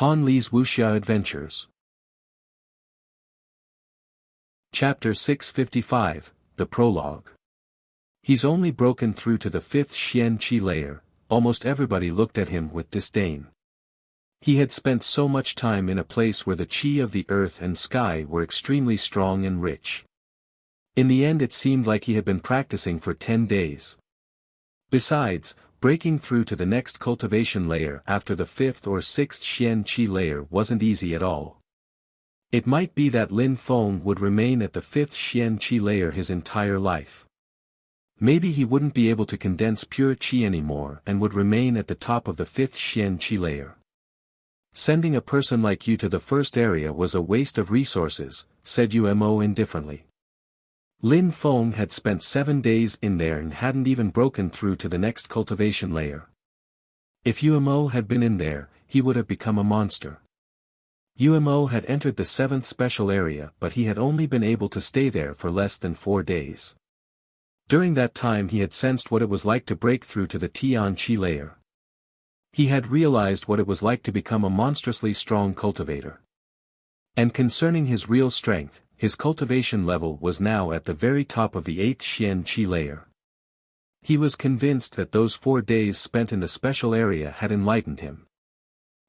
Han Li's Wuxia Adventures. Chapter 655, The Prologue. He's only broken through to the 5th Xian Qi layer. Almost everybody looked at him with disdain. He had spent so much time in a place where the qi of the earth and sky were extremely strong and rich. In the end it seemed like he had been practicing for 10 days. Besides, breaking through to the next cultivation layer after the 5th or 6th Xian Qi layer wasn't easy at all. It might be that Lin Feng would remain at the 5th Xian Qi layer his entire life. Maybe he wouldn't be able to condense pure qi anymore and would remain at the top of the 5th Xian Qi layer. Sending a person like you to the first area was a waste of resources, said Umo indifferently. Lin Feng had spent 7 days in there and hadn't even broken through to the next cultivation layer. If Umo had been in there, he would have become a monster. Umo had entered the 7th special area but he had only been able to stay there for less than 4 days. During that time he had sensed what it was like to break through to the Tian Qi layer. He had realized what it was like to become a monstrously strong cultivator. And concerning his real strength, his cultivation level was now at the very top of the 8th Xian Qi layer. He was convinced that those 4 days spent in the special area had enlightened him.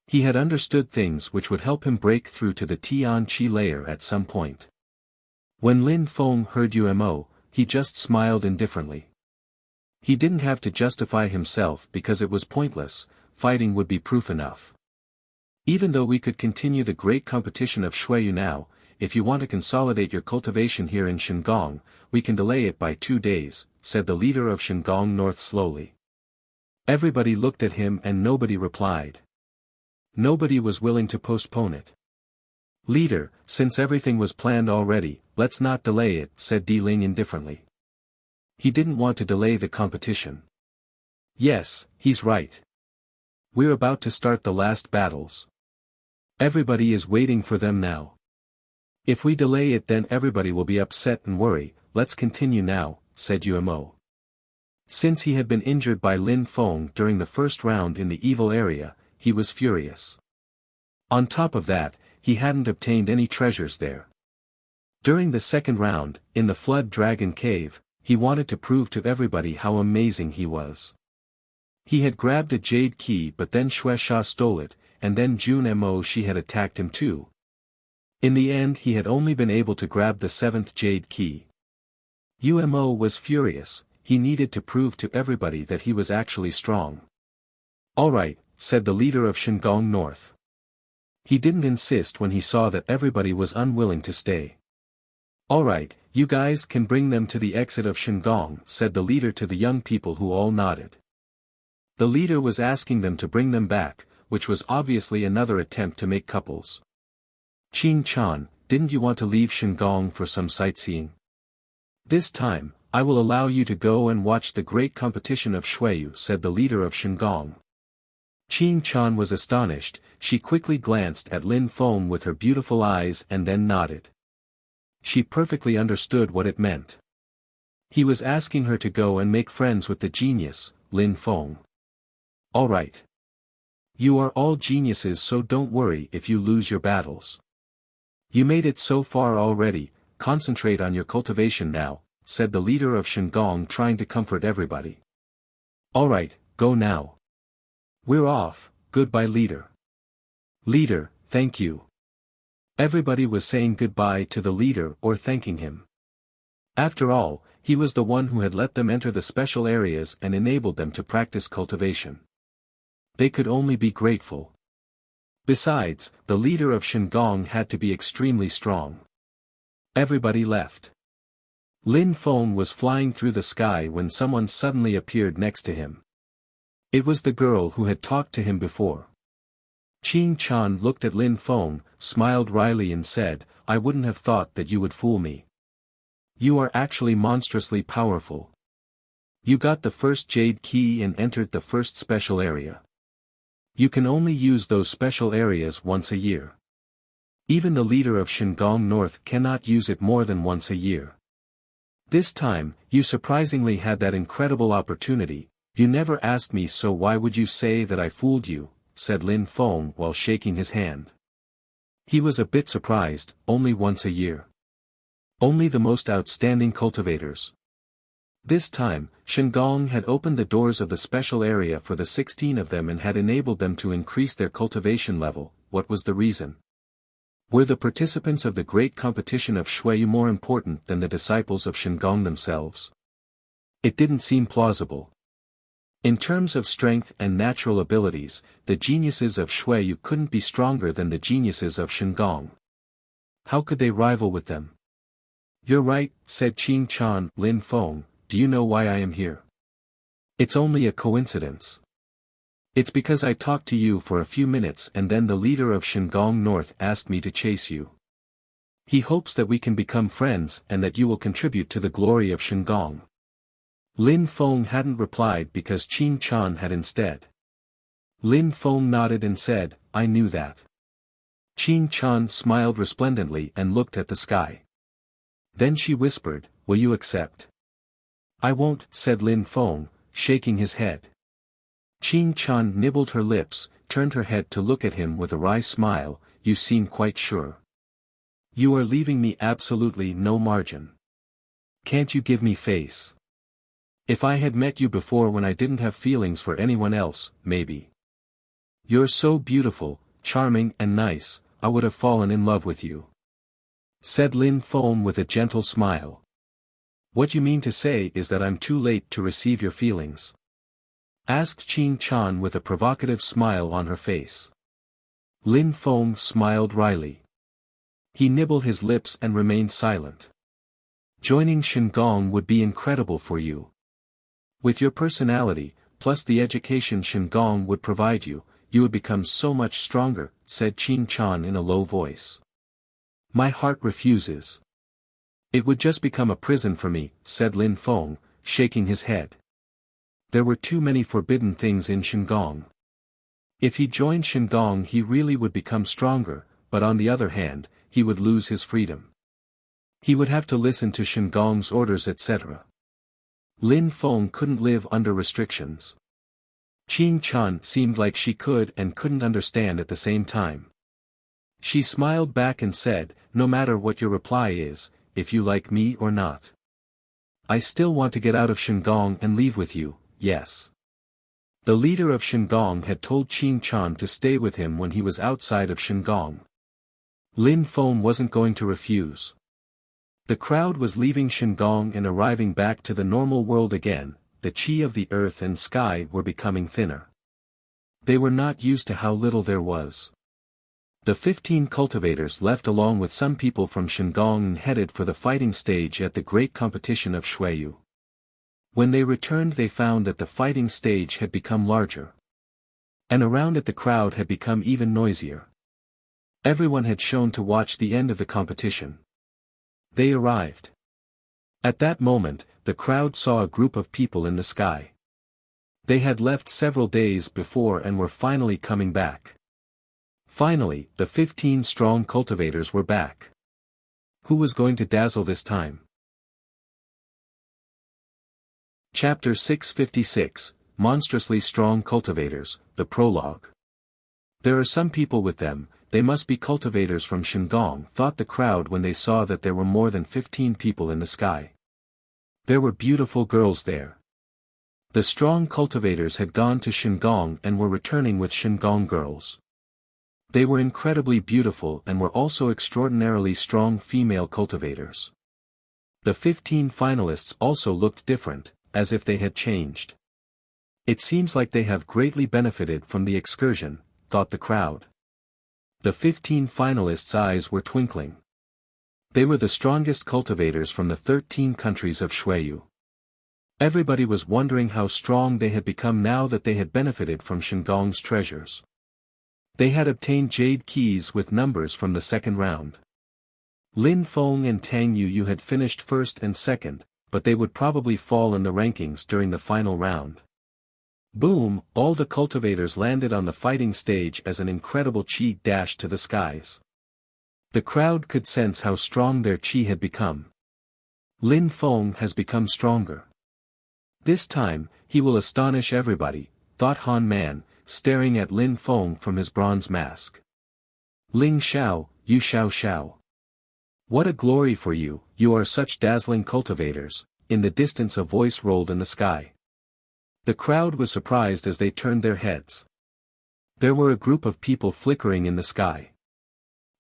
He had understood things which would help him break through to the Tian Qi layer at some point. When Lin Feng heard Umo, he just smiled indifferently. He didn't have to justify himself because it was pointless, fighting would be proof enough. Even though we could continue the great competition of Shuiyu now, if you want to consolidate your cultivation here in Shandong, we can delay it by 2 days, said the leader of Shandong North slowly. Everybody looked at him and nobody replied. Nobody was willing to postpone it. Leader, since everything was planned already, let's not delay it, said Di Ling indifferently. He didn't want to delay the competition. Yes, he's right. We're about to start the last battles. Everybody is waiting for them now. If we delay it then everybody will be upset and worry, let's continue now, said Umo. Since he had been injured by Lin Feng during the first round in the evil area, he was furious. On top of that, he hadn't obtained any treasures there. During the second round, in the Flood Dragon Cave, he wanted to prove to everybody how amazing he was. He had grabbed a jade key but then Shueisha stole it, and then Jun Mo she had attacked him too. In the end he had only been able to grab the 7th jade key. Umo was furious, he needed to prove to everybody that he was actually strong. Alright, said the leader of Shandong North. He didn't insist when he saw that everybody was unwilling to stay. Alright, you guys can bring them to the exit of Shandong, said the leader to the young people who all nodded. The leader was asking them to bring them back, which was obviously another attempt to make couples. Qing Chan, didn't you want to leave Shandong for some sightseeing? This time, I will allow you to go and watch the great competition of Shuiyu, said the leader of Shandong. Qing Chan was astonished, she quickly glanced at Lin Feng with her beautiful eyes and then nodded. She perfectly understood what it meant. He was asking her to go and make friends with the genius, Lin Feng. Alright. You are all geniuses so don't worry if you lose your battles. You made it so far already, concentrate on your cultivation now, said the leader of Shandong trying to comfort everybody. Alright, go now. We're off, goodbye leader. Leader, thank you. Everybody was saying goodbye to the leader or thanking him. After all, he was the one who had let them enter the special areas and enabled them to practice cultivation. They could only be grateful. Besides, the leader of Shandong had to be extremely strong. Everybody left. Lin Feng was flying through the sky when someone suddenly appeared next to him. It was the girl who had talked to him before. Qing Chan looked at Lin Feng, smiled wryly and said, I wouldn't have thought that you would fool me. You are actually monstrously powerful. You got the first jade key and entered the first special area. You can only use those special areas once a year. Even the leader of Shandong North cannot use it more than once a year. This time, you surprisingly had that incredible opportunity. You never asked me, so why would you say that I fooled you, said Lin Feng while shaking his hand. He was a bit surprised, only once a year. Only the most outstanding cultivators. This time, Shandong had opened the doors of the special area for the 16 of them and had enabled them to increase their cultivation level. What was the reason? Were the participants of the great competition of Shuiyu more important than the disciples of Shandong themselves? It didn't seem plausible. In terms of strength and natural abilities, the geniuses of Shuiyu couldn't be stronger than the geniuses of Shandong. How could they rival with them? You're right, said Qing Chan. Lin Feng, do you know why I am here? It's only a coincidence. It's because I talked to you for a few minutes and then the leader of Shandong North asked me to chase you. He hopes that we can become friends and that you will contribute to the glory of Shandong. Lin Feng hadn't replied because Qing Chan had instead. Lin Feng nodded and said, I knew that. Qing Chan smiled resplendently and looked at the sky. Then she whispered, will you accept? I won't, said Lin Feng, shaking his head. Qing Chan nibbled her lips, turned her head to look at him with a wry smile, you seem quite sure. You are leaving me absolutely no margin. Can't you give me face? If I had met you before when I didn't have feelings for anyone else, maybe. You're so beautiful, charming and nice, I would have fallen in love with you. Said Lin Feng with a gentle smile. What you mean to say is that I'm too late to receive your feelings? Asked Qing Chan with a provocative smile on her face. Lin Feng smiled wryly. He nibbled his lips and remained silent. Joining Shandong would be incredible for you. With your personality, plus the education Shandong would provide you, you would become so much stronger, said Qing Chan in a low voice. My heart refuses. It would just become a prison for me, said Lin Feng, shaking his head. There were too many forbidden things in Shandong. If he joined Shandong he really would become stronger, but on the other hand, he would lose his freedom. He would have to listen to Shandong's orders etc. Lin Feng couldn't live under restrictions. Qing Chan seemed like she could and couldn't understand at the same time. She smiled back and said, no matter what your reply is, if you like me or not. I still want to get out of Shandong and leave with you, yes. The leader of Shandong had told Qing Chan to stay with him when he was outside of Shandong. Lin Feng wasn't going to refuse. The crowd was leaving Shandong and arriving back to the normal world again, the qi of the earth and sky were becoming thinner. They were not used to how little there was. The 15 cultivators left along with some people from Shandong and headed for the fighting stage at the great competition of Shuiyu. When they returned they found that the fighting stage had become larger. And around it the crowd had become even noisier. Everyone had shown to watch the end of the competition. They arrived. At that moment, the crowd saw a group of people in the sky. They had left several days before and were finally coming back. Finally, the 15 strong cultivators were back. Who was going to dazzle this time? Chapter 656, Monstrously Strong Cultivators, the Prologue. There are some people with them, they must be cultivators from Shandong, thought the crowd when they saw that there were more than 15 people in the sky. There were beautiful girls there. The strong cultivators had gone to Shandong and were returning with Shandong girls. They were incredibly beautiful and were also extraordinarily strong female cultivators. The 15 finalists also looked different, as if they had changed. It seems like they have greatly benefited from the excursion, thought the crowd. The 15 finalists' eyes were twinkling. They were the strongest cultivators from the 13 countries of Shuiyu. Everybody was wondering how strong they had become now that they had benefited from Shandong's treasures. They had obtained jade keys with numbers from the second round. Lin Feng and Tang Yu had finished first and second, but they would probably fall in the rankings during the final round. Boom, all the cultivators landed on the fighting stage as an incredible qi dashed to the skies. The crowd could sense how strong their qi had become. Lin Feng has become stronger. This time, he will astonish everybody, thought Han Man, staring at Lin Feng from his bronze mask. Ling Xiao, you Xiao Xiao. What a glory for you, you are such dazzling cultivators. In the distance a voice rolled in the sky. The crowd was surprised as they turned their heads. There were a group of people flickering in the sky.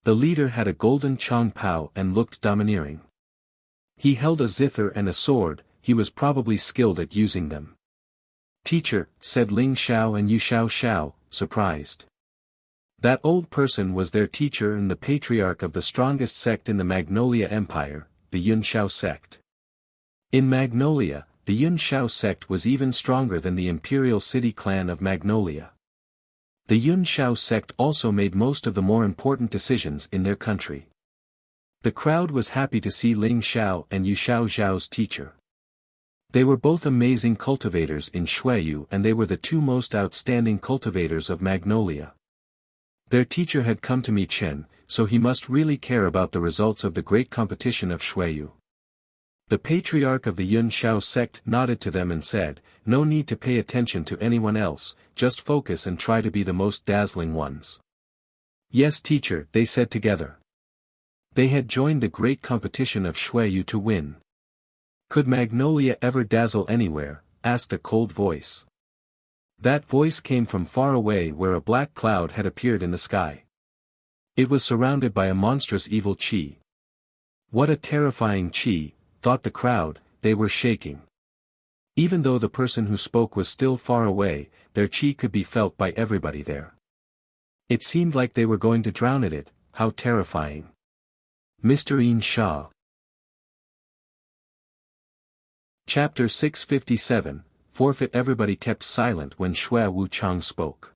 The leader had a golden Chang Pao and looked domineering. He held a zither and a sword, he was probably skilled at using them. Teacher, said Ling Xiao and Yu Xiao Xiao, surprised. That old person was their teacher and the patriarch of the strongest sect in the Magnolia Empire, the Yun Xiao sect. In Magnolia, the Yun Xiao sect was even stronger than the Imperial City clan of Magnolia. The Yun Xiao sect also made most of the more important decisions in their country. The crowd was happy to see Ling Xiao and Yu Xiao Xiao's teacher. They were both amazing cultivators in Xueyu and they were the two most outstanding cultivators of Magnolia. Their teacher had come to meet Chen, so he must really care about the results of the great competition of Xueyu. The patriarch of the Yun Xiao sect nodded to them and said, no need to pay attention to anyone else, just focus and try to be the most dazzling ones. Yes teacher, they said together. They had joined the great competition of Xueyu to win. Could Magnolia ever dazzle anywhere? Asked a cold voice. That voice came from far away where a black cloud had appeared in the sky. It was surrounded by a monstrous evil qi. What a terrifying qi, thought the crowd, they were shaking. Even though the person who spoke was still far away, their qi could be felt by everybody there. It seemed like they were going to drown in it, how terrifying. Mr. Yin Sha. Chapter 657, Forfeit. Everybody kept silent when Xue Wuchang spoke.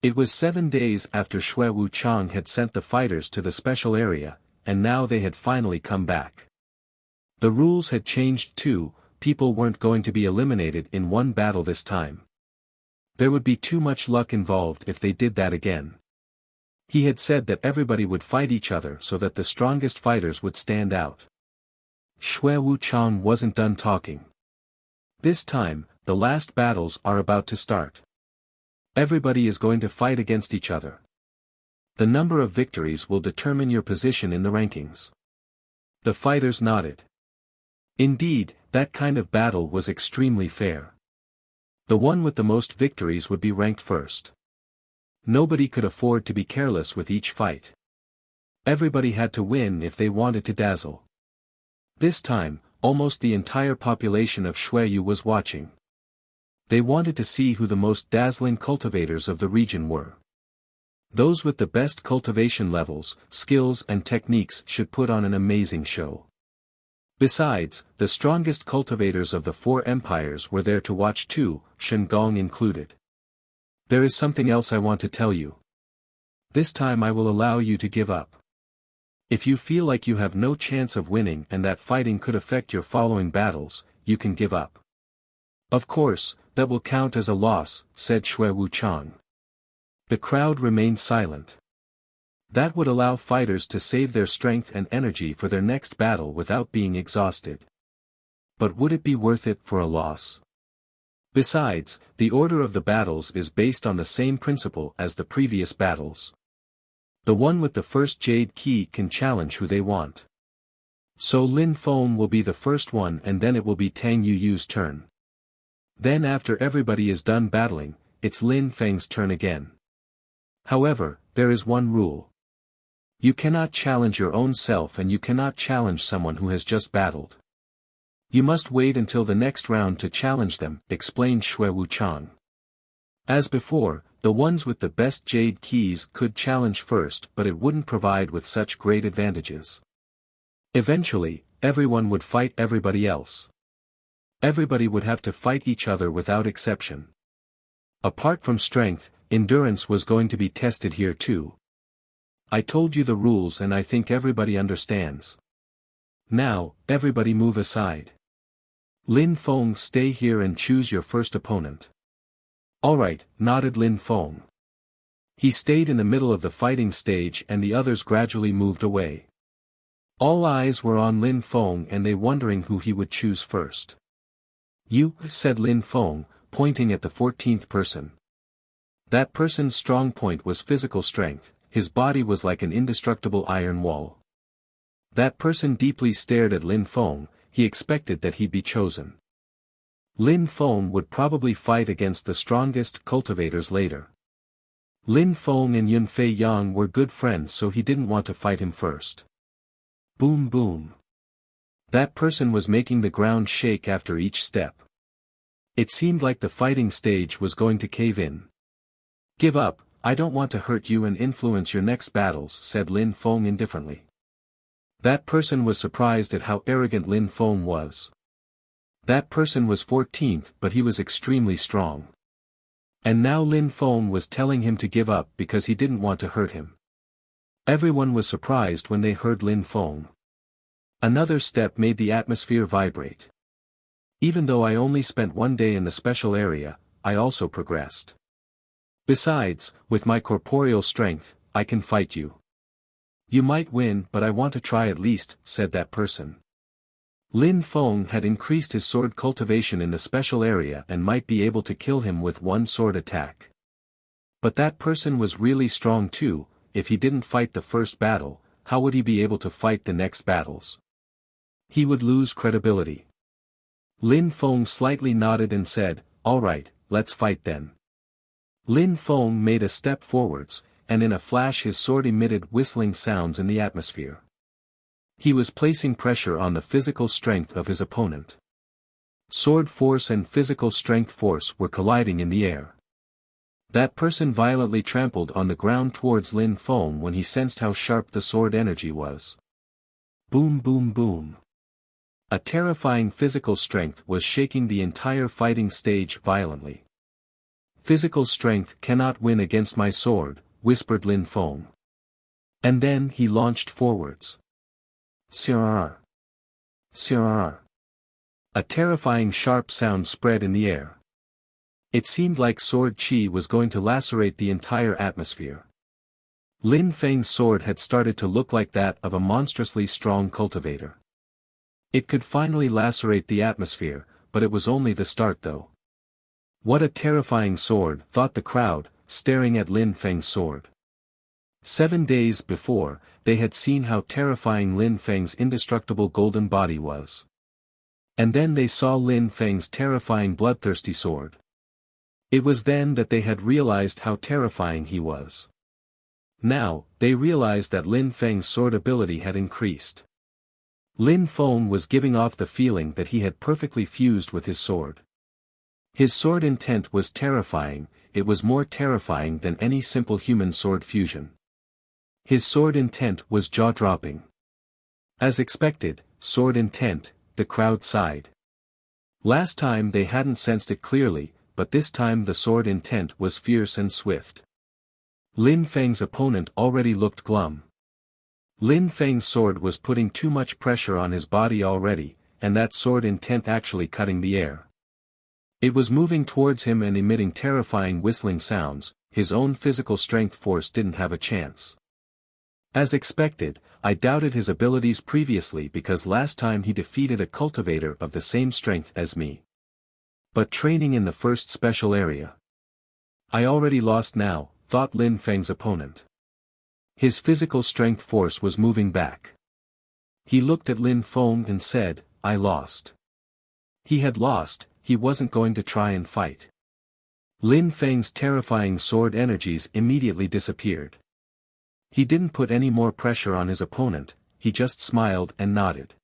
It was 7 days after Xue Wuchang had sent the fighters to the special area, and now they had finally come back. The rules had changed too, people weren't going to be eliminated in one battle this time. There would be too much luck involved if they did that again. He had said that everybody would fight each other so that the strongest fighters would stand out. Xue Wuchang wasn't done talking. This time, the last battles are about to start. Everybody is going to fight against each other. The number of victories will determine your position in the rankings. The fighters nodded. Indeed, that kind of battle was extremely fair. The one with the most victories would be ranked first. Nobody could afford to be careless with each fight. Everybody had to win if they wanted to dazzle. This time, almost the entire population of Xueyu was watching. They wanted to see who the most dazzling cultivators of the region were. Those with the best cultivation levels, skills and techniques should put on an amazing show. Besides, the strongest cultivators of the 4 empires were there to watch too, Shen Gong included. There is something else I want to tell you. This time I will allow you to give up. If you feel like you have no chance of winning and that fighting could affect your following battles, you can give up. Of course, that will count as a loss, said Xue Wuchang. The crowd remained silent. That would allow fighters to save their strength and energy for their next battle without being exhausted. But would it be worth it for a loss? Besides, the order of the battles is based on the same principle as the previous battles. The one with the first jade key can challenge who they want. So Lin Feng will be the first one and then it will be Tang Yuyu's turn. Then after everybody is done battling, it's Lin Feng's turn again. However, there is one rule. You cannot challenge your own self and you cannot challenge someone who has just battled. You must wait until the next round to challenge them, explained Xue Wuchang. As before, the ones with the best jade keys could challenge first but it wouldn't provide with such great advantages. Eventually, everyone would fight everybody else. Everybody would have to fight each other without exception. Apart from strength, endurance was going to be tested here too. I told you the rules and I think everybody understands. Now, everybody move aside. Lin Feng, stay here and choose your first opponent. Alright, nodded Lin Feng. He stayed in the middle of the fighting stage and the others gradually moved away. All eyes were on Lin Feng and they wondering who he would choose first. You, said Lin Feng, pointing at the 14th person. That person's strong point was physical strength, his body was like an indestructible iron wall. That person deeply stared at Lin Feng, he expected that he'd be chosen. Lin Feng would probably fight against the strongest cultivators later. Lin Feng and Yunfei Yang were good friends, so he didn't want to fight him first. Boom boom. That person was making the ground shake after each step. It seemed like the fighting stage was going to cave in. Give up, I don't want to hurt you and influence your next battles, said Lin Feng indifferently. That person was surprised at how arrogant Lin Feng was. That person was 14th, but he was extremely strong. And now Lin Feng was telling him to give up because he didn't want to hurt him. Everyone was surprised when they heard Lin Feng. Another step made the atmosphere vibrate. Even though I only spent 1 day in the special area, I also progressed. Besides, with my corporeal strength, I can fight you. You might win, but I want to try at least, said that person. Lin Feng had increased his sword cultivation in the special area and might be able to kill him with one sword attack. But that person was really strong too. If he didn't fight the first battle, how would he be able to fight the next battles? He would lose credibility. Lin Feng slightly nodded and said, "All right, let's fight then." Lin Feng made a step forwards, and in a flash his sword emitted whistling sounds in the atmosphere. He was placing pressure on the physical strength of his opponent. Sword force and physical strength force were colliding in the air. That person violently trampled on the ground towards Lin Feng when he sensed how sharp the sword energy was. Boom boom boom. A terrifying physical strength was shaking the entire fighting stage violently. Physical strength cannot win against my sword, whispered Lin Feng. And then he launched forwards. Sirrr. Sirrr. A terrifying sharp sound spread in the air. It seemed like sword chi was going to lacerate the entire atmosphere. Lin Feng's sword had started to look like that of a monstrously strong cultivator. It could finally lacerate the atmosphere, but it was only the start though. What a terrifying sword, thought the crowd, staring at Lin Feng's sword. 7 days before, they had seen how terrifying Lin Feng's indestructible golden body was. And then they saw Lin Feng's terrifying bloodthirsty sword. It was then that they had realized how terrifying he was. Now, they realized that Lin Feng's sword ability had increased. Lin Feng was giving off the feeling that he had perfectly fused with his sword. His sword intent was terrifying, it was more terrifying than any simple human sword fusion. His sword intent was jaw-dropping. As expected, sword intent, the crowd sighed. Last time they hadn't sensed it clearly, but this time the sword intent was fierce and swift. Lin Feng's opponent already looked glum. Lin Feng's sword was putting too much pressure on his body already, and that sword intent actually cutting the air. It was moving towards him and emitting terrifying whistling sounds. His own physical strength force didn't have a chance. As expected, I doubted his abilities previously because last time he defeated a cultivator of the same strength as me. But training in the first special area. I already lost now, thought Lin Feng's opponent. His physical strength force was moving back. He looked at Lin Feng and said, "I lost." He had lost, he wasn't going to try and fight. Lin Feng's terrifying sword energies immediately disappeared. He didn't put any more pressure on his opponent, he just smiled and nodded.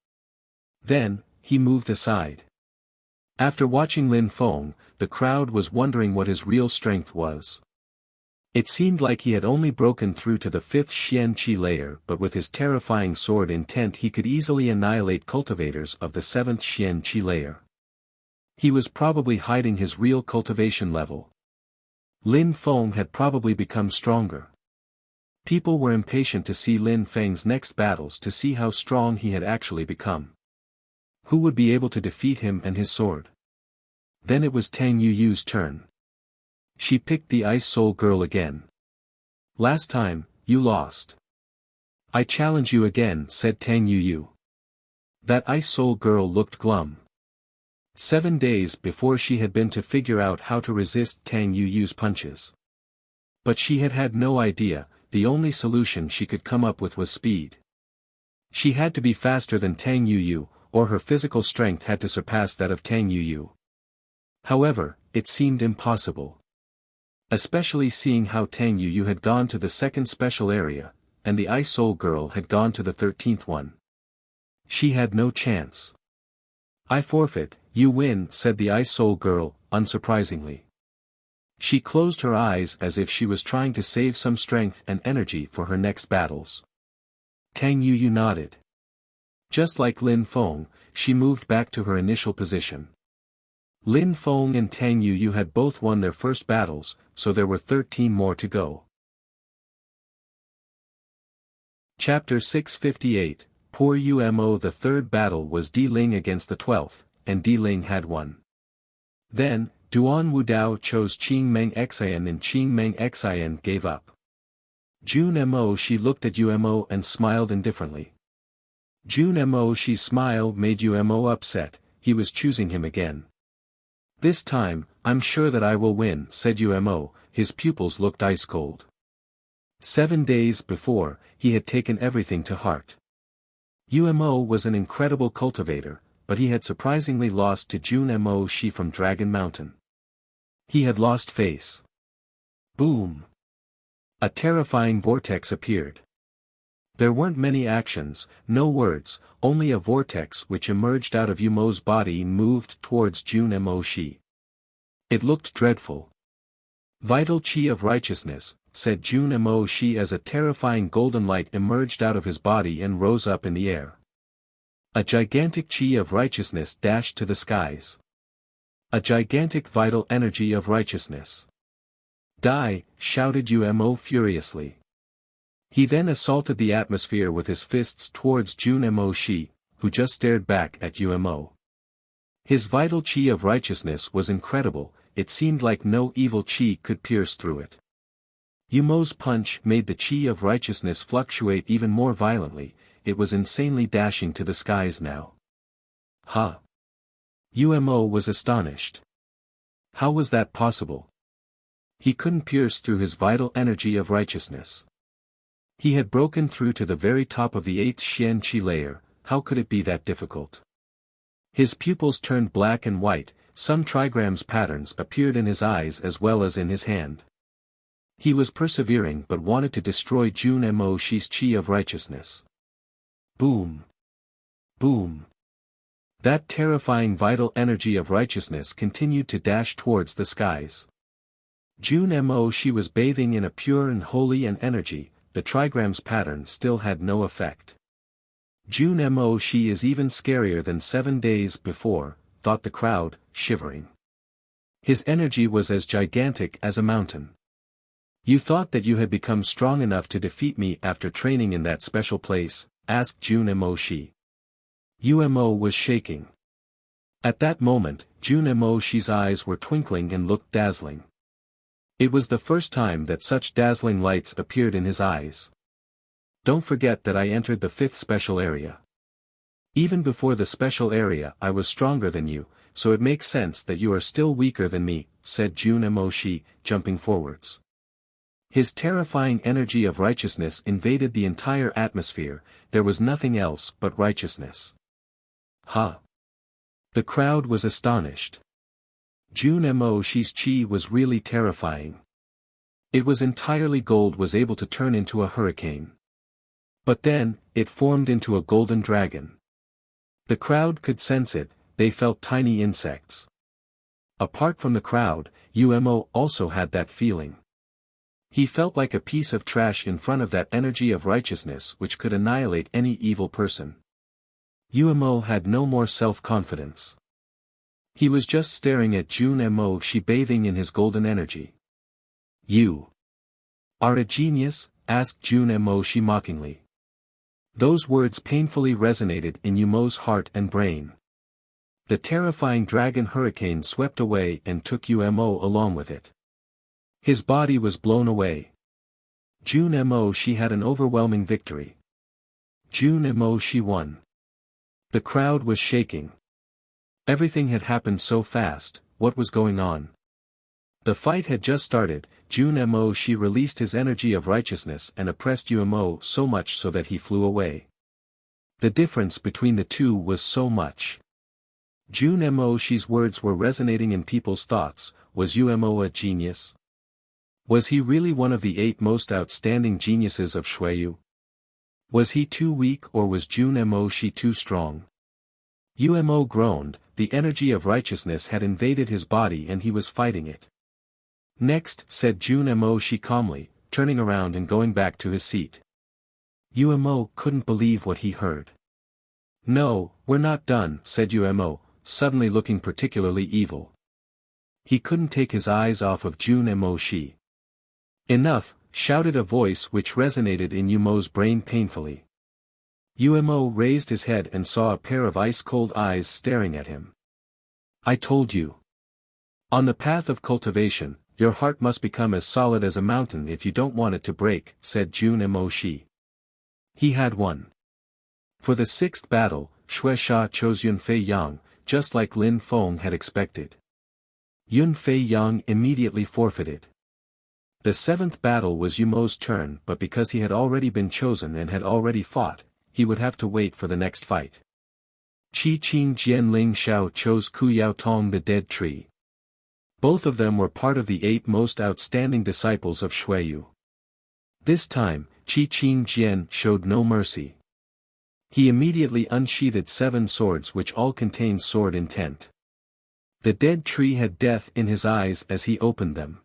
Then, he moved aside. After watching Lin Feng, the crowd was wondering what his real strength was. It seemed like he had only broken through to the 5th Xian Qi layer, but with his terrifying sword intent he could easily annihilate cultivators of the 7th Xian Qi layer. He was probably hiding his real cultivation level. Lin Feng had probably become stronger. People were impatient to see Lin Feng's next battles to see how strong he had actually become. Who would be able to defeat him and his sword? Then it was Tang Yuyu's turn. She picked the Ice Soul Girl again. "Last time, you lost. I challenge you again," said Tang Yuyu. That Ice Soul Girl looked glum. 7 days before she had been to figure out how to resist Tang Yuyu's punches. But she had had no idea, the only solution she could come up with was speed. She had to be faster than Tang Yuyu, or her physical strength had to surpass that of Tang Yuyu. However, it seemed impossible. Especially seeing how Tang Yuyu had gone to the second special area, and the Ice Soul girl had gone to the 13th one. She had no chance. "I forfeit, you win," said the Ice Soul girl, unsurprisingly. She closed her eyes as if she was trying to save some strength and energy for her next battles. Tang Yuyu nodded. Just like Lin Feng, she moved back to her initial position. Lin Feng and Tang Yuyu had both won their first battles, so there were 13 more to go. Chapter 658, Poor Umo. The third battle was Di Ling against the 12th, and Di Ling had won. Then, Duan Wudao chose Qing Meng Xian and Qing Meng Xian gave up. Jun Mo. She looked at Umo and smiled indifferently. Jun Mo. She's smile made Umo upset, he was choosing him again. "This time, I'm sure that I will win," said Umo, his pupils looked ice cold. 7 days before, he had taken everything to heart. Umo was an incredible cultivator, but he had surprisingly lost to Jun Mo. She from Dragon Mountain. He had lost face. Boom! A terrifying vortex appeared. There weren't many actions, no words, only a vortex which emerged out of Umo's body and moved towards Jun Mo. She. It looked dreadful. "Vital Qi of Righteousness," said Jun Mo. She as a terrifying golden light emerged out of his body and rose up in the air. A gigantic Qi of Righteousness dashed to the skies. A gigantic vital energy of righteousness. "Die!" shouted Umo furiously. He then assaulted the atmosphere with his fists towards Jun Mo. She, who just stared back at Umo. His vital Qi of righteousness was incredible, it seemed like no evil Qi could pierce through it. Umo's punch made the Qi of righteousness fluctuate even more violently, it was insanely dashing to the skies now. "Ha!" Umo was astonished. How was that possible? He couldn't pierce through his vital energy of righteousness. He had broken through to the very top of the 8th Xian Qi layer, how could it be that difficult? His pupils turned black and white, some trigrams patterns appeared in his eyes as well as in his hand. He was persevering but wanted to destroy Jun Mo. She's Qi of righteousness. Boom! Boom! That terrifying vital energy of righteousness continued to dash towards the skies. Jun Mo. She was bathing in a pure and holy energy, the trigrams pattern still had no effect. Jun Mo. She is even scarier than 7 days before, thought the crowd, shivering. His energy was as gigantic as a mountain. "You thought that you had become strong enough to defeat me after training in that special place?" asked Jun Mo. She. Umo was shaking. At that moment, Jun Mo. She's eyes were twinkling and looked dazzling. It was the first time that such dazzling lights appeared in his eyes. "Don't forget that I entered the 5th special area. Even before the special area I was stronger than you, so it makes sense that you are still weaker than me," said Jun Mo. She, jumping forwards. His terrifying energy of righteousness invaded the entire atmosphere, there was nothing else but righteousness. "Ha!" The crowd was astonished. Jun Mo. She's Qi was really terrifying. It was entirely gold, was able to turn into a hurricane. But then, it formed into a golden dragon. The crowd could sense it, they felt tiny insects. Apart from the crowd, Umo also had that feeling. He felt like a piece of trash in front of that energy of righteousness which could annihilate any evil person. Umo had no more self-confidence. He was just staring at Jun Mo. She bathing in his golden energy. "You are a genius?" asked Jun Mo. She mockingly. Those words painfully resonated in Umo's heart and brain. The terrifying dragon hurricane swept away and took Umo along with it. His body was blown away. Jun Mo. She had an overwhelming victory. Jun Mo. She won. The crowd was shaking. Everything had happened so fast, what was going on? The fight had just started. Jun Mo Shi released his energy of righteousness and oppressed Mo so much so that he flew away. The difference between the two was so much. Jun Mo Shi's words were resonating in people's thoughts. Was Mo a genius? Was he really one of the 8 most outstanding geniuses of Shuiyu? Was he too weak or was Jun Mo Shi too strong? Mo groaned. The energy of righteousness had invaded his body and he was fighting it. Next, said Jun Mo Shi calmly, turning around and going back to his seat. Mo couldn't believe what he heard. No, we're not done, said Mo, suddenly looking particularly evil. He couldn't take his eyes off of Jun Mo Shi. Enough, shouted a voice which resonated in Mo's brain painfully. Mo raised his head and saw a pair of ice-cold eyes staring at him. I told you. On the path of cultivation, your heart must become as solid as a mountain if you don't want it to break, said Jun Mo Shi. He had won. For the 6th battle, Shueisha chose Yunfei Yang, just like Lin Feng had expected. Yunfei Yang immediately forfeited. The 7th battle was Mo's turn, but because he had already been chosen and had already fought, he would have to wait for the next fight. Qi Qing Jian Ling Xiao chose Ku Yao Tong the dead tree. Both of them were part of the 8 most outstanding disciples of Shuiyu. This time, Qi Qing Jian showed no mercy. He immediately unsheathed 7 swords which all contained sword intent. The dead tree had death in his eyes as he opened them.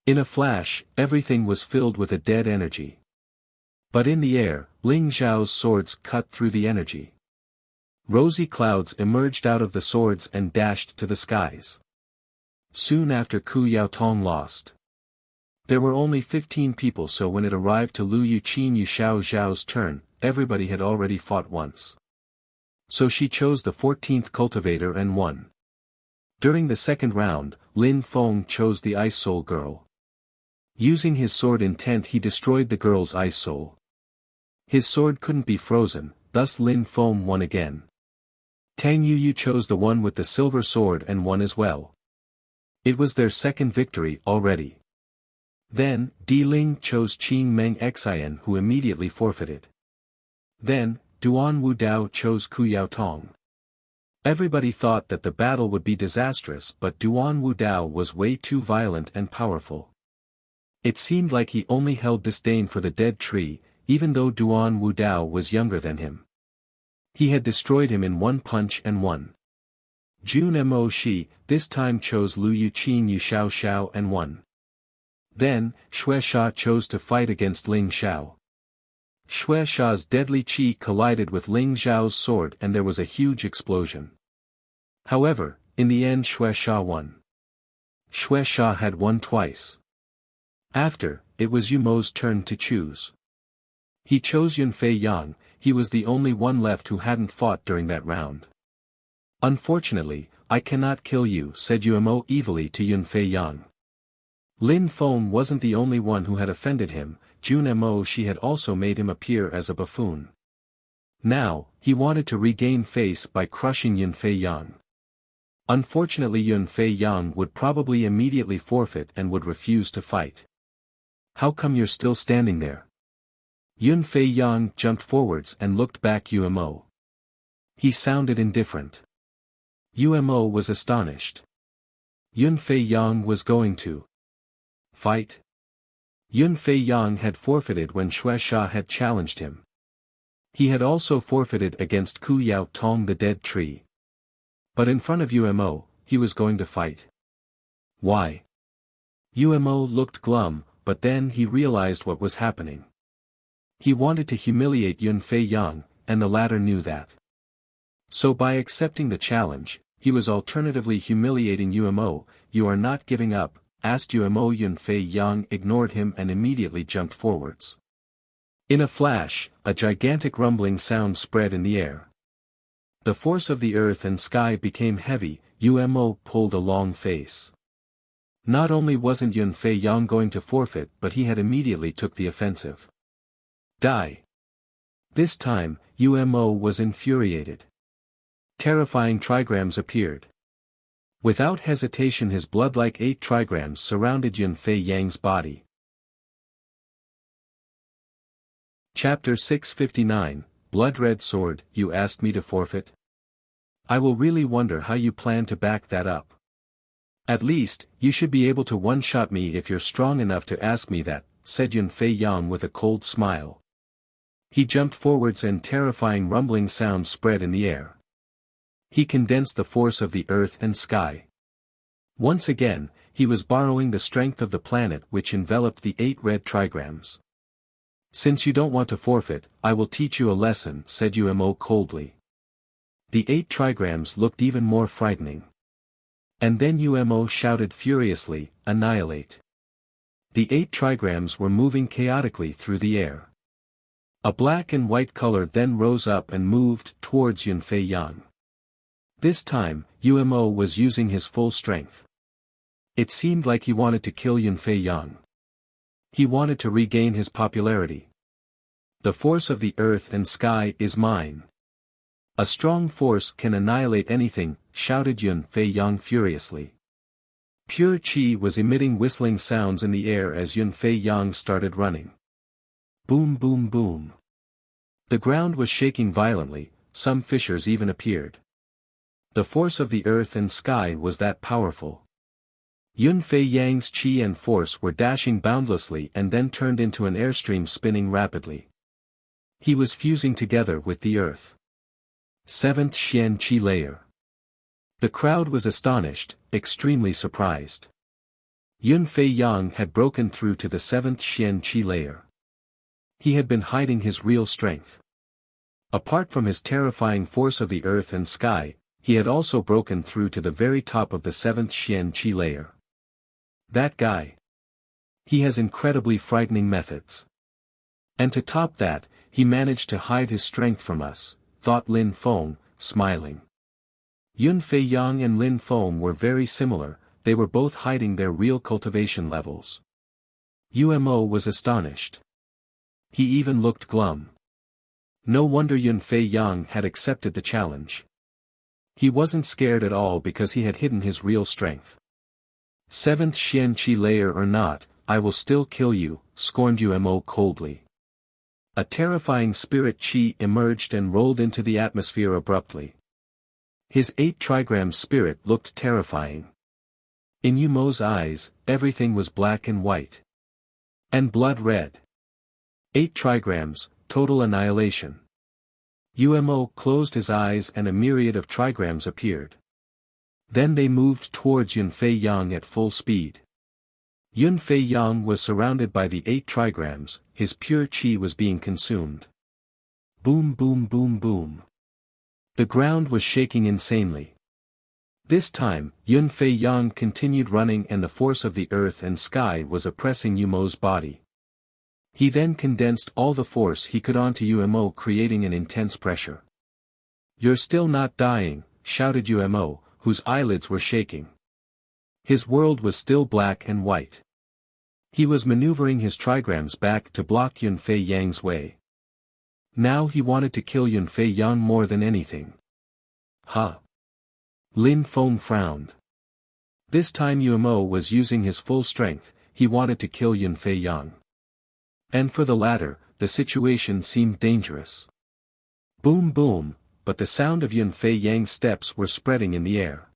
In a flash, everything was filled with a dead energy. But in the air, Ling Xiao's swords cut through the energy. Rosy clouds emerged out of the swords and dashed to the skies. Soon after Ku Yao Tong lost. There were only 15 people, so when it arrived to Lu Yuqin Yu Xiao Zhao's turn, everybody had already fought once. So she chose the 14th cultivator and won. During the 2nd round, Lin Feng chose the Ice Soul girl. Using his sword intent he destroyed the girl's ice soul. His sword couldn't be frozen, thus Lin Feng won again. Tang Yuyu chose the one with the silver sword and won as well. It was their 2nd victory already. Then, Di Ling chose Qing Meng Xian who immediately forfeited. Then, Duan Wu Dao chose Ku Yao Tong. Everybody thought that the battle would be disastrous, but Duan Wu Dao was way too violent and powerful. It seemed like he only held disdain for the dead tree, even though Duan Wu Dao was younger than him. He had destroyed him in one punch and won. Jun Mo Shi, this time chose Lu Yuqin Yu Xiao Xiao and won. Then, Shueisha chose to fight against Ling Xiao. Shueisha's deadly qi collided with Ling Xiao's sword and there was a huge explosion. However, in the end Shueisha won. Shueisha had won twice. After, it was Mo's turn to choose. He chose Yunfei Yang. He was the only one left who hadn't fought during that round. Unfortunately, I cannot kill you, said Mo evilly to Yunfei Yang. Lin Feng wasn't the only one who had offended him. Jun Mo Shi had also made him appear as a buffoon. Now, he wanted to regain face by crushing Yunfei Yang. Unfortunately Yunfei Yang would probably immediately forfeit and would refuse to fight. How come you're still standing there? Yunfei Yang jumped forwards and looked back Mo. He sounded indifferent. Mo was astonished. Yunfei Yang was going to fight? Yunfei Yang had forfeited when Shueisha had challenged him. He had also forfeited against Ku Yao Tong the dead tree. But in front of Mo, he was going to fight. Why? Mo looked glum, but then he realized what was happening. He wanted to humiliate Yunfei Yang, and the latter knew that. So by accepting the challenge, he was alternatively humiliating Mo. You are not giving up, asked Mo. Yunfei Yang ignored him and immediately jumped forwards. In a flash, a gigantic rumbling sound spread in the air. The force of the earth and sky became heavy. Mo pulled a long face. Not only wasn't Yunfei Yang going to forfeit, but he had immediately took the offensive. Die. This time, Mo was infuriated. Terrifying trigrams appeared. Without hesitation his blood like 8 trigrams surrounded Yunfei Yang's body. Chapter 659, Blood-Red Sword, you asked me to forfeit? I will really wonder how you plan to back that up. At least, you should be able to one-shot me if you're strong enough to ask me that, said Yunfei Yang with a cold smile. He jumped forwards and terrifying rumbling sounds spread in the air. He condensed the force of the earth and sky. Once again, he was borrowing the strength of the planet which enveloped the 8 red trigrams. Since you don't want to forfeit, I will teach you a lesson, said Umo coldly. The 8 trigrams looked even more frightening. And then Umo shouted furiously, annihilate. The 8 trigrams were moving chaotically through the air. A black and white color then rose up and moved towards Yunfei Yang. This time, Umo was using his full strength. It seemed like he wanted to kill Yunfei Yang. He wanted to regain his popularity. The force of the earth and sky is mine. A strong force can annihilate anything, shouted Yunfei Yang furiously. Pure qi was emitting whistling sounds in the air as Yunfei Yang started running. Boom boom boom. The ground was shaking violently, some fissures even appeared. The force of the earth and sky was that powerful. Yunfei Yang's qi and force were dashing boundlessly and then turned into an airstream spinning rapidly. He was fusing together with the earth. 7th Xian Qi Layer. The crowd was astonished, extremely surprised. Yunfei Yang had broken through to the 7th Xian Qi Layer. He had been hiding his real strength. Apart from his terrifying force of the earth and sky, he had also broken through to the very top of the 7th Xian Qi Layer. That guy. He has incredibly frightening methods. And to top that, he managed to hide his strength from us, thought Lin Feng, smiling. Yunfei Yang and Lin Feng were very similar, they were both hiding their real cultivation levels. Umo was astonished. He even looked glum. No wonder Yunfei Yang had accepted the challenge. He wasn't scared at all because he had hidden his real strength. 7th Xian Qi Layer or not, I will still kill you, scorned Umo coldly. A terrifying spirit qi emerged and rolled into the atmosphere abruptly. His 8 trigram spirit looked terrifying. In Umo's eyes, everything was black and white. And blood red. 8 trigrams, total annihilation. Umo closed his eyes and a myriad of trigrams appeared. Then they moved towards Yunfei Yang at full speed. Yunfei Yang was surrounded by the 8 trigrams, his pure qi was being consumed. Boom boom boom boom. The ground was shaking insanely. This time, Yunfei Yang continued running and the force of the earth and sky was oppressing Umo's body. He then condensed all the force he could onto Umo, creating an intense pressure. You're still not dying, shouted Umo, whose eyelids were shaking. His world was still black and white. He was maneuvering his trigrams back to block Yunfei Yang's way. Now he wanted to kill Yunfei Yang more than anything. Huh? Lin Feng frowned. This time Umo was using his full strength, he wanted to kill Yunfei Yang. And for the latter, the situation seemed dangerous. Boom boom, but the sound of Yunfei Yang's steps were spreading in the air.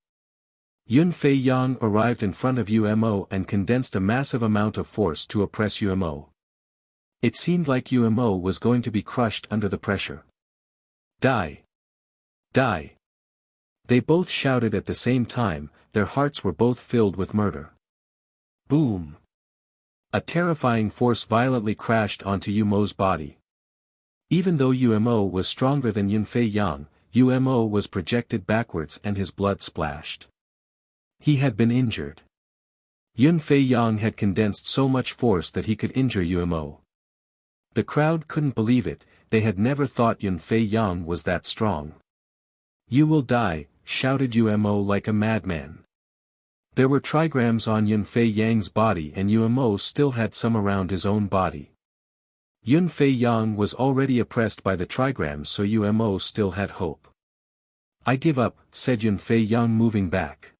Yunfei Yang arrived in front of Umo and condensed a massive amount of force to oppress Umo. It seemed like Umo was going to be crushed under the pressure. Die! Die! They both shouted at the same time, their hearts were both filled with murder. Boom! A terrifying force violently crashed onto Umo's body. Even though Umo was stronger than Yunfei Yang, Umo was projected backwards and his blood splashed. He had been injured. Yunfei Yang had condensed so much force that he could injure Umo. The crowd couldn't believe it, they had never thought Yunfei Yang was that strong. You will die, shouted Umo like a madman. There were trigrams on Yunfei Yang's body and Umo still had some around his own body. Yunfei Yang was already oppressed by the trigrams, so Umo still had hope. I give up, said Yunfei Yang, moving back.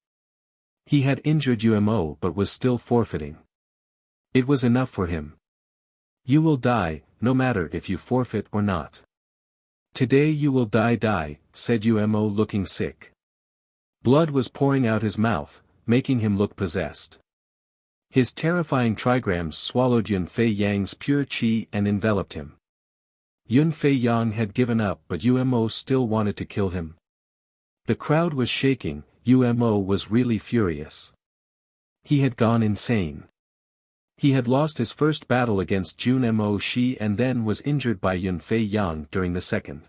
He had injured Umo but was still forfeiting. It was enough for him. You will die, no matter if you forfeit or not. Today you will die, said Umo looking sick. Blood was pouring out his mouth, making him look possessed. His terrifying trigrams swallowed Yunfei Yang's pure qi and enveloped him. Yunfei Yang had given up but Umo still wanted to kill him. The crowd was shaking, Umo was really furious. He had gone insane. He had lost his first battle against Junmo Shi and then was injured by Yunfei Yang during the second.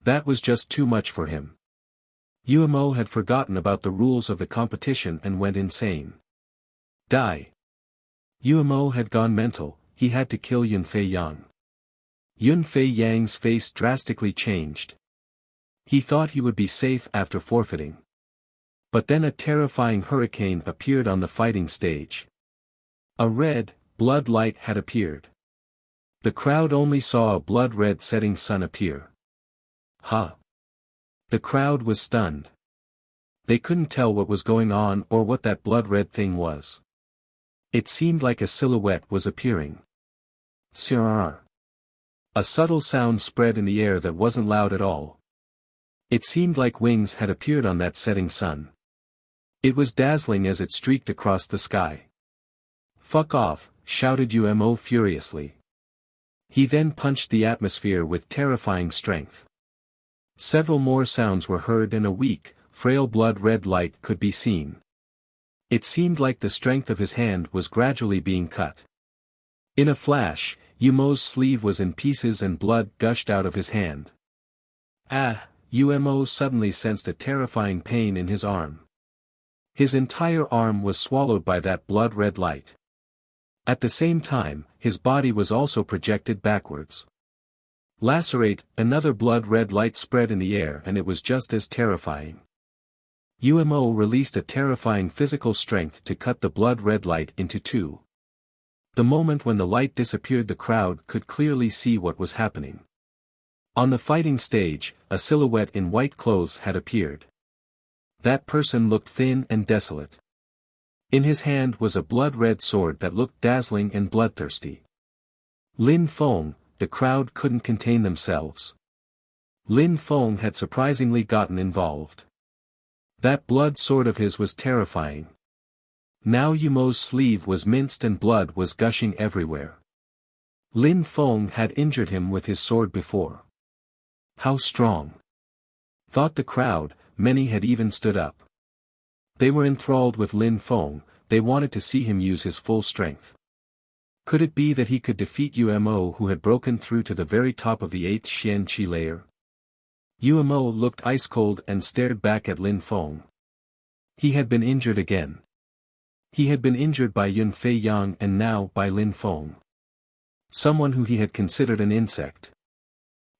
That was just too much for him. Umo had forgotten about the rules of the competition and went insane. Die. Umo had gone mental, he had to kill Yunfei Yang. Yunfei Yang's face drastically changed. He thought he would be safe after forfeiting. But then a terrifying hurricane appeared on the fighting stage. A red, blood light had appeared. The crowd only saw a blood-red setting sun appear. Ha! The crowd was stunned. They couldn't tell what was going on or what that blood-red thing was. It seemed like a silhouette was appearing. Sirrr. A subtle sound spread in the air that wasn't loud at all. It seemed like wings had appeared on that setting sun. It was dazzling as it streaked across the sky. Fuck off, shouted Umo furiously. He then punched the atmosphere with terrifying strength. Several more sounds were heard and a weak, frail blood-red light could be seen. It seemed like the strength of his hand was gradually being cut. In a flash, Umo's sleeve was in pieces and blood gushed out of his hand. Ah! Umo suddenly sensed a terrifying pain in his arm. His entire arm was swallowed by that blood-red light. At the same time, his body was also projected backwards. Lacerate, another blood-red light spread in the air and it was just as terrifying. Umo released a terrifying physical strength to cut the blood-red light into two. The moment when the light disappeared the crowd could clearly see what was happening. On the fighting stage, a silhouette in white clothes had appeared. That person looked thin and desolate. In his hand was a blood-red sword that looked dazzling and bloodthirsty. Lin Feng, the crowd couldn't contain themselves. Lin Feng had surprisingly gotten involved. That blood sword of his was terrifying. Now Umo's sleeve was minced and blood was gushing everywhere. Lin Feng had injured him with his sword before. How strong! Thought the crowd, many had even stood up. They were enthralled with Lin Feng, they wanted to see him use his full strength. Could it be that he could defeat Umo who had broken through to the very top of the 8th Xian Qi layer? Umo looked ice-cold and stared back at Lin Feng. He had been injured again. He had been injured by Yunfei Yang and now by Lin Feng. Someone who he had considered an insect.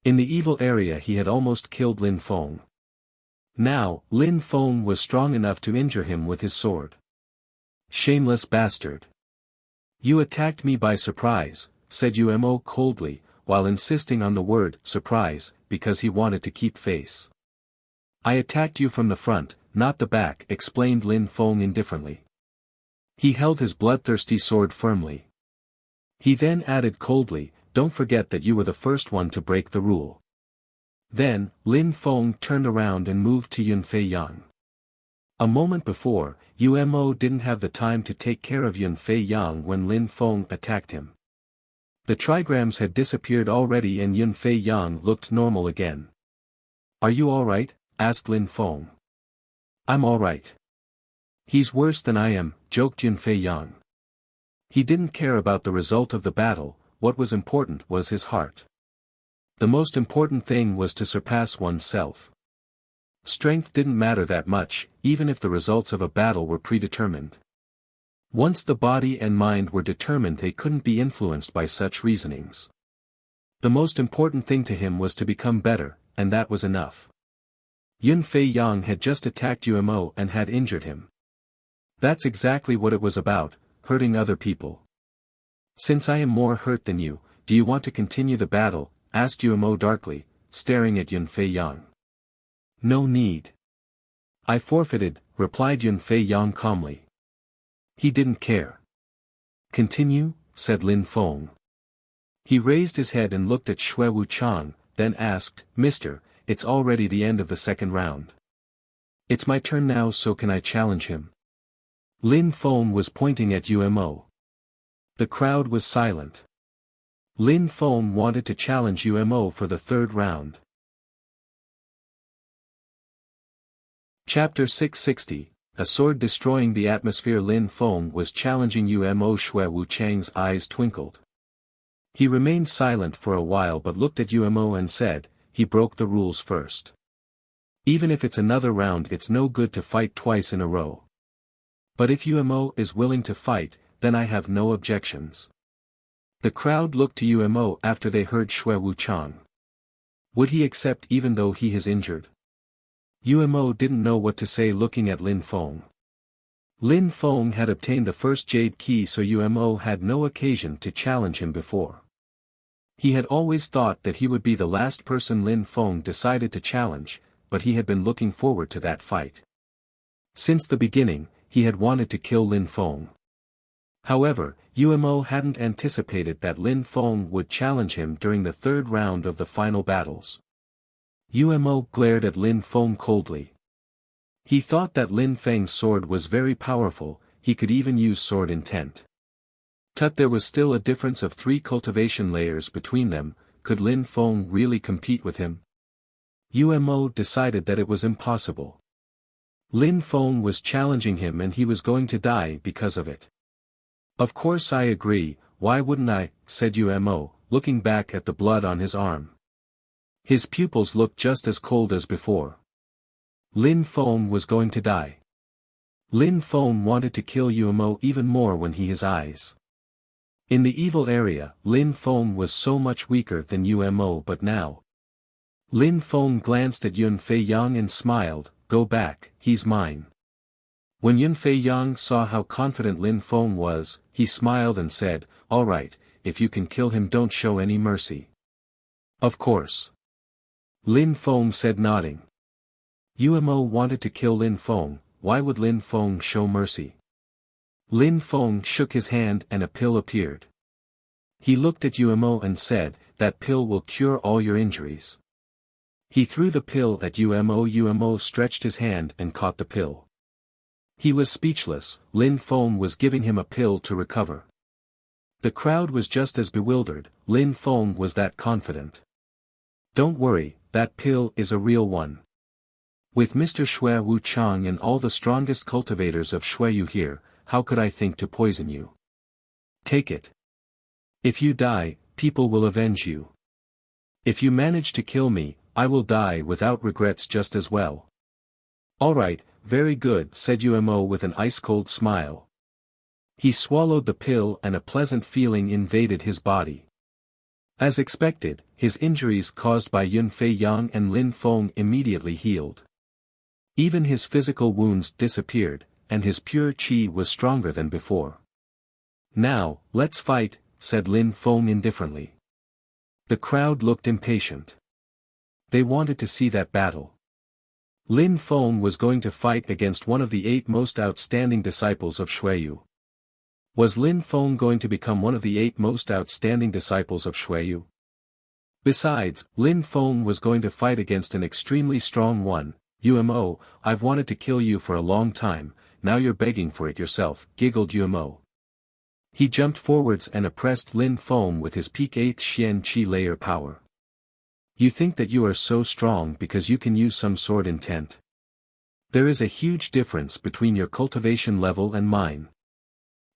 In the evil area he had almost killed Lin Feng. Now, Lin Feng was strong enough to injure him with his sword. Shameless bastard. You attacked me by surprise, said Umo coldly, while insisting on the word surprise, because he wanted to keep face. I attacked you from the front, not the back, explained Lin Feng indifferently. He held his bloodthirsty sword firmly. He then added coldly, don't forget that you were the first one to break the rule. Then, Lin Feng turned around and moved to Yunfei Yang. A moment before, Umo didn't have the time to take care of Yunfei Yang when Lin Feng attacked him. The trigrams had disappeared already and Yunfei Yang looked normal again. Are you alright? Asked Lin Feng. I'm alright. He's worse than I am, joked Yunfei Yang. He didn't care about the result of the battle, what was important was his heart. The most important thing was to surpass oneself. Strength didn't matter that much, even if the results of a battle were predetermined. Once the body and mind were determined they couldn't be influenced by such reasonings. The most important thing to him was to become better, and that was enough. Yunfei Yang had just attacked Umo and had injured him. That's exactly what it was about, hurting other people. Since I am more hurt than you, do you want to continue the battle? Asked Umo darkly, staring at Yunfei Yang. No need. I forfeited, replied Yun Fei Yang calmly. He didn't care. Continue, said Lin Feng. He raised his head and looked at Xue Wuchang, then asked, Mister, it's already the end of the second round. It's my turn now, so can I challenge him? Lin Feng was pointing at UMO. The crowd was silent. Lin Feng wanted to challenge UMO for the third round. Chapter 660, A Sword Destroying the Atmosphere. Lin Feng was challenging UMO. Xue Wuchang's eyes twinkled. He remained silent for a while but looked at UMO and said, he broke the rules first. Even if it's another round, it's no good to fight twice in a row. But if UMO is willing to fight, then I have no objections. The crowd looked to UMO after they heard Xue Wuchang. Would he accept even though he is injured? UMO didn't know what to say looking at Lin Feng. Lin Feng had obtained the first jade key, so UMO had no occasion to challenge him before. He had always thought that he would be the last person Lin Feng decided to challenge, but he had been looking forward to that fight. Since the beginning, he had wanted to kill Lin Feng. However, UMO hadn't anticipated that Lin Feng would challenge him during the third round of the final battles. UMO glared at Lin Feng coldly. He thought that Lin Feng's sword was very powerful, he could even use sword intent. But there was still a difference of 3 cultivation layers between them. Could Lin Feng really compete with him? UMO decided that it was impossible. Lin Feng was challenging him and he was going to die because of it. Of course I agree, why wouldn't I, said UMO, looking back at the blood on his arm. His pupils looked just as cold as before. Lin Feng was going to die. Lin Feng wanted to kill UMO even more when his eyes. In the evil area, Lin Feng was so much weaker than UMO, but now. Lin Feng glanced at Yun Fei Yang and smiled, go back, he's mine. When Yun Fei Yang saw how confident Lin Feng was, he smiled and said, all right, if you can kill him, don't show any mercy. Of course. Lin Feng said, nodding. UMO wanted to kill Lin Feng, why would Lin Feng show mercy? Lin Feng shook his hand and a pill appeared. He looked at UMO and said, that pill will cure all your injuries. He threw the pill at UMO. UMO stretched his hand and caught the pill. He was speechless. Lin Feng was giving him a pill to recover. The crowd was just as bewildered. Lin Feng was that confident. Don't worry, that pill is a real one. With Mr. Xue Wuchang and all the strongest cultivators of Xueyu here, how could I think to poison you? Take it. If you die, people will avenge you. If you manage to kill me, I will die without regrets just as well. All right, very good, said UMO with an ice-cold smile. He swallowed the pill and a pleasant feeling invaded his body. As expected, his injuries caused by Yun Fei Yang and Lin Feng immediately healed. Even his physical wounds disappeared, and his pure qi was stronger than before. Now, let's fight, said Lin Feng indifferently. The crowd looked impatient. They wanted to see that battle. Lin Feng was going to fight against one of the 8 most outstanding disciples of Xueyu. Was Lin Feng going to become one of the 8 most outstanding disciples of Xueyu? Besides, Lin Feng was going to fight against an extremely strong one. UMO, I've wanted to kill you for a long time, now you're begging for it yourself, giggled UMO. He jumped forwards and oppressed Lin Feng with his peak 8th Xian Qi layer power. You think that you are so strong because you can use some sword intent. There is a huge difference between your cultivation level and mine.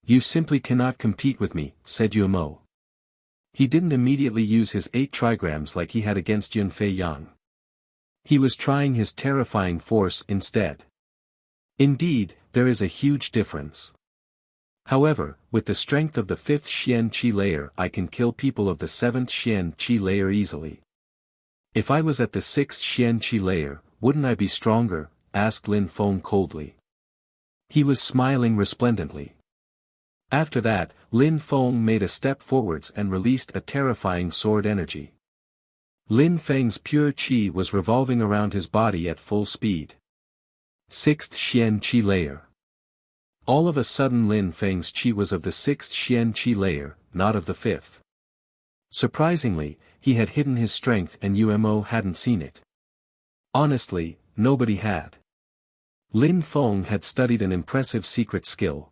You simply cannot compete with me, said UMO. He didn't immediately use his 8 trigrams like he had against Yun Fei Yang. He was trying his terrifying force instead. Indeed, there is a huge difference. However, with the strength of the 5th Xian Qi layer I can kill people of the 7th Xian Qi layer easily. If I was at the 6th Xian Qi layer, wouldn't I be stronger? Asked Lin Feng coldly. He was smiling resplendently. After that, Lin Feng made a step forwards and released a terrifying sword energy. Lin Feng's pure qi was revolving around his body at full speed. Sixth Xian Qi layer. All of a sudden Lin Feng's qi was of the sixth Xian Qi layer, not of the fifth. Surprisingly, he had hidden his strength and Umo hadn't seen it. Honestly, nobody had. Lin Feng had studied an impressive secret skill.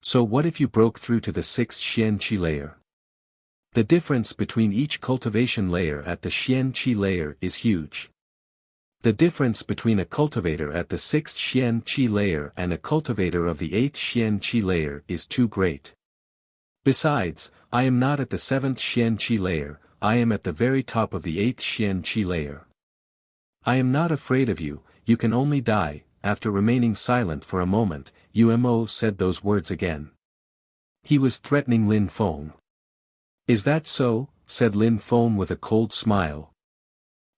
So what if you broke through to the sixth Xian Qi layer? The difference between each cultivation layer at the Xian Qi layer is huge. The difference between a cultivator at the sixth Xian Qi layer and a cultivator of the eighth Xian Qi layer is too great. Besides, I am not at the seventh Xian Qi layer, I am at the very top of the eighth Xian Qi layer. I am not afraid of you, you can only die. After remaining silent for a moment, Umo said those words again. He was threatening Lin Feng. Is that so? Said Lin Feng with a cold smile.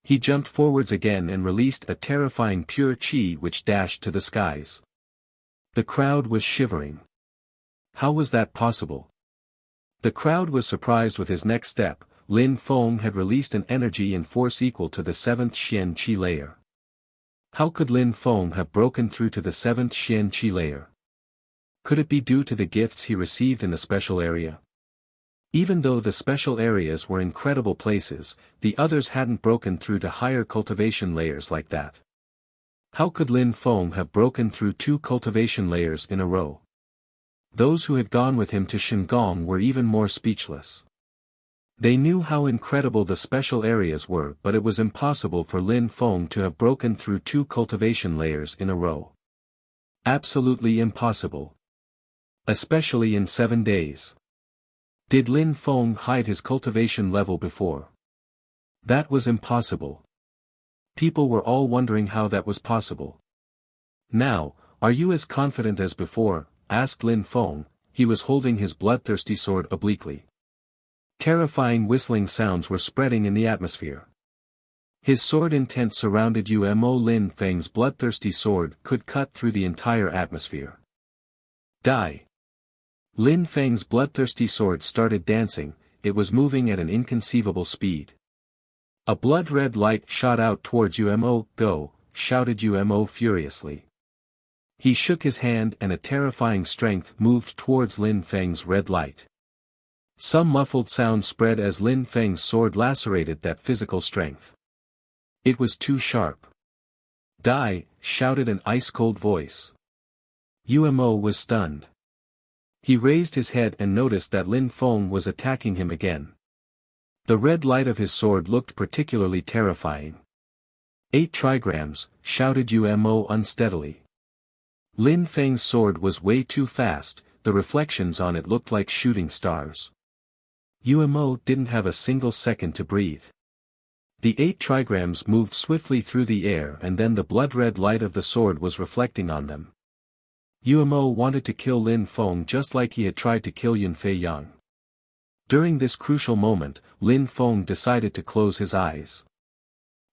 He jumped forwards again and released a terrifying pure qi which dashed to the skies. The crowd was shivering. How was that possible? The crowd was surprised with his next step. Lin Feng had released an energy and force equal to the seventh Xian Qi layer. How could Lin Feng have broken through to the seventh Xian Qi layer? Could it be due to the gifts he received in the special area? Even though the special areas were incredible places, the others hadn't broken through to higher cultivation layers like that. How could Lin Feng have broken through 2 cultivation layers in a row? Those who had gone with him to Shingon were even more speechless. They knew how incredible the special areas were, but it was impossible for Lin Feng to have broken through 2 cultivation layers in a row. Absolutely impossible. Especially in 7 days. Did Lin Feng hide his cultivation level before? That was impossible. People were all wondering how that was possible. Now, are you as confident as before? Asked Lin Feng. He was holding his bloodthirsty sword obliquely. Terrifying whistling sounds were spreading in the atmosphere. His sword intent surrounded Umo. Lin Feng's bloodthirsty sword could cut through the entire atmosphere. Die! Lin Feng's bloodthirsty sword started dancing, it was moving at an inconceivable speed. A blood-red light shot out towards Umo. Go! Shouted Umo furiously. He shook his hand and a terrifying strength moved towards Lin Feng's red light. Some muffled sound spread as Lin Feng's sword lacerated that physical strength. It was too sharp. Die! Shouted an ice-cold voice. Umo was stunned. He raised his head and noticed that Lin Feng was attacking him again. The red light of his sword looked particularly terrifying. 8 trigrams, shouted Umo unsteadily. Lin Feng's sword was way too fast, the reflections on it looked like shooting stars. Umo didn't have a single second to breathe. The 8 trigrams moved swiftly through the air and then the blood-red light of the sword was reflecting on them. Umo wanted to kill Lin Feng just like he had tried to kill Yunfei Yang. During this crucial moment, Lin Feng decided to close his eyes.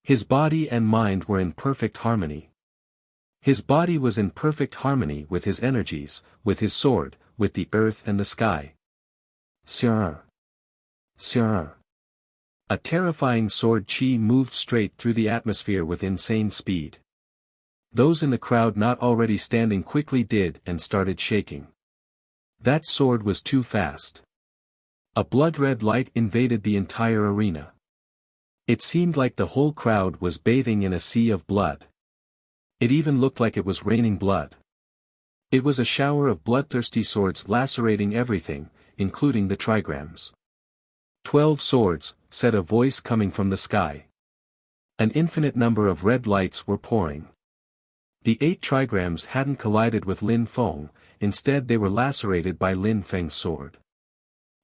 His body and mind were in perfect harmony. His body was in perfect harmony with his energies, with his sword, with the earth and the sky. Sir. Sir. A terrifying sword chi moved straight through the atmosphere with insane speed. Those in the crowd not already standing quickly did and started shaking. That sword was too fast. A blood-red light invaded the entire arena. It seemed like the whole crowd was bathing in a sea of blood. It even looked like it was raining blood. It was a shower of bloodthirsty swords lacerating everything, including the trigrams. 12 swords, said a voice coming from the sky. An infinite number of red lights were pouring. The 8 trigrams hadn't collided with Lin Feng, instead they were lacerated by Lin Feng's sword.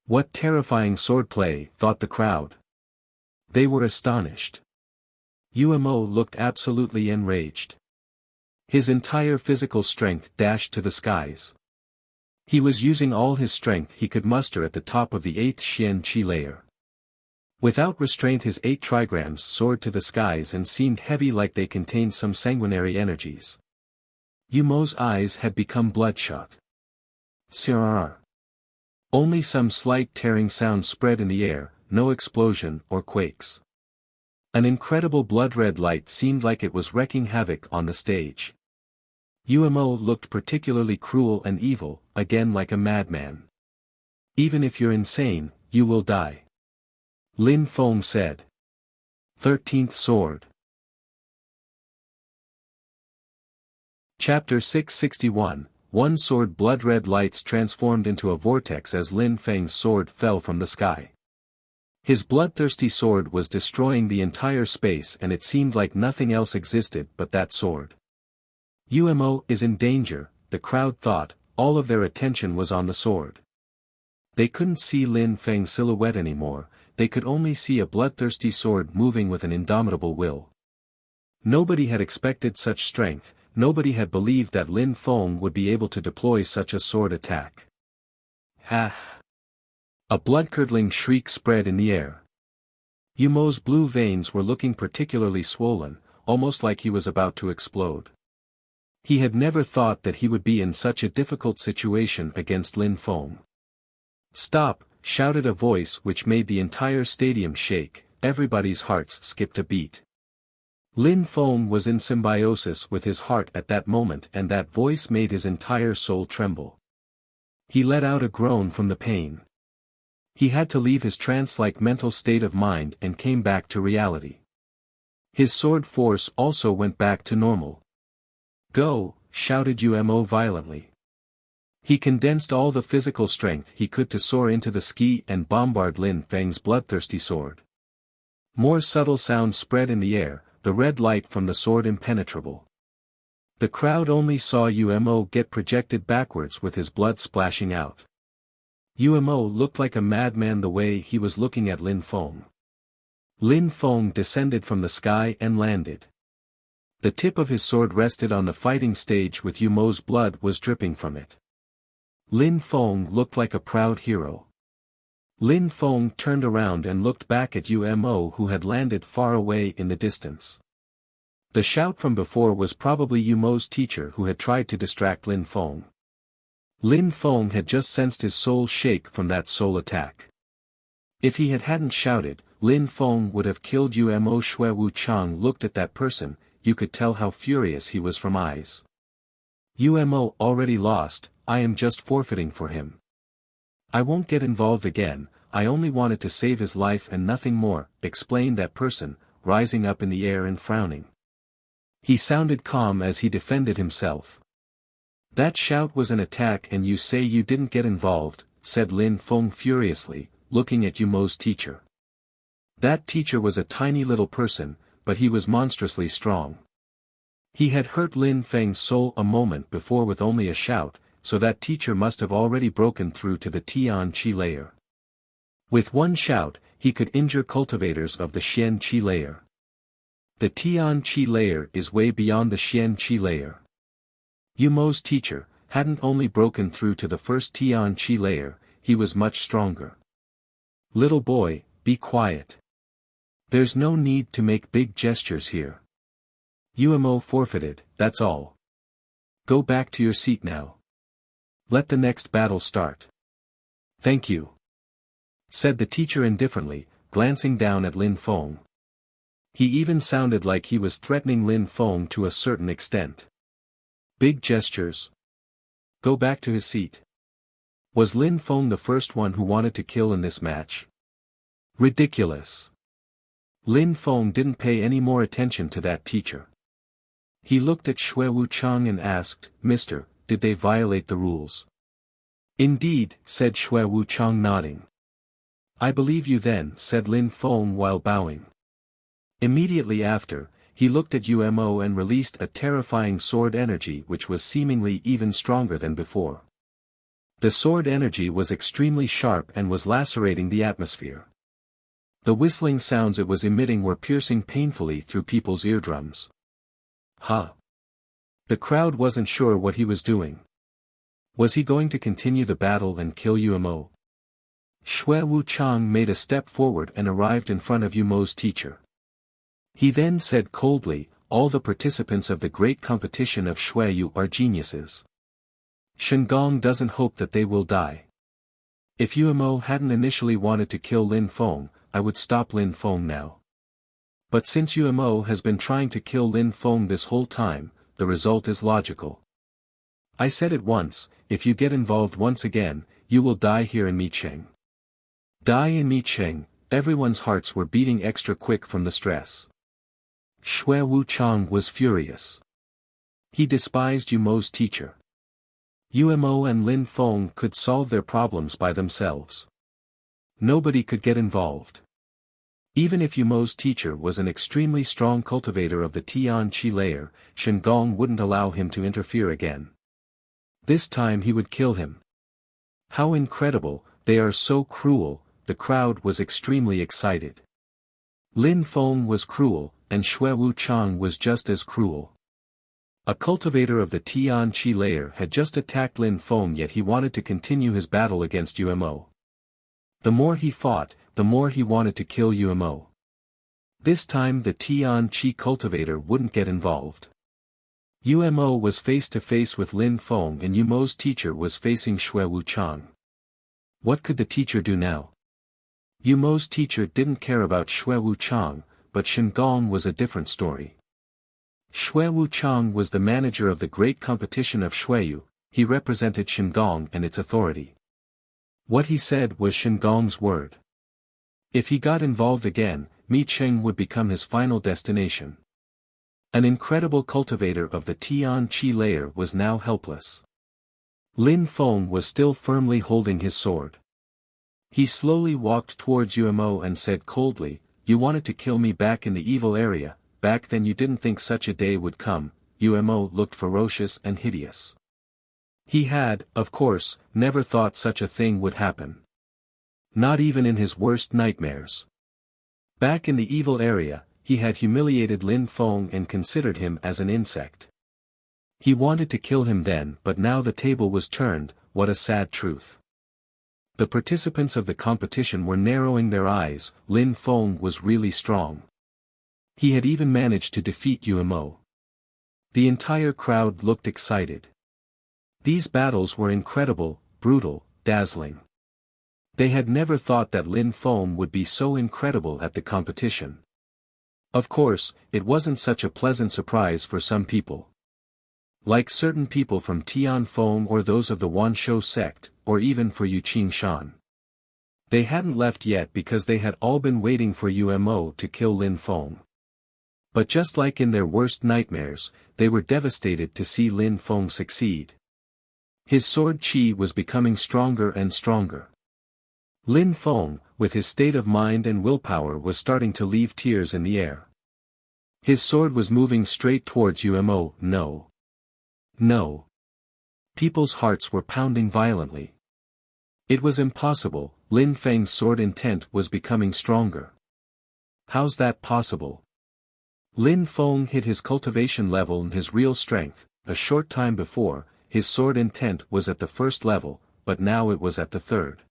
What terrifying swordplay, thought the crowd. They were astonished. Umo looked absolutely enraged. His entire physical strength dashed to the skies. He was using all his strength he could muster at the top of the 8th Xian Qi layer. Without restraint his 8 trigrams soared to the skies and seemed heavy like they contained some sanguinary energies. Umo's eyes had become bloodshot. Sir. Only some slight tearing sound spread in the air, no explosion or quakes. An incredible blood-red light seemed like it was wreaking havoc on the stage. Umo looked particularly cruel and evil, again like a madman. Even if you're insane, you will die. Lin Feng said. 13th Sword. Chapter 661, One sword. Blood-red lights transformed into a vortex as Lin Feng's sword fell from the sky. His bloodthirsty sword was destroying the entire space and it seemed like nothing else existed but that sword. Umo is in danger, the crowd thought, all of their attention was on the sword. They couldn't see Lin Feng's silhouette anymore, they could only see a bloodthirsty sword moving with an indomitable will. Nobody had expected such strength, nobody had believed that Lin Feng would be able to deploy such a sword attack. Ha! A blood-curdling shriek spread in the air. Umo's blue veins were looking particularly swollen, almost like he was about to explode. He had never thought that he would be in such a difficult situation against Lin Feng. "Stop!" shouted a voice which made the entire stadium shake, everybody's hearts skipped a beat. Lin Feng was in symbiosis with his heart at that moment and that voice made his entire soul tremble. He let out a groan from the pain. He had to leave his trance-like mental state of mind and came back to reality. His sword force also went back to normal. "Go!" shouted Umo violently. He condensed all the physical strength he could to soar into the sky and bombard Lin Feng's bloodthirsty sword. More subtle sounds spread in the air, the red light from the sword impenetrable. The crowd only saw Umo get projected backwards with his blood splashing out. Umo looked like a madman the way he was looking at Lin Feng. Lin Feng descended from the sky and landed. The tip of his sword rested on the fighting stage with Umo's blood was dripping from it. Lin Feng looked like a proud hero. Lin Feng turned around and looked back at Umo who had landed far away in the distance. The shout from before was probably Umo's teacher who had tried to distract Lin Feng. Lin Feng had just sensed his soul shake from that soul attack. If he hadn't shouted, Lin Feng would have killed Umo. Xue Wuchang looked at that person, you could tell how furious he was from eyes. Umo already lost, I am just forfeiting for him. I won't get involved again, I only wanted to save his life and nothing more, explained that person, rising up in the air and frowning. He sounded calm as he defended himself. That shout was an attack and you say you didn't get involved, said Lin Feng furiously, looking at Umo's teacher. That teacher was a tiny little person, but he was monstrously strong. He had hurt Lin Feng's soul a moment before with only a shout, so that teacher must have already broken through to the Tian Qi layer. With one shout, he could injure cultivators of the Xian Qi layer. The Tian Qi layer is way beyond the Xian Qi layer. Umo's teacher hadn't only broken through to the first Tian Qi layer, he was much stronger. Little boy, be quiet. There's no need to make big gestures here. Umo forfeited, that's all. Go back to your seat now. Let the next battle start. Thank you, said the teacher indifferently, glancing down at Lin Feng. He even sounded like he was threatening Lin Feng to a certain extent. Big gestures. Go back to his seat. Was Lin Feng the first one who wanted to kill in this match? Ridiculous. Lin Feng didn't pay any more attention to that teacher. He looked at Xue Wuchang and asked, Mister, did they violate the rules? Indeed, said Xue Wuchang nodding. I believe you then, said Lin Feng while bowing. Immediately after, he looked at Umo and released a terrifying sword energy which was seemingly even stronger than before. The sword energy was extremely sharp and was lacerating the atmosphere. The whistling sounds it was emitting were piercing painfully through people's eardrums. The crowd wasn't sure what he was doing. Was he going to continue the battle and kill Umo? Xue Wuchang made a step forward and arrived in front of Umo's teacher. He then said coldly, all the participants of the great competition of Xueyu are geniuses. Shengong doesn't hope that they will die. If Umo hadn't initially wanted to kill Lin Feng, I would stop Lin Feng now. But since Umo has been trying to kill Lin Feng this whole time, the result is logical. I said it once, if you get involved once again, you will die here in Micheng. Die in Micheng, everyone's hearts were beating extra quick from the stress. Shui Wuchang was furious. He despised Yumo's teacher. Yumo and Lin Feng could solve their problems by themselves. Nobody could get involved. Even if Yumo's teacher was an extremely strong cultivator of the Tian Qi layer, Shen Gong wouldn't allow him to interfere again. This time he would kill him. How incredible, they are so cruel, the crowd was extremely excited. Lin Feng was cruel, and Shui Wuchang was just as cruel. A cultivator of the Tian Qi layer had just attacked Lin Feng, yet he wanted to continue his battle against Yumo. The more he fought, the more he wanted to kill Yumo. This time the Tian Qi cultivator wouldn't get involved. Yumo was face to face with Lin Feng and Yumo's teacher was facing Shui Wuchang. What could the teacher do now? Yumo's teacher didn't care about Shui Wuchang, but Shen Gong was a different story. Shui Wuchang was the manager of the great competition of Shuiyu, he represented Shen Gong and its authority. What he said was Shen Gong's word. If he got involved again, Micheng would become his final destination. An incredible cultivator of the Tian Qi layer was now helpless. Lin Feng was still firmly holding his sword. He slowly walked towards Yumo and said coldly, "You wanted to kill me back in the evil area, back then you didn't think such a day would come." Yumo looked ferocious and hideous. He had, of course, never thought such a thing would happen. Not even in his worst nightmares. Back in the evil area, he had humiliated Lin Feng and considered him as an insect. He wanted to kill him then, but now the table was turned, what a sad truth. The participants of the competition were narrowing their eyes, Lin Feng was really strong. He had even managed to defeat Yumo. The entire crowd looked excited. These battles were incredible, brutal, dazzling. They had never thought that Lin Feng would be so incredible at the competition. Of course, it wasn't such a pleasant surprise for some people. Like certain people from Tianfeng or those of the Wanshou sect, or even for Yuqing Shan. They hadn't left yet because they had all been waiting for Yumo to kill Lin Feng. But just like in their worst nightmares, they were devastated to see Lin Feng succeed. His sword qi was becoming stronger and stronger. Lin Feng, with his state of mind and willpower, was starting to leave tears in the air. His sword was moving straight towards Yumo. No. No. People's hearts were pounding violently. It was impossible, Lin Feng's sword intent was becoming stronger. How's that possible? Lin Feng hit his cultivation level and his real strength. A short time before, his sword intent was at the first level, but now it was at the third.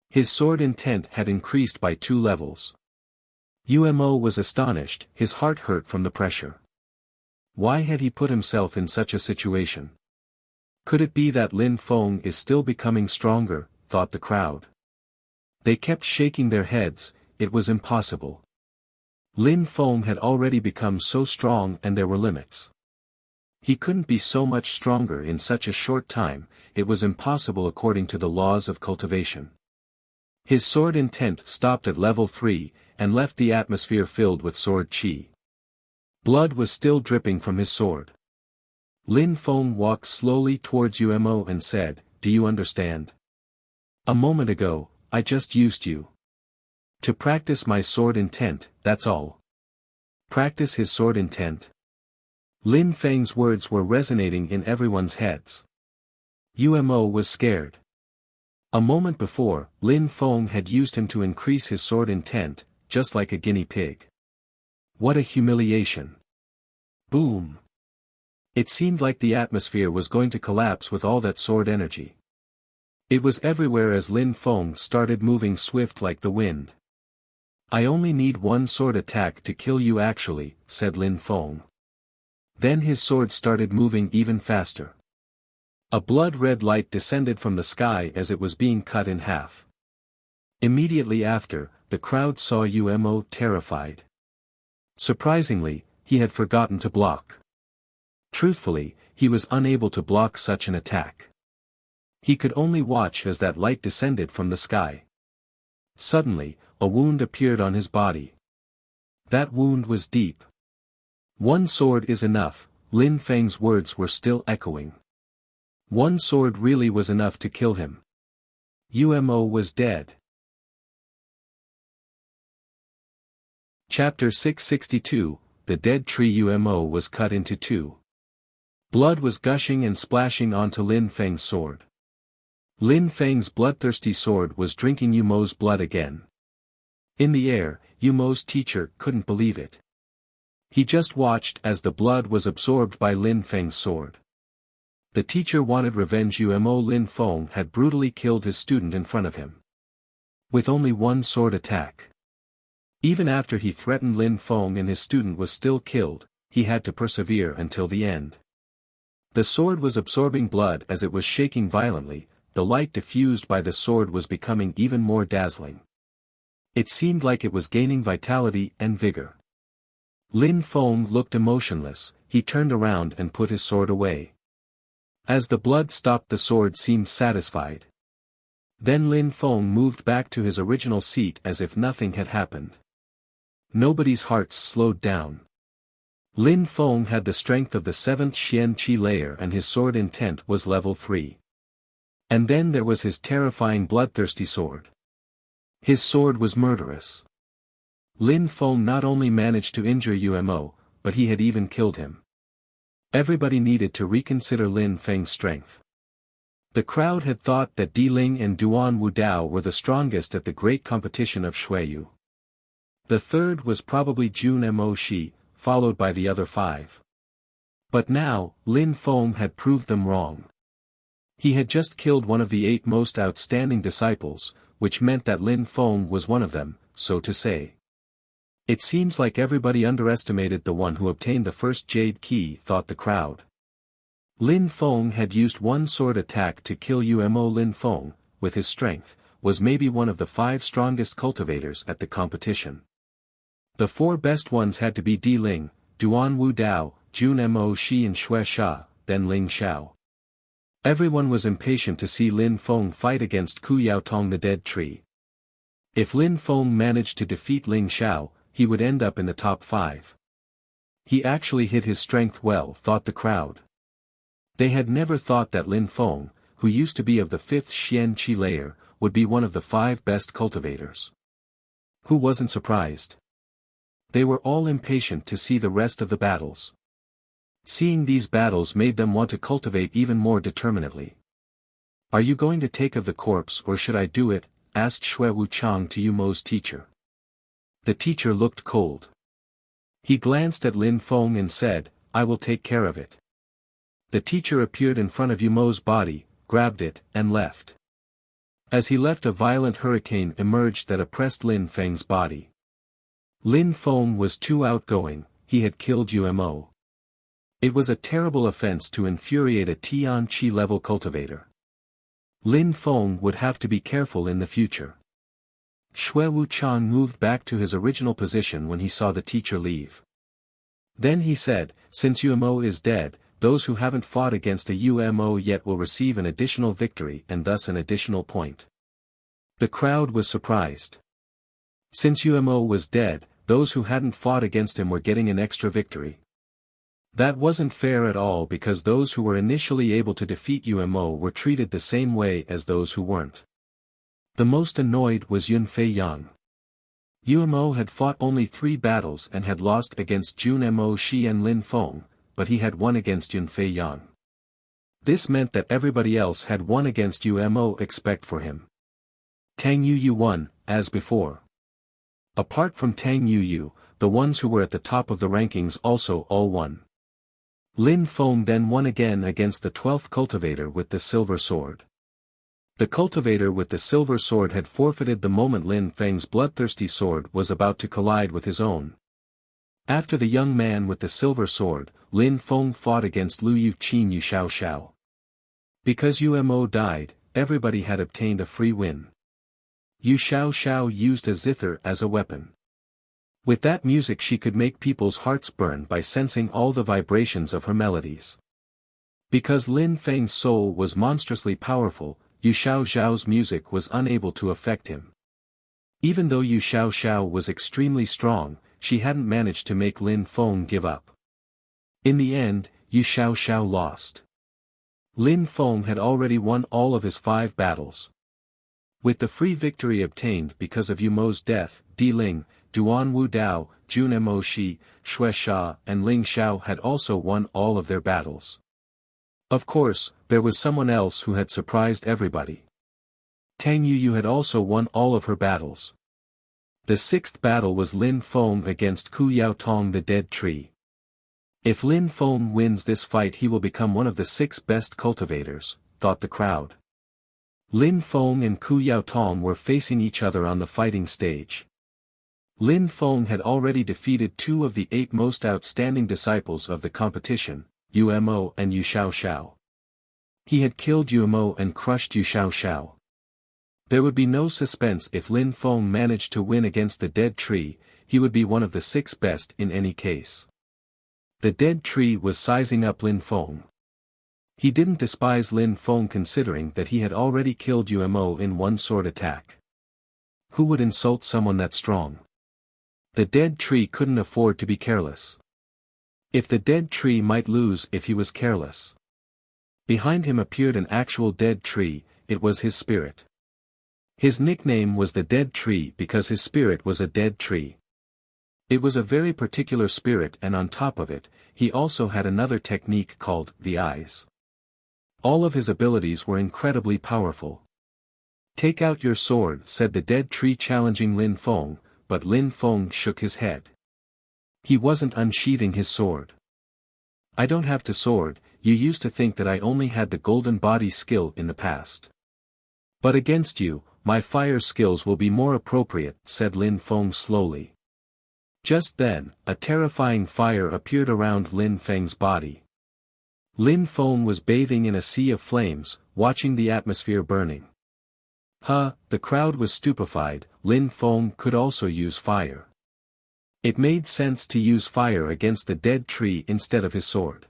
His sword intent had increased by 2 levels. Yumo was astonished, his heart hurt from the pressure. Why had he put himself in such a situation? Could it be that Lin Feng is still becoming stronger, thought the crowd. They kept shaking their heads, it was impossible. Lin Feng had already become so strong and there were limits. He couldn't be so much stronger in such a short time, it was impossible according to the laws of cultivation. His sword intent stopped at level 3, and left the atmosphere filled with sword qi. Blood was still dripping from his sword. Lin Feng walked slowly towards Yumo and said, "Do you understand? A moment ago, I just used you to practice my sword intent, that's all." Practice his sword intent? Lin Feng's words were resonating in everyone's heads. Yumo was scared. A moment before, Lin Feng had used him to increase his sword intent, just like a guinea pig. What a humiliation. Boom. It seemed like the atmosphere was going to collapse with all that sword energy. It was everywhere as Lin Feng started moving swift like the wind. "I only need one sword attack to kill you actually," said Lin Feng. Then his sword started moving even faster. A blood-red light descended from the sky as it was being cut in half. Immediately after, the crowd saw Yumo terrified. Surprisingly, he had forgotten to block. Truthfully, he was unable to block such an attack. He could only watch as that light descended from the sky. Suddenly, a wound appeared on his body. That wound was deep. "One sword is enough," Lin Feng's words were still echoing. One sword really was enough to kill him. Umo was dead. Chapter 662, The Dead Tree. Umo was cut into two. Blood was gushing and splashing onto Lin Feng's sword. Lin Feng's bloodthirsty sword was drinking Umo's blood again. In the air, Umo's teacher couldn't believe it. He just watched as the blood was absorbed by Lin Feng's sword. The teacher wanted revenge. Umo Lin Feng had brutally killed his student in front of him. With only one sword attack. Even after he threatened Lin Feng and his student was still killed, he had to persevere until the end. The sword was absorbing blood as it was shaking violently, the light diffused by the sword was becoming even more dazzling. It seemed like it was gaining vitality and vigor. Lin Feng looked emotionless, he turned around and put his sword away. As the blood stopped, the sword seemed satisfied. Then Lin Feng moved back to his original seat as if nothing had happened. Nobody's hearts slowed down. Lin Feng had the strength of the 7th Xian Qi layer and his sword intent was level 3. And then there was his terrifying bloodthirsty sword. His sword was murderous. Lin Feng not only managed to injure Umo, but he had even killed him. Everybody needed to reconsider Lin Feng's strength. The crowd had thought that Di Ling and Duan Wudao were the strongest at the great competition of Shuiyu. The third was probably Jun Mo Shi, followed by the other 5. But now, Lin Feng had proved them wrong. He had just killed one of the 8 most outstanding disciples, which meant that Lin Feng was one of them, so to say. It seems like everybody underestimated the one who obtained the first jade key, thought the crowd. Lin Feng had used one sword attack to kill Umo. Lin Feng, with his strength, was maybe one of the 5 strongest cultivators at the competition. The 4 best ones had to be Di Ling, Duan Wudao, Jun Mo Shi and Xue Sha, then Ling Xiao. Everyone was impatient to see Lin Feng fight against Ku Yaotong the Dead Tree. If Lin Feng managed to defeat Ling Xiao, he would end up in the top 5. He actually hid his strength well, thought the crowd. They had never thought that Lin Feng, who used to be of the 5th Xian Qi layer, would be one of the 5 best cultivators. Who wasn't surprised? They were all impatient to see the rest of the battles. Seeing these battles made them want to cultivate even more determinedly. "Are you going to take of the corpse or should I do it?" asked Xue Wuchang to Umo's teacher. The teacher looked cold. He glanced at Lin Feng and said, "I will take care of it." The teacher appeared in front of Umo's body, grabbed it, and left. As he left, a violent hurricane emerged that oppressed Lin Feng's body. Lin Feng was too outgoing, he had killed Umo. It was a terrible offense to infuriate a Tian Qi level cultivator. Lin Feng would have to be careful in the future. Xue Wuchang moved back to his original position when he saw the teacher leave. Then he said, "Since Umo is dead, those who haven't fought against a Umo yet will receive an additional victory and thus an additional point." The crowd was surprised. Since Umo was dead, those who hadn't fought against him were getting an extra victory. That wasn't fair at all because those who were initially able to defeat Umo were treated the same way as those who weren't. The most annoyed was Yunfei Yang. Umo had fought only 3 battles and had lost against Jun Mo Shi and Lin Feng, but he had won against Yunfei Yang. This meant that everybody else had won against Umo except for him. Tang Yu won, as before. Apart from Tang Yu, the ones who were at the top of the rankings also all won. Lin Feng then won again against the 12th cultivator with the silver sword. The cultivator with the silver sword had forfeited the moment Lin Feng's bloodthirsty sword was about to collide with his own. After the young man with the silver sword, Lin Feng fought against Lu Yuqin Yu Xiao Xiao. Because Umo died, everybody had obtained a free win. Yu Xiao Xiao used a zither as a weapon. With that music she could make people's hearts burn by sensing all the vibrations of her melodies. Because Lin Feng's soul was monstrously powerful, Yu Xiao Zhao's music was unable to affect him. Even though Yu Xiao Zhao was extremely strong, she hadn't managed to make Lin Feng give up. In the end, Yu Xiao Zhao lost. Lin Feng had already won all of his 5 battles. With the free victory obtained because of Yu Mo's death, Di Ling, Duan Wu Dao, Jun Mo Shi, Shui Sha and Ling Xiao had also won all of their battles. Of course, there was someone else who had surprised everybody. Tang Yuyu had also won all of her battles. The 6th battle was Lin Feng against Ku Yao Tong the Dead Tree. If Lin Feng wins this fight he will become one of the 6 best cultivators, thought the crowd. Lin Feng and Ku Yao Tong were facing each other on the fighting stage. Lin Feng had already defeated 2 of the 8 most outstanding disciples of the competition, Yu Mo and Yu Xiao Xiao. He had killed Yu Mo and crushed Yu Xiao Xiao. There would be no suspense if Lin Feng managed to win against the Dead Tree, he would be one of the 6 best in any case. The Dead Tree was sizing up Lin Feng. He didn't despise Lin Feng considering that he had already killed Yu Mo in one sword attack. Who would insult someone that strong? The Dead Tree couldn't afford to be careless. If the Dead Tree might lose if he was careless. Behind him appeared an actual Dead Tree, it was his spirit. His nickname was the Dead Tree because his spirit was a dead tree. It was a very particular spirit and on top of it, he also had another technique called the eyes. All of his abilities were incredibly powerful. Take out your sword, said the Dead Tree challenging Lin Feng, but Lin Feng shook his head. He wasn't unsheathing his sword. I don't have to sword, you used to think that I only had the golden body skill in the past. But against you, my fire skills will be more appropriate, said Lin Feng slowly. Just then, a terrifying fire appeared around Lin Feng's body. Lin Feng was bathing in a sea of flames, watching the atmosphere burning. The crowd was stupefied, Lin Feng could also use fire. It made sense to use fire against the Dead Tree instead of his sword.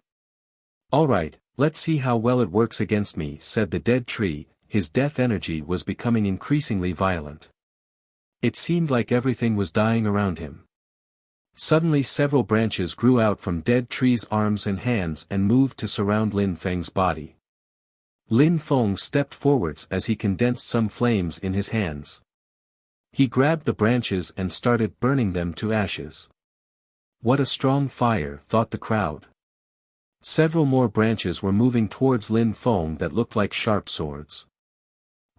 Alright, let's see how well it works against me, said the Dead Tree. His death energy was becoming increasingly violent. It seemed like everything was dying around him. Suddenly several branches grew out from Dead Tree's arms and hands and moved to surround Lin Feng's body. Lin Feng stepped forwards as he condensed some flames in his hands. He grabbed the branches and started burning them to ashes. What a strong fire, thought the crowd. Several more branches were moving towards Lin Feng that looked like sharp swords.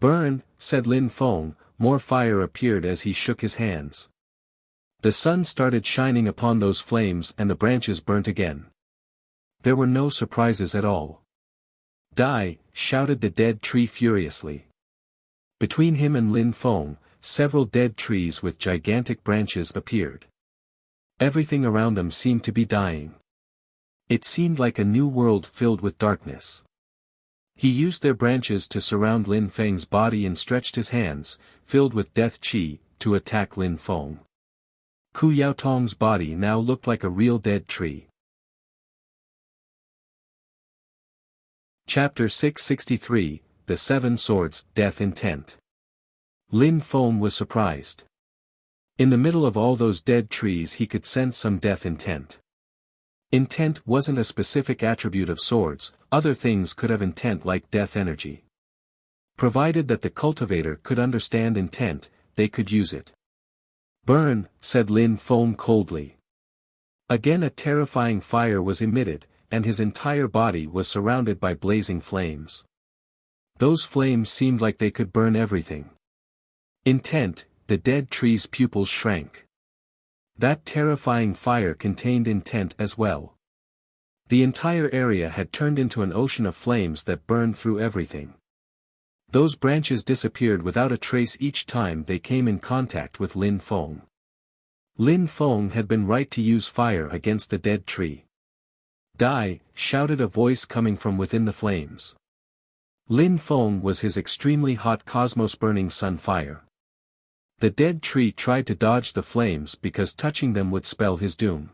Burn, said Lin Feng, more fire appeared as he shook his hands. The sun started shining upon those flames and the branches burnt again. There were no surprises at all. Die, shouted the Dead Tree furiously. Between him and Lin Feng, several dead trees with gigantic branches appeared. Everything around them seemed to be dying. It seemed like a new world filled with darkness. He used their branches to surround Lin Feng's body and stretched his hands, filled with death chi, to attack Lin Feng. Ku Yao Tong's body now looked like a real dead tree. Chapter 663, The 7 Swords, Death Intent. Lin Feng was surprised. In the middle of all those dead trees he could sense some death intent. Intent wasn't a specific attribute of swords, other things could have intent like death energy. Provided that the cultivator could understand intent, they could use it. Burn, said Lin Feng coldly. Again a terrifying fire was emitted, and his entire body was surrounded by blazing flames. Those flames seemed like they could burn everything. Intent, the dead tree's pupils shrank. That terrifying fire contained intent as well. The entire area had turned into an ocean of flames that burned through everything. Those branches disappeared without a trace each time they came in contact with Lin Feng. Lin Feng had been right to use fire against the dead tree. Die, shouted a voice coming from within the flames. Lin Feng was his extremely hot cosmos-burning sun fire. The dead tree tried to dodge the flames because touching them would spell his doom.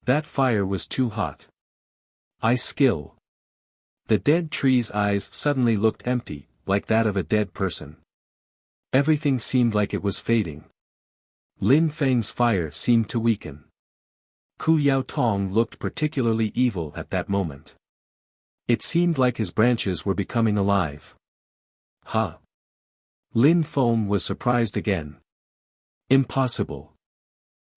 That fire was too hot. I skill. The dead tree's eyes suddenly looked empty, like that of a dead person. Everything seemed like it was fading. Lin Feng's fire seemed to weaken. Ku Yao Tong looked particularly evil at that moment. It seemed like his branches were becoming alive. Ha! Lin Feng was surprised again. Impossible.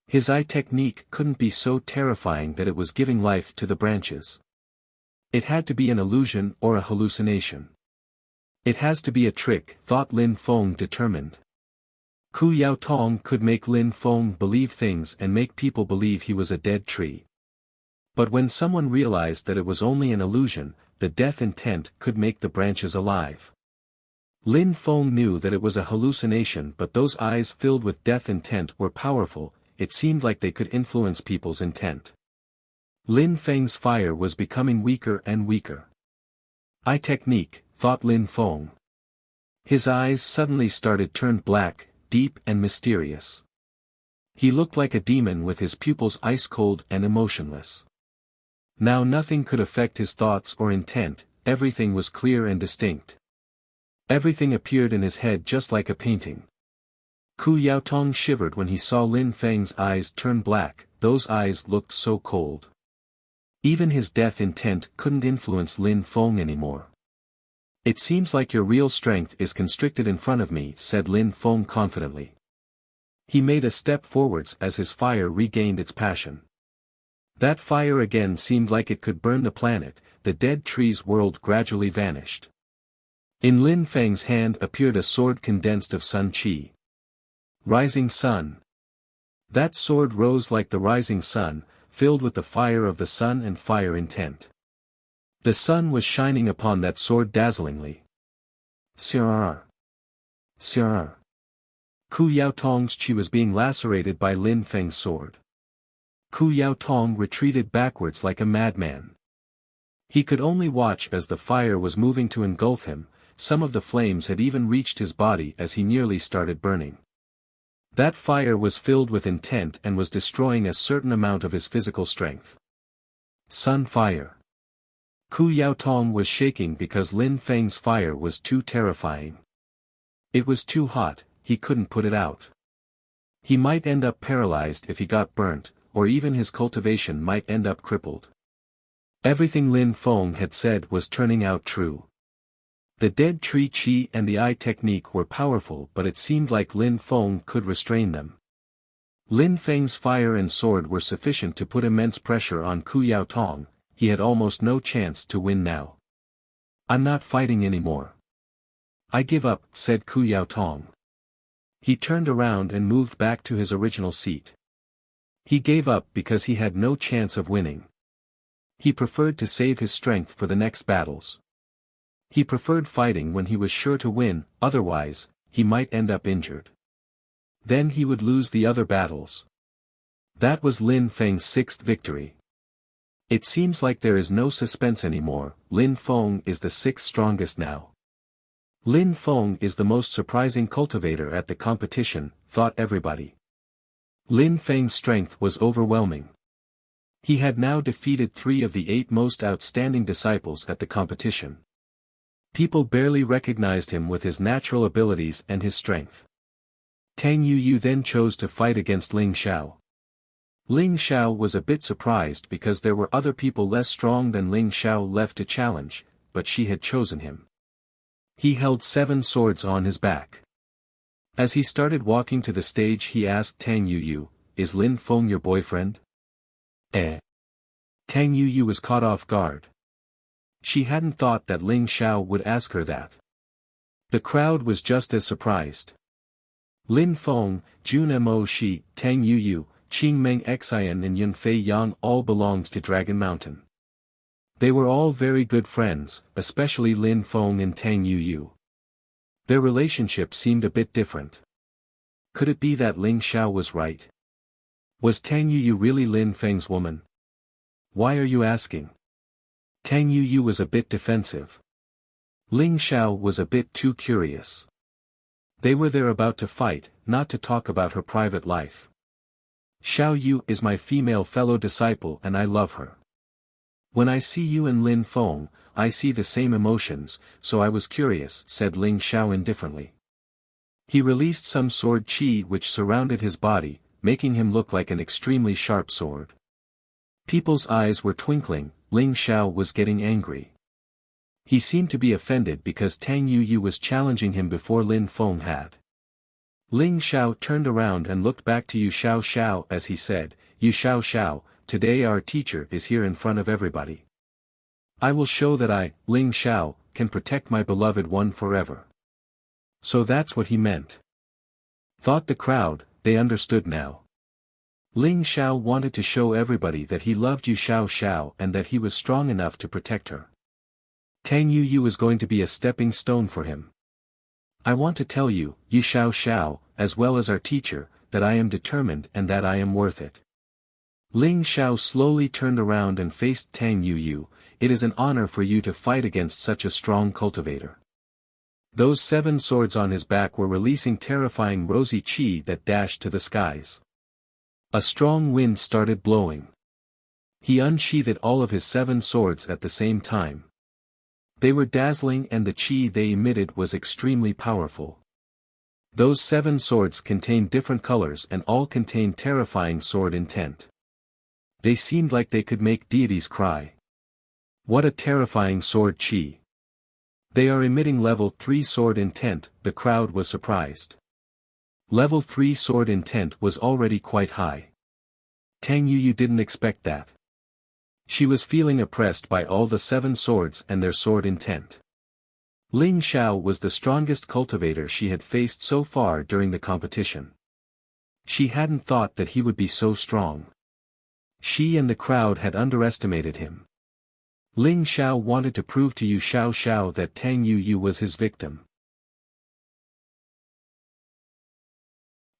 His eye technique couldn't be so terrifying that it was giving life to the branches. It had to be an illusion or a hallucination. It has to be a trick, thought Lin Feng determined. Ku Yao Tong could make Lin Feng believe things and make people believe he was a dead tree. But when someone realized that it was only an illusion, the death intent could make the branches alive. Lin Feng knew that it was a hallucination, but those eyes filled with death intent were powerful. It seemed like they could influence people's intent. Lin Feng's fire was becoming weaker and weaker. Eye technique, thought Lin Feng. His eyes suddenly started turned black, deep and mysterious. He looked like a demon with his pupils ice-cold and emotionless. Now nothing could affect his thoughts or intent, everything was clear and distinct. Everything appeared in his head just like a painting. Ku Yao Tong shivered when he saw Lin Feng's eyes turn black, those eyes looked so cold. Even his death intent couldn't influence Lin Feng anymore. It seems like your real strength is constricted in front of me, said Lin Feng confidently. He made a step forwards as his fire regained its passion. That fire again seemed like it could burn the planet. The dead tree's world gradually vanished. In Lin Feng's hand appeared a sword condensed of sun qi. Rising sun. That sword rose like the rising sun, filled with the fire of the sun and fire intent. The sun was shining upon that sword dazzlingly. Sir. Sir. Ku Yao Tong's qi was being lacerated by Lin Feng's sword. Ku Yao Tong retreated backwards like a madman. He could only watch as the fire was moving to engulf him. Some of the flames had even reached his body as he nearly started burning. That fire was filled with intent and was destroying a certain amount of his physical strength. Sun fire. Ku Yao Tong was shaking because Lin Feng's fire was too terrifying. It was too hot, he couldn't put it out. He might end up paralyzed if he got burnt, or even his cultivation might end up crippled. Everything Lin Feng had said was turning out true. The dead tree qi and the eye technique were powerful, but it seemed like Lin Feng could restrain them. Lin Feng's fire and sword were sufficient to put immense pressure on Ku Yao Tong. He had almost no chance to win now. I'm not fighting anymore. I give up, said Ku Yao Tong. He turned around and moved back to his original seat. He gave up because he had no chance of winning. He preferred to save his strength for the next battles. He preferred fighting when he was sure to win, otherwise, he might end up injured. Then he would lose the other battles. That was Lin Feng's sixth victory. It seems like there is no suspense anymore. Lin Feng is the sixth strongest now. Lin Feng is the most surprising cultivator at the competition, thought everybody. Lin Feng's strength was overwhelming. He had now defeated 3 of the 8 most outstanding disciples at the competition. People barely recognized him with his natural abilities and his strength. Tang Yuyu then chose to fight against Ling Xiao. Ling Xiao was a bit surprised because there were other people less strong than Ling Xiao left to challenge, but she had chosen him. He held 7 swords on his back. As he started walking to the stage, he asked Tang Yuyu, "Is Lin Feng your boyfriend?" Tang Yuyu was caught off guard. She hadn't thought that Ling Xiao would ask her that. The crowd was just as surprised. Lin Feng, Jun Mo Shi, Tang Yuyu, Qing Meng Xian and Yun Fei Yang all belonged to Dragon Mountain. They were all very good friends, especially Lin Feng and Tang Yuyu. Their relationship seemed a bit different. Could it be that Ling Xiao was right? Was Tang Yuyu really Lin Feng's woman? Why are you asking? Tang Yuyu was a bit defensive. Ling Xiao was a bit too curious. They were there about to fight, not to talk about her private life. Xiao Yu is my female fellow disciple and I love her. When I see you and Lin Feng, I see the same emotions, so I was curious, said Ling Xiao indifferently. He released some sword qi which surrounded his body, making him look like an extremely sharp sword. People's eyes were twinkling. Ling Xiao was getting angry. He seemed to be offended because Tang Yuyu was challenging him before Lin Feng had. Ling Xiao turned around and looked back to Yu Xiao Xiao as he said, "Yu Xiao Xiao, today our teacher is here in front of everybody. I will show that I, Ling Xiao, can protect my beloved one forever." So that's what he meant. Thought the crowd, they understood now. Ling Xiao wanted to show everybody that he loved Yu Xiao Xiao and that he was strong enough to protect her. Tang Yuyu was going to be a stepping stone for him. I want to tell you, Yu Xiao Xiao, as well as our teacher, that I am determined and that I am worth it. Ling Xiao slowly turned around and faced Tang Yuyu. It is an honor for you to fight against such a strong cultivator. Those 7 swords on his back were releasing terrifying rosy qi that dashed to the skies. A strong wind started blowing. He unsheathed all of his 7 swords at the same time. They were dazzling and the qi they emitted was extremely powerful. Those 7 swords contained different colors and all contained terrifying sword intent. They seemed like they could make deities cry. What a terrifying sword qi. They are emitting level 3 sword intent, the crowd was surprised. Level 3 sword intent was already quite high. Tang Yuyu didn't expect that. She was feeling oppressed by all the 7 swords and their sword intent. Ling Xiao was the strongest cultivator she had faced so far during the competition. She hadn't thought that he would be so strong. She and the crowd had underestimated him. Ling Xiao wanted to prove to Yu Xiao Xiao that Tang Yuyu was his victim.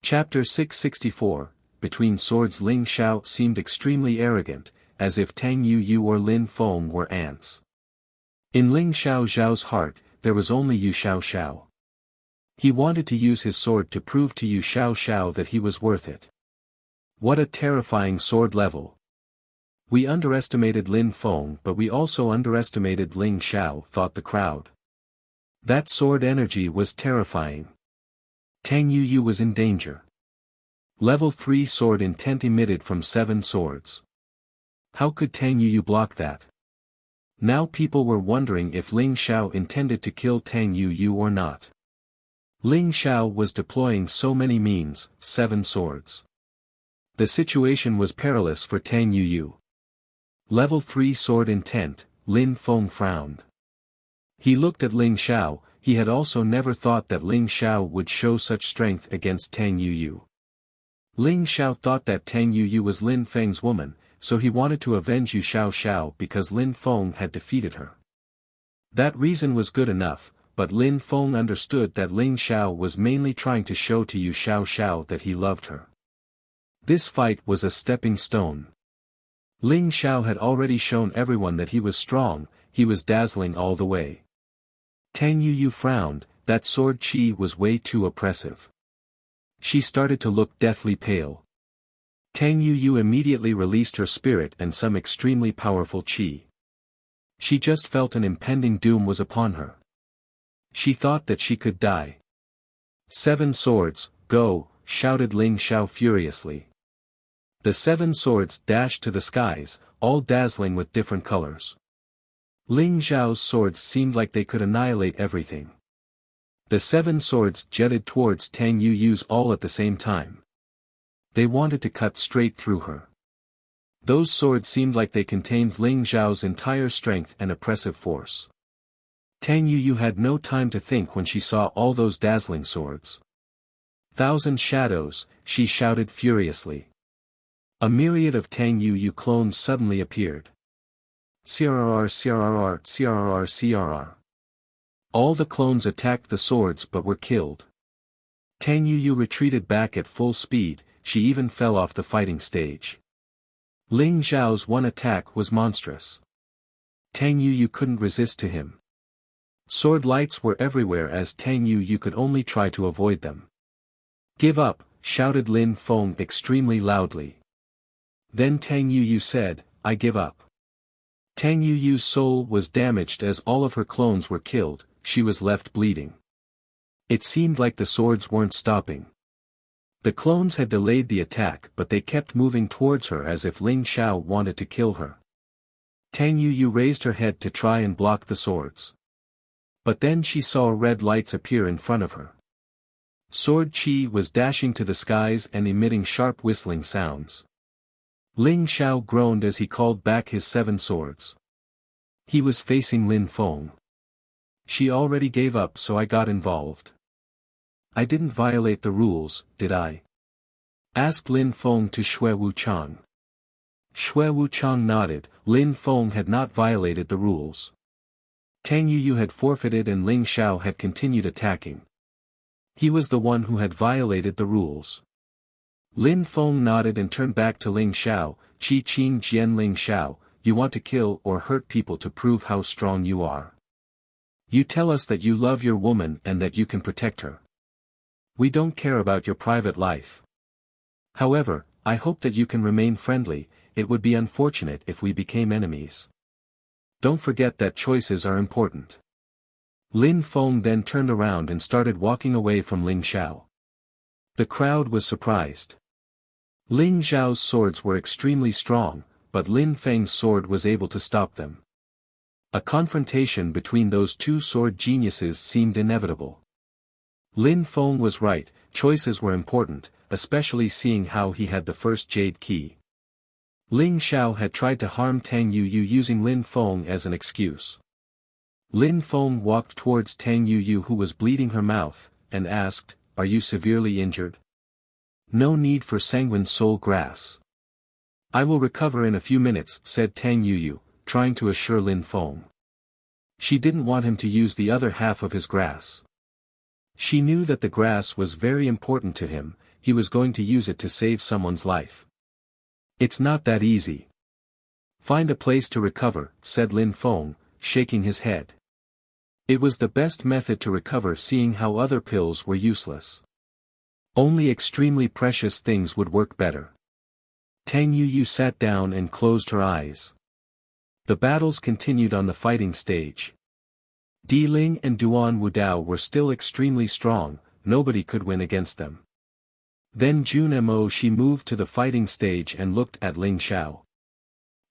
Chapter 664, Between Swords. Ling Xiao seemed extremely arrogant, as if Tang Yuyu or Lin Feng were ants. In Ling Xiao Xiao's heart, there was only Yu Xiao Xiao. He wanted to use his sword to prove to Yu Xiao Xiao that he was worth it. What a terrifying sword level. We underestimated Lin Feng but we also underestimated Ling Xiao, thought the crowd. That sword energy was terrifying. Tang Yuyu was in danger. Level 3 sword intent emitted from 7 swords. How could Tang Yuyu block that? Now people were wondering if Ling Xiao intended to kill Tang Yuyu or not. Ling Xiao was deploying so many means, 7 swords. The situation was perilous for Tang Yuyu. Level 3 sword intent, Lin Feng frowned. He looked at Ling Xiao. He had also never thought that Ling Xiao would show such strength against Tang Yuyu. Ling Xiao thought that Tang Yuyu was Lin Feng's woman, so he wanted to avenge Yu Xiao Xiao because Lin Feng had defeated her. That reason was good enough, but Lin Feng understood that Ling Xiao was mainly trying to show to Yu Xiao Xiao that he loved her. This fight was a stepping stone. Ling Xiao had already shown everyone that he was strong, he was dazzling all the way. Tang Yuyu frowned, that sword qi was way too oppressive. She started to look deathly pale. Tang Yuyu immediately released her spirit and some extremely powerful qi. She just felt an impending doom was upon her. She thought that she could die. 7 swords, go, shouted Ling Xiao furiously. The 7 swords dashed to the skies, all dazzling with different colors. Ling Xiao's swords seemed like they could annihilate everything. The 7 swords jetted towards Tang Yuyu's all at the same time. They wanted to cut straight through her. Those swords seemed like they contained Ling Xiao's entire strength and oppressive force. Tang Yuyu had no time to think when she saw all those dazzling swords. 1,000 shadows, she shouted furiously. A myriad of Tang Yuyu clones suddenly appeared. CRR CRR CRR CRR. All the clones attacked the swords but were killed. Tang Yuyu retreated back at full speed, she even fell off the fighting stage. Ling Xiao's one attack was monstrous. Tang Yuyu couldn't resist to him. Sword lights were everywhere as Tang Yuyu could only try to avoid them. Give up, shouted Lin Feng extremely loudly. Then Tang Yuyu said, I give up. Tang Yuyu's soul was damaged as all of her clones were killed, she was left bleeding. It seemed like the swords weren't stopping. The clones had delayed the attack but they kept moving towards her as if Ling Xiao wanted to kill her. Tang Yuyu raised her head to try and block the swords. But then she saw red lights appear in front of her. Sword Chi was dashing to the skies and emitting sharp whistling sounds. Ling Xiao groaned as he called back his 7 swords. He was facing Lin Feng. She already gave up so I got involved. I didn't violate the rules, did I? Asked Lin Feng to Xue Wuchang. Xue Wuchang nodded. Lin Feng had not violated the rules. Tang Yuyu had forfeited and Ling Xiao had continued attacking. He was the one who had violated the rules. Lin Feng nodded and turned back to Ling Xiao. Qi Qing Jian Ling Xiao, you want to kill or hurt people to prove how strong you are. You tell us that you love your woman and that you can protect her. We don't care about your private life. However, I hope that you can remain friendly. It would be unfortunate if we became enemies. Don't forget that choices are important. Lin Feng then turned around and started walking away from Ling Xiao. The crowd was surprised. Ling Xiao's swords were extremely strong, but Lin Feng's sword was able to stop them. A confrontation between those two sword geniuses seemed inevitable. Lin Feng was right, choices were important, especially seeing how he had the first jade key. Ling Xiao had tried to harm Tang Yuyu using Lin Feng as an excuse. Lin Feng walked towards Tang Yuyu who was bleeding her mouth, and asked, "Are you severely injured?" "No need for sanguine soul grass. I will recover in a few minutes," said Tang Yuyu, trying to assure Lin Feng. She didn't want him to use the other half of his grass. She knew that the grass was very important to him, he was going to use it to save someone's life. It's not that easy. Find a place to recover, said Lin Feng, shaking his head. It was the best method to recover seeing how other pills were useless. Only extremely precious things would work better. Tang Yuyu sat down and closed her eyes. The battles continued on the fighting stage. Di Ling and Duan Wudao were still extremely strong, nobody could win against them. Then Jun Mo Shi moved to the fighting stage and looked at Ling Xiao.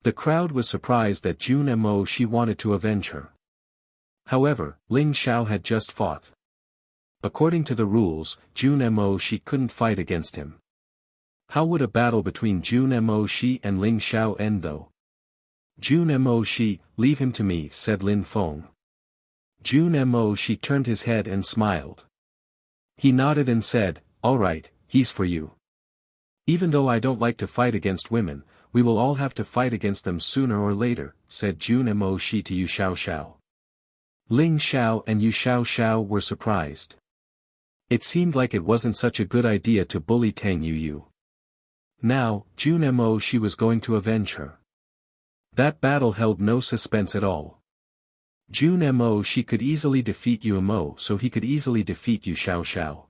The crowd was surprised that Jun Mo Shi wanted to avenge her. However, Ling Xiao had just fought. According to the rules, Jun Mo Shi couldn't fight against him. How would a battle between Jun Mo Shi and Ling Xiao end though? Jun Mo Shi, leave him to me, said Lin Feng. Jun Mo Shi turned his head and smiled. He nodded and said, all right, he's for you. Even though I don't like to fight against women, we will all have to fight against them sooner or later, said Jun Mo Shi to Yu Xiao Xiao. Ling Xiao and Yu Xiao Xiao were surprised. It seemed like it wasn't such a good idea to bully Tang Yuyu. Now, Jun Mo Shi was going to avenge her. That battle held no suspense at all. Jun Mo Shi could easily defeat Yu Mo, so he could easily defeat Yu Xiao Xiao.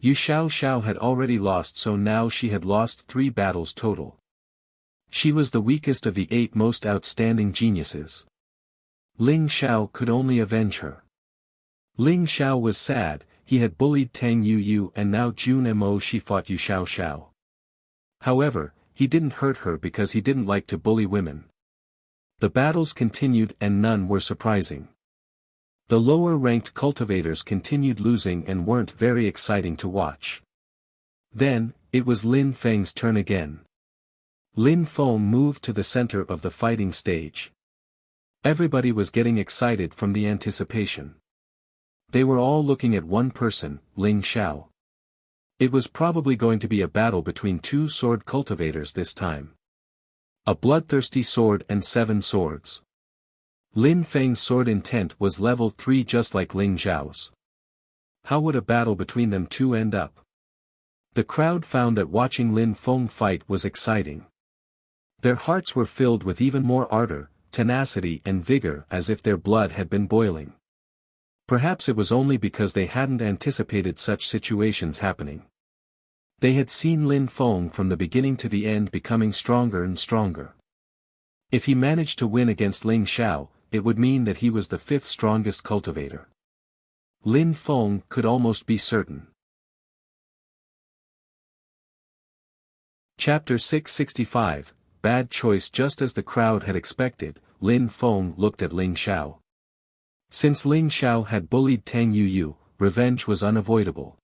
Yu Xiao Xiao had already lost, so now she had lost 3 battles total. She was the weakest of the 8 most outstanding geniuses. Ling Xiao could only avenge her. Ling Xiao was sad, he had bullied Tang Yuyu and now Jun Mo Shi fought Yu Xiao Xiao. However, he didn't hurt her because he didn't like to bully women. The battles continued and none were surprising. The lower-ranked cultivators continued losing and weren't very exciting to watch. Then, it was Lin Feng's turn again. Lin Feng moved to the center of the fighting stage. Everybody was getting excited from the anticipation. They were all looking at one person, Ling Xiao. It was probably going to be a battle between 2 sword cultivators this time. A bloodthirsty sword and 7 swords. Lin Feng's sword intent was level 3 just like Ling Xiao's. How would a battle between them two end up? The crowd found that watching Lin Feng fight was exciting. Their hearts were filled with even more ardor, tenacity and vigor as if their blood had been boiling. Perhaps it was only because they hadn't anticipated such situations happening. They had seen Lin Feng from the beginning to the end becoming stronger and stronger. If he managed to win against Ling Xiao, it would mean that he was the fifth strongest cultivator. Lin Feng could almost be certain. Chapter 665, Bad Choice. Just as the crowd had expected, Lin Feng looked at Ling Xiao. Since Ling Xiao had bullied Tang Yuyu, revenge was unavoidable.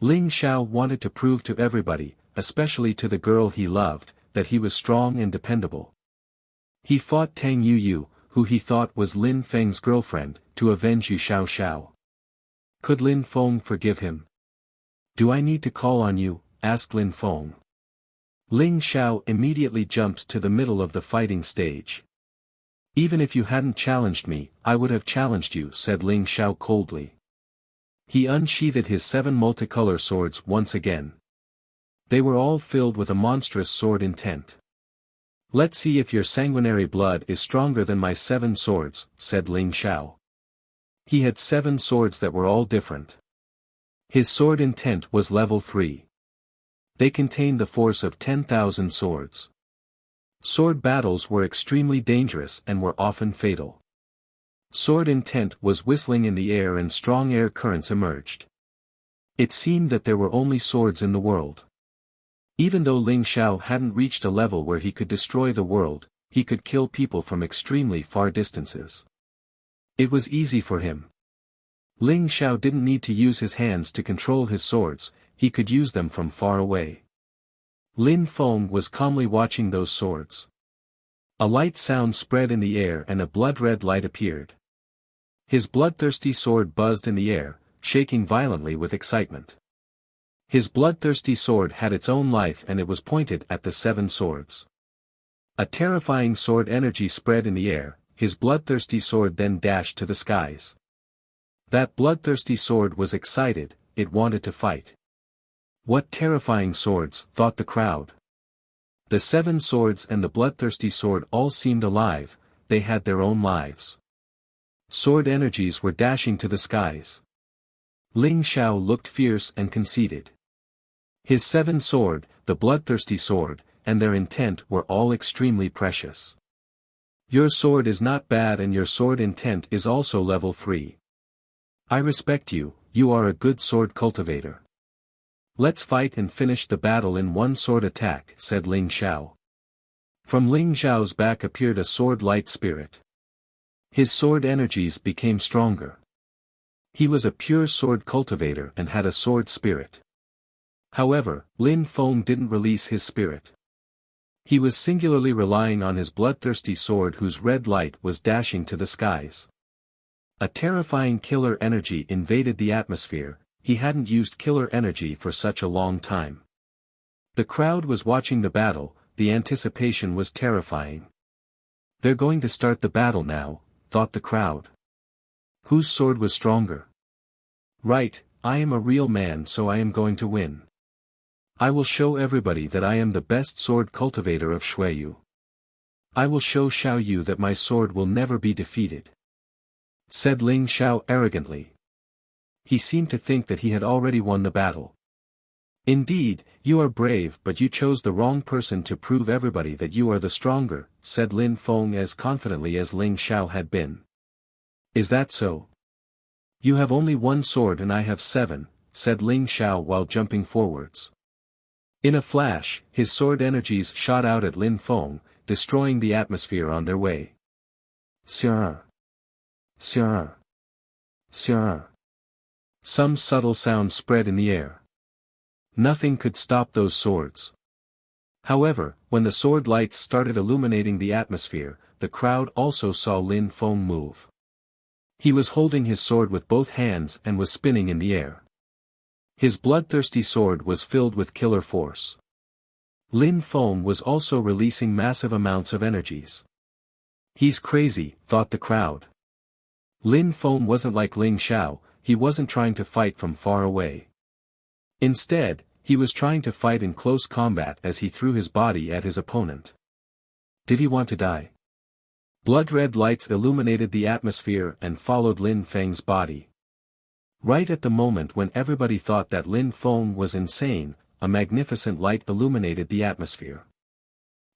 Ling Xiao wanted to prove to everybody, especially to the girl he loved, that he was strong and dependable. He fought Tang Yuyu, who he thought was Lin Feng's girlfriend, to avenge Yu Xiao Xiao. Could Lin Feng forgive him? "Do I need to call on you?" asked Lin Feng. Ling Xiao immediately jumped to the middle of the fighting stage. "Even if you hadn't challenged me, I would have challenged you," said Ling Xiao coldly. He unsheathed his 7 multicolor swords once again. They were all filled with a monstrous sword intent. "Let's see if your sanguinary blood is stronger than my 7 swords, said Ling Xiao. He had 7 swords that were all different. His sword intent was level 3. They contained the force of 10,000 swords. Sword battles were extremely dangerous and were often fatal. Sword intent was whistling in the air and strong air currents emerged. It seemed that there were only swords in the world. Even though Ling Xiao hadn't reached a level where he could destroy the world, he could kill people from extremely far distances. It was easy for him. Ling Xiao didn't need to use his hands to control his swords, he could use them from far away. Lin Feng was calmly watching those swords. A light sound spread in the air and a blood-red light appeared. His bloodthirsty sword buzzed in the air, shaking violently with excitement. His bloodthirsty sword had its own life and it was pointed at the 7 swords. A terrifying sword energy spread in the air, his bloodthirsty sword then dashed to the skies. That bloodthirsty sword was excited, it wanted to fight. What terrifying swords, thought the crowd. The 7 swords and the bloodthirsty sword all seemed alive, they had their own lives. Sword energies were dashing to the skies. Ling Xiao looked fierce and conceited. His 7 sword, the bloodthirsty sword, and their intent were all extremely precious. Your sword is not bad and your sword intent is also level 3. I respect you, you are a good sword cultivator. Let's fight and finish the battle in one sword attack, said Ling Xiao. From Ling Xiao's back appeared a sword light spirit. His sword energies became stronger. He was a pure sword cultivator and had a sword spirit. However, Lin Feng didn't release his spirit. He was singularly relying on his bloodthirsty sword whose red light was dashing to the skies. A terrifying killer energy invaded the atmosphere, he hadn't used killer energy for such a long time. The crowd was watching the battle, the anticipation was terrifying. They're going to start the battle now, thought the crowd. Whose sword was stronger? Right, I am a real man so I am going to win. I will show everybody that I am the best sword cultivator of Shuiyu. I will show Xiao Yu that my sword will never be defeated. Said Ling Xiao arrogantly. He seemed to think that he had already won the battle. Indeed, you are brave but you chose the wrong person to prove everybody that you are the stronger, said Lin Feng as confidently as Ling Xiao had been. Is that so? You have only 1 sword and I have 7, said Ling Xiao while jumping forwards. In a flash, his sword energies shot out at Lin Feng, destroying the atmosphere on their way. Sir. Sir. Sir. Some subtle sound spread in the air. Nothing could stop those swords. However, when the sword lights started illuminating the atmosphere, the crowd also saw Lin Feng move. He was holding his sword with both hands and was spinning in the air. His bloodthirsty sword was filled with killer force. Lin Feng was also releasing massive amounts of energies. He's crazy, thought the crowd. Lin Feng wasn't like Ling Xiao, he wasn't trying to fight from far away. Instead, he was trying to fight in close combat as he threw his body at his opponent. Did he want to die? Blood-red lights illuminated the atmosphere and followed Lin Feng's body. Right at the moment when everybody thought that Lin Feng was insane, a magnificent light illuminated the atmosphere.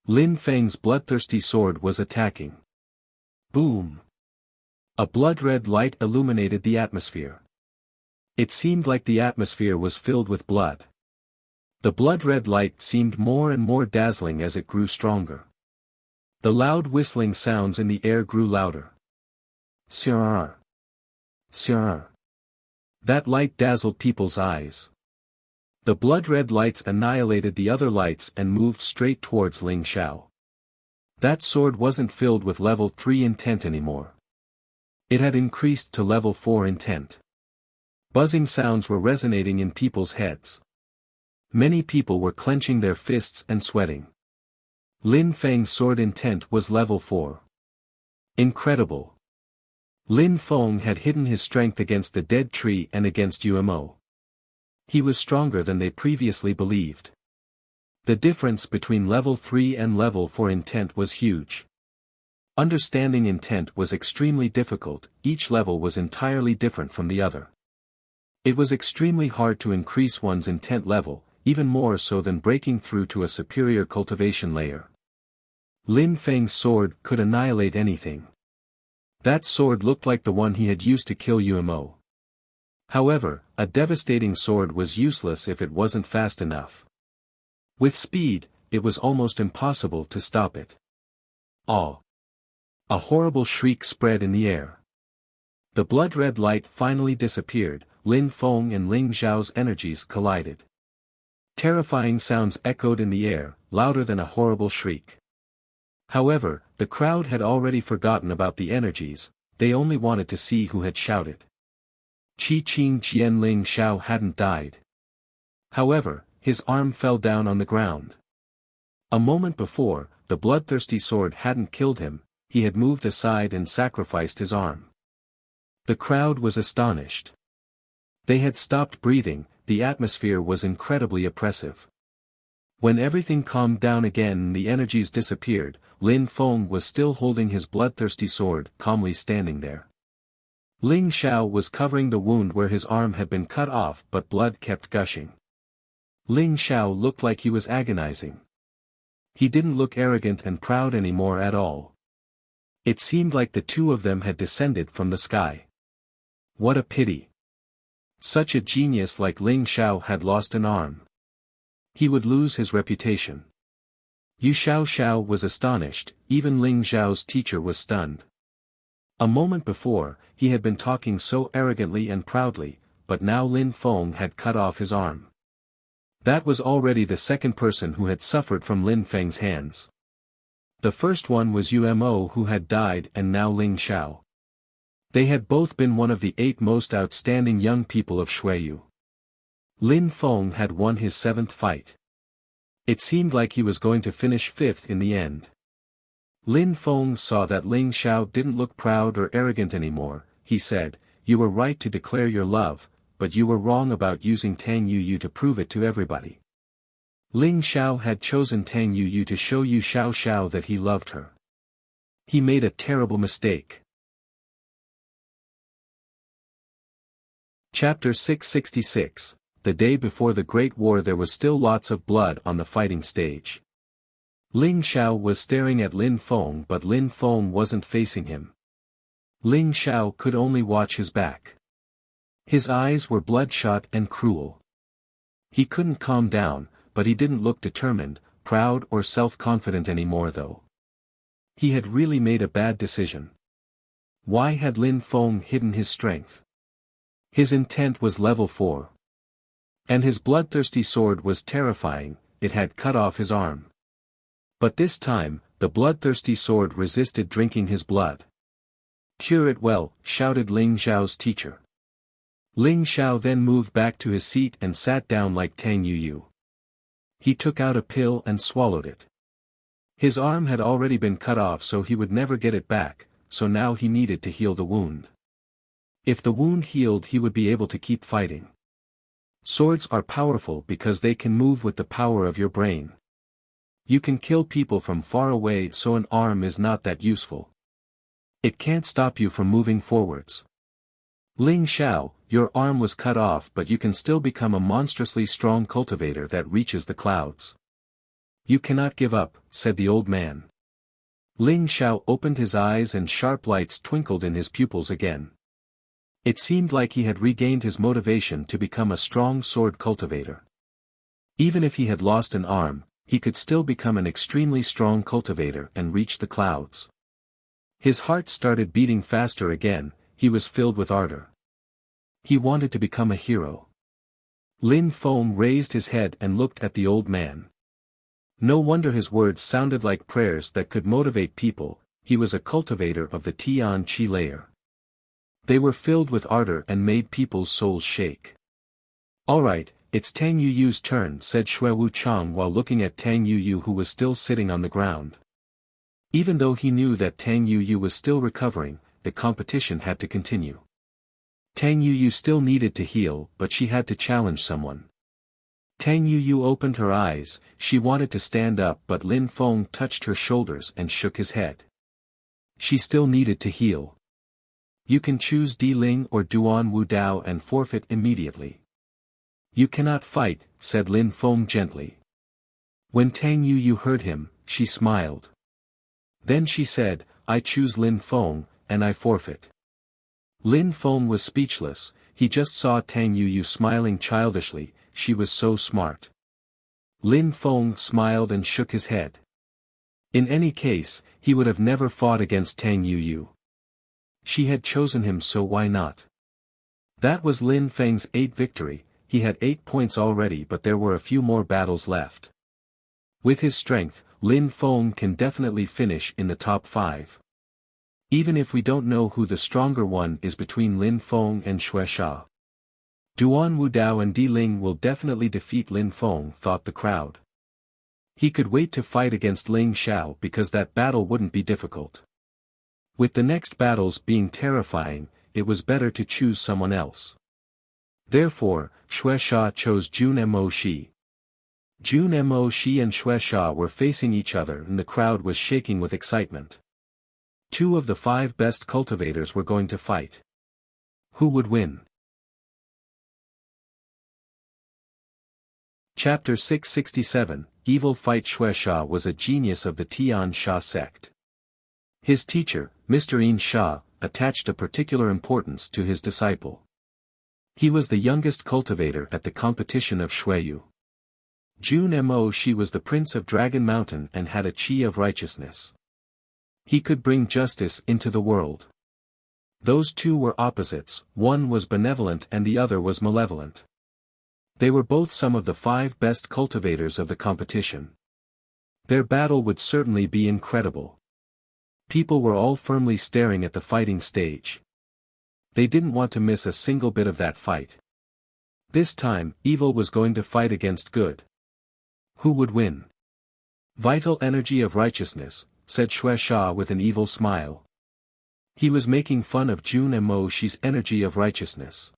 Lin Feng's bloodthirsty sword was attacking. Boom! A blood-red light illuminated the atmosphere. It seemed like the atmosphere was filled with blood. The blood-red light seemed more and more dazzling as it grew stronger. The loud whistling sounds in the air grew louder. Sirrr! Sirrr! That light dazzled people's eyes. The blood-red lights annihilated the other lights and moved straight towards Ling Xiao. That sword wasn't filled with level 3 intent anymore. It had increased to level 4 intent. Buzzing sounds were resonating in people's heads. Many people were clenching their fists and sweating. Lin Feng's sword intent was level 4. Incredible. Lin Feng had hidden his strength against the dead tree and against UMO. He was stronger than they previously believed. The difference between level 3 and level 4 intent was huge. Understanding intent was extremely difficult, each level was entirely different from the other. It was extremely hard to increase one's intent level, even more so than breaking through to a superior cultivation layer. Lin Feng's sword could annihilate anything. That sword looked like the one he had used to kill UMO. However, a devastating sword was useless if it wasn't fast enough. With speed, it was almost impossible to stop it. Aw! A horrible shriek spread in the air. The blood-red light finally disappeared, Lin Feng and Ling Xiao's energies collided. Terrifying sounds echoed in the air, louder than a horrible shriek. However, the crowd had already forgotten about the energies, they only wanted to see who had shouted. Qi Qing Jian Ling Xiao hadn't died. However, his arm fell down on the ground. A moment before, the bloodthirsty sword hadn't killed him, he had moved aside and sacrificed his arm. The crowd was astonished. They had stopped breathing, the atmosphere was incredibly oppressive. When everything calmed down again and the energies disappeared, Lin Feng was still holding his bloodthirsty sword, calmly standing there. Ling Xiao was covering the wound where his arm had been cut off but blood kept gushing. Ling Xiao looked like he was agonizing. He didn't look arrogant and proud anymore at all. It seemed like the two of them had descended from the sky. What a pity. Such a genius like Ling Xiao had lost an arm. He would lose his reputation. Yu Xiao was astonished, even Ling Xiao's teacher was stunned. A moment before, he had been talking so arrogantly and proudly, but now Lin Feng had cut off his arm. That was already the second person who had suffered from Lin Feng's hands. The first one was UMO who had died and now Ling Xiao. They had both been one of the 8 most outstanding young people of Xueyu. Lin Feng had won his 7th fight. It seemed like he was going to finish 5th in the end. Lin Feng saw that Ling Xiao didn't look proud or arrogant anymore, he said, "You were right to declare your love, but you were wrong about using Tang Yuyu to prove it to everybody." Ling Xiao had chosen Tang Yuyu to show Yu Xiao that he loved her. He made a terrible mistake. Chapter 666. The day before the Great War there was still lots of blood on the fighting stage. Ling Xiao was staring at Lin Feng but Lin Feng wasn't facing him. Ling Xiao could only watch his back. His eyes were bloodshot and cruel. He couldn't calm down, but he didn't look determined, proud or self-confident anymore though. He had really made a bad decision. Why had Lin Feng hidden his strength? His intent was level 4. And his bloodthirsty sword was terrifying, it had cut off his arm. But this time, the bloodthirsty sword resisted drinking his blood. "Cure it well," shouted Ling Xiao's teacher. Ling Xiao then moved back to his seat and sat down like Tang Yuyu. He took out a pill and swallowed it. His arm had already been cut off so he would never get it back, so now he needed to heal the wound. If the wound healed he would be able to keep fighting. Swords are powerful because they can move with the power of your brain. You can kill people from far away so an arm is not that useful. It can't stop you from moving forwards. Ling Xiao, your arm was cut off but you can still become a monstrously strong cultivator that reaches the clouds. You cannot give up, said the old man. Ling Xiao opened his eyes and sharp lights twinkled in his pupils again. It seemed like he had regained his motivation to become a strong sword cultivator. Even if he had lost an arm, he could still become an extremely strong cultivator and reach the clouds. His heart started beating faster again, he was filled with ardor. He wanted to become a hero. Lin Feng raised his head and looked at the old man. No wonder his words sounded like prayers that could motivate people, he was a cultivator of the Tian Qi layer. They were filled with ardor and made people's souls shake. Alright, it's Tang Yuyu's turn, said Xue Wuchang while looking at Tang Yuyu who was still sitting on the ground. Even though he knew that Tang Yuyu was still recovering, the competition had to continue. Tang Yuyu still needed to heal, but she had to challenge someone. Tang Yuyu opened her eyes, she wanted to stand up but Lin Feng touched her shoulders and shook his head. She still needed to heal. You can choose Di Ling or Duan Wu Dao and forfeit immediately. You cannot fight, said Lin Feng gently. When Tang Yuyu heard him, she smiled. Then she said, I choose Lin Feng, and I forfeit. Lin Feng was speechless, he just saw Tang Yuyu smiling childishly, she was so smart. Lin Feng smiled and shook his head. In any case, he would have never fought against Tang Yuyu. She had chosen him, so why not? That was Lin Feng's 8th victory, he had 8 points already but there were a few more battles left. With his strength, Lin Feng can definitely finish in the top 5. Even if we don't know who the stronger one is between Lin Feng and Xue Sha. Duan Wu Dao and Di Ling will definitely defeat Lin Feng, thought the crowd. He could wait to fight against Ling Xiao because that battle wouldn't be difficult. With the next battles being terrifying, it was better to choose someone else. Therefore, Xue Sha chose Jun Mo Shi. Jun Mo Shi and Xue Sha were facing each other and the crowd was shaking with excitement. 2 of the 5 best cultivators were going to fight. Who would win? Chapter 667, Evil Fight. Xue Sha was a genius of the Tian Sha sect. His teacher, Mr. Yin Sha, attached a particular importance to his disciple. He was the youngest cultivator at the competition of Xueyu. Jun Mo Shi was the prince of Dragon Mountain and had a qi of righteousness. He could bring justice into the world. Those 2 were opposites, one was benevolent and the other was malevolent. They were both some of the 5 best cultivators of the competition. Their battle would certainly be incredible. People were all firmly staring at the fighting stage. They didn't want to miss a single bit of that fight. This time, evil was going to fight against good. Who would win? Vital energy of righteousness, said Xue Sha with an evil smile. He was making fun of Jun Mo Shi's energy of righteousness.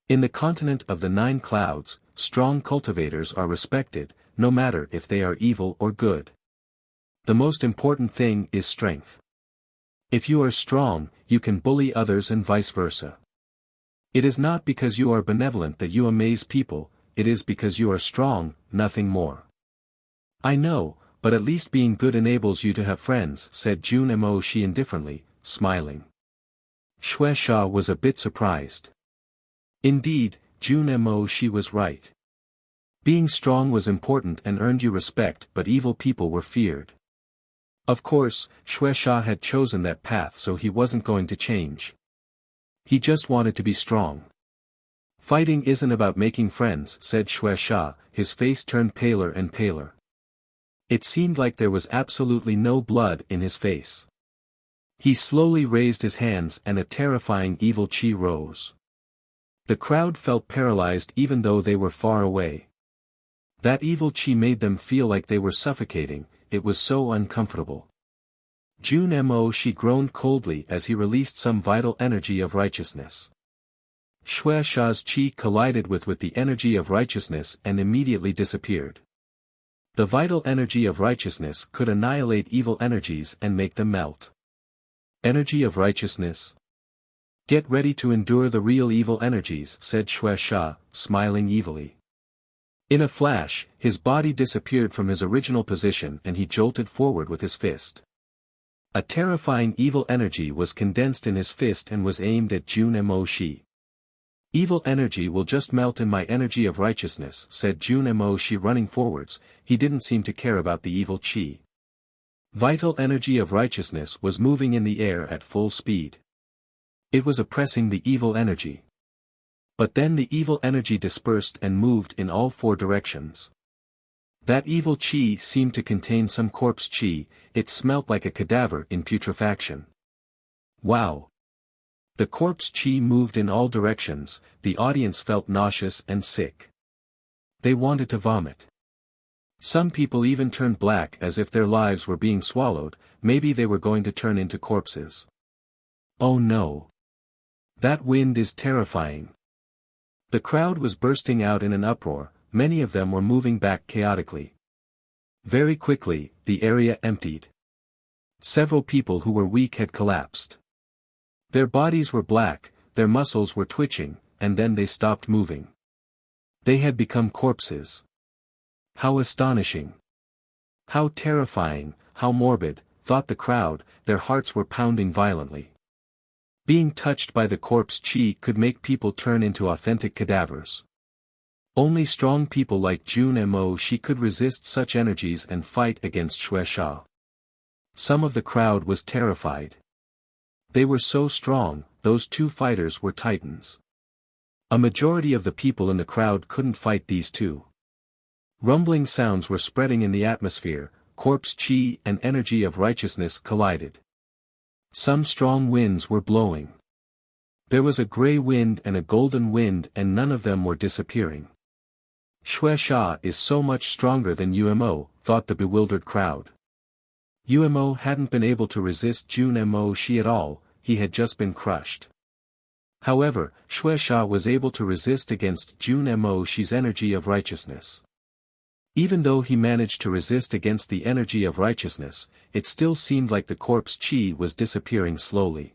In the continent of the 9 clouds, strong cultivators are respected, no matter if they are evil or good. The most important thing is strength. If you are strong, you can bully others and vice versa. It is not because you are benevolent that you amaze people, it is because you are strong, nothing more. I know, but at least being good enables you to have friends, said Jun Mo Shi indifferently, smiling. Xue Sha was a bit surprised. Indeed, Jun Mo Shi was right. Being strong was important and earned you respect, but evil people were feared. Of course, Xue Sha had chosen that path, so he wasn't going to change. He just wanted to be strong. Fighting isn't about making friends, said Xue Sha, his face turned paler and paler. It seemed like there was absolutely no blood in his face. He slowly raised his hands and a terrifying evil qi rose. The crowd felt paralyzed even though they were far away. That evil qi made them feel like they were suffocating, it was so uncomfortable. Jun Mo Shi groaned coldly as he released some vital energy of righteousness. Xue Sha's qi collided with the energy of righteousness and immediately disappeared. The vital energy of righteousness could annihilate evil energies and make them melt. Energy of righteousness? Get ready to endure the real evil energies, said Xue Sha, smiling evilly. In a flash, his body disappeared from his original position and he jolted forward with his fist. A terrifying evil energy was condensed in his fist and was aimed at Jun Mo Shi. "Evil energy will just melt in my energy of righteousness," said Jun Mo Shi running forwards. He didn't seem to care about the evil chi. Vital energy of righteousness was moving in the air at full speed. It was oppressing the evil energy. But then the evil energy dispersed and moved in all four directions. That evil chi seemed to contain some corpse chi. It smelt like a cadaver in putrefaction. Wow! The corpse chi moved in all directions. The audience felt nauseous and sick. They wanted to vomit. Some people even turned black as if their lives were being swallowed. Maybe they were going to turn into corpses. Oh no! That wind is terrifying. The crowd was bursting out in an uproar. Many of them were moving back chaotically. Very quickly, the area emptied. Several people who were weak had collapsed. Their bodies were black, their muscles were twitching, and then they stopped moving. They had become corpses. How astonishing! How terrifying, how morbid, thought the crowd. Their hearts were pounding violently. Being touched by the corpse chi could make people turn into authentic cadavers. Only strong people like Jun Mo Shi could resist such energies and fight against Xue Sha. Some of the crowd was terrified. They were so strong, those two fighters were titans. A majority of the people in the crowd couldn't fight these two. Rumbling sounds were spreading in the atmosphere. Corpse chi and energy of righteousness collided. Some strong winds were blowing. There was a gray wind and a golden wind and none of them were disappearing. Xue Sha is so much stronger than Umo, thought the bewildered crowd. Umo hadn't been able to resist Jun Mo Shi at all, he had just been crushed. However, Xue Sha was able to resist against Jun Mo Shi's energy of righteousness. Even though he managed to resist against the energy of righteousness, it still seemed like the corpse chi was disappearing slowly.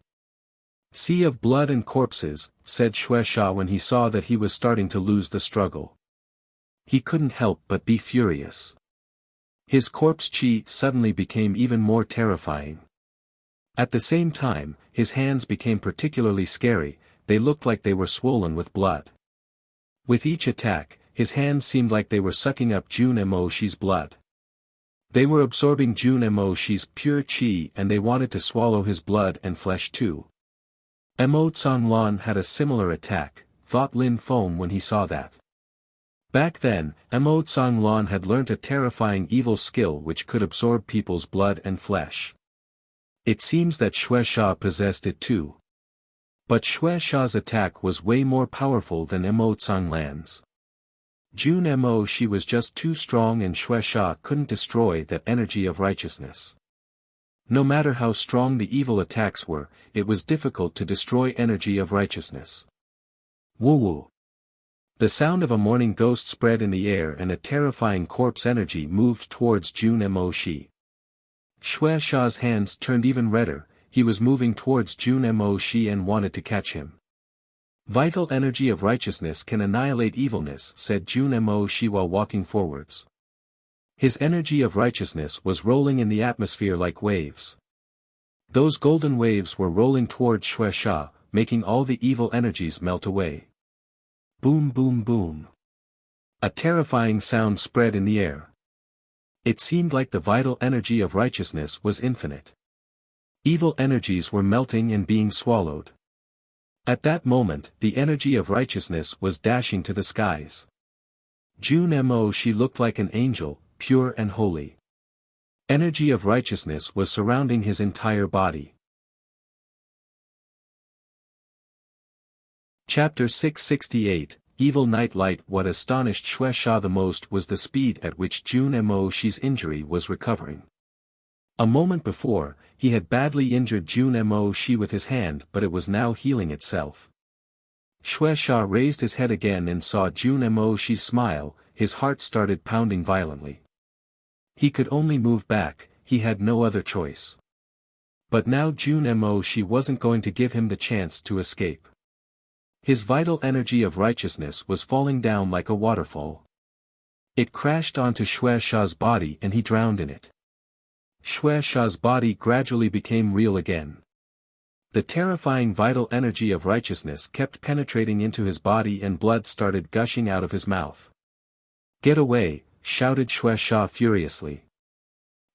"Sea of blood and corpses," said Xue Sha when he saw that he was starting to lose the struggle. He couldn't help but be furious. His corpse chi suddenly became even more terrifying. At the same time, his hands became particularly scary. They looked like they were swollen with blood. With each attack, his hands seemed like they were sucking up Jun Mo Shi's blood. They were absorbing Jun Mo Shi's pure chi and they wanted to swallow his blood and flesh too. Mo Tsonglan had a similar attack, thought Lin Feng when he saw that. Back then, Mo Tsonglan had learnt a terrifying evil skill which could absorb people's blood and flesh. It seems that Xue Sha possessed it too. But Xue Sha's attack was way more powerful than Mo Tsonglan's. Jun Mo Shi was just too strong and Xue Sha couldn't destroy that energy of righteousness. No matter how strong the evil attacks were, it was difficult to destroy energy of righteousness. Woo-woo. The sound of a mourning ghost spread in the air and a terrifying corpse energy moved towards Jun Mo Shi. Xue Sha's hands turned even redder. He was moving towards Jun Mo Shi and wanted to catch him. "Vital energy of righteousness can annihilate evilness," said Jun Mo Shi while walking forwards. His energy of righteousness was rolling in the atmosphere like waves. Those golden waves were rolling towards Xue Sha, making all the evil energies melt away. Boom boom boom. A terrifying sound spread in the air. It seemed like the vital energy of righteousness was infinite. Evil energies were melting and being swallowed. At that moment, the energy of righteousness was dashing to the skies. Jun Mo Shi looked like an angel, pure and holy. Energy of righteousness was surrounding his entire body. Chapter 668, Evil Night Light. What astonished Xue Sha the most was the speed at which Jun Mo Shi's injury was recovering. A moment before, he had badly injured Jun Mo Shi with his hand, but it was now healing itself. Xue Sha raised his head again and saw Jun Mo Shi's smile. His heart started pounding violently. He could only move back, he had no other choice. But now Jun Mo Shi wasn't going to give him the chance to escape. His vital energy of righteousness was falling down like a waterfall. It crashed onto Xue Sha's body and he drowned in it. Xue Sha's body gradually became real again. The terrifying vital energy of righteousness kept penetrating into his body and blood started gushing out of his mouth. "Get away," shouted Xue Sha furiously.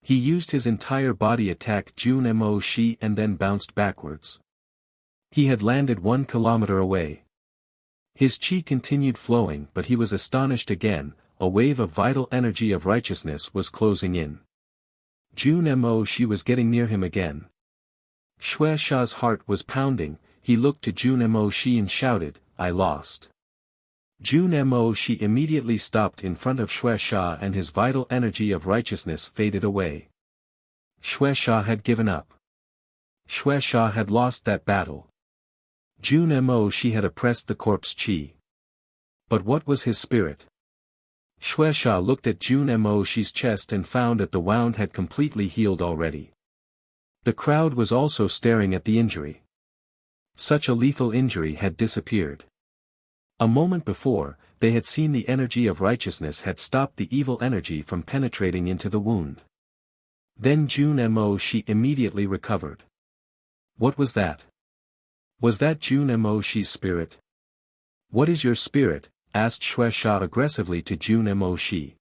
He used his entire body attack Jun Mo Shi and then bounced backwards. He had landed 1 kilometer away. His chi continued flowing but he was astonished again, a wave of vital energy of righteousness was closing in. Jun Mo Shi was getting near him again. Xue Sha's heart was pounding, he looked to Jun Mo Shi and shouted, "I lost." Jun Mo Shi immediately stopped in front of Xue Sha and his vital energy of righteousness faded away. Xue Sha had given up. Xue Sha had lost that battle. Jun Mo Shi had oppressed the corpse chi. But what was his spirit? Xue Sha looked at Jun Mo Shi's chest and found that the wound had completely healed already. The crowd was also staring at the injury. Such a lethal injury had disappeared. A moment before, they had seen the energy of righteousness had stopped the evil energy from penetrating into the wound. Then Jun Mo Shi immediately recovered. What was that? Was that Jun Mo Shi's spirit? "What is your spirit?" asked Xue Sha aggressively to Jun Mo Shi.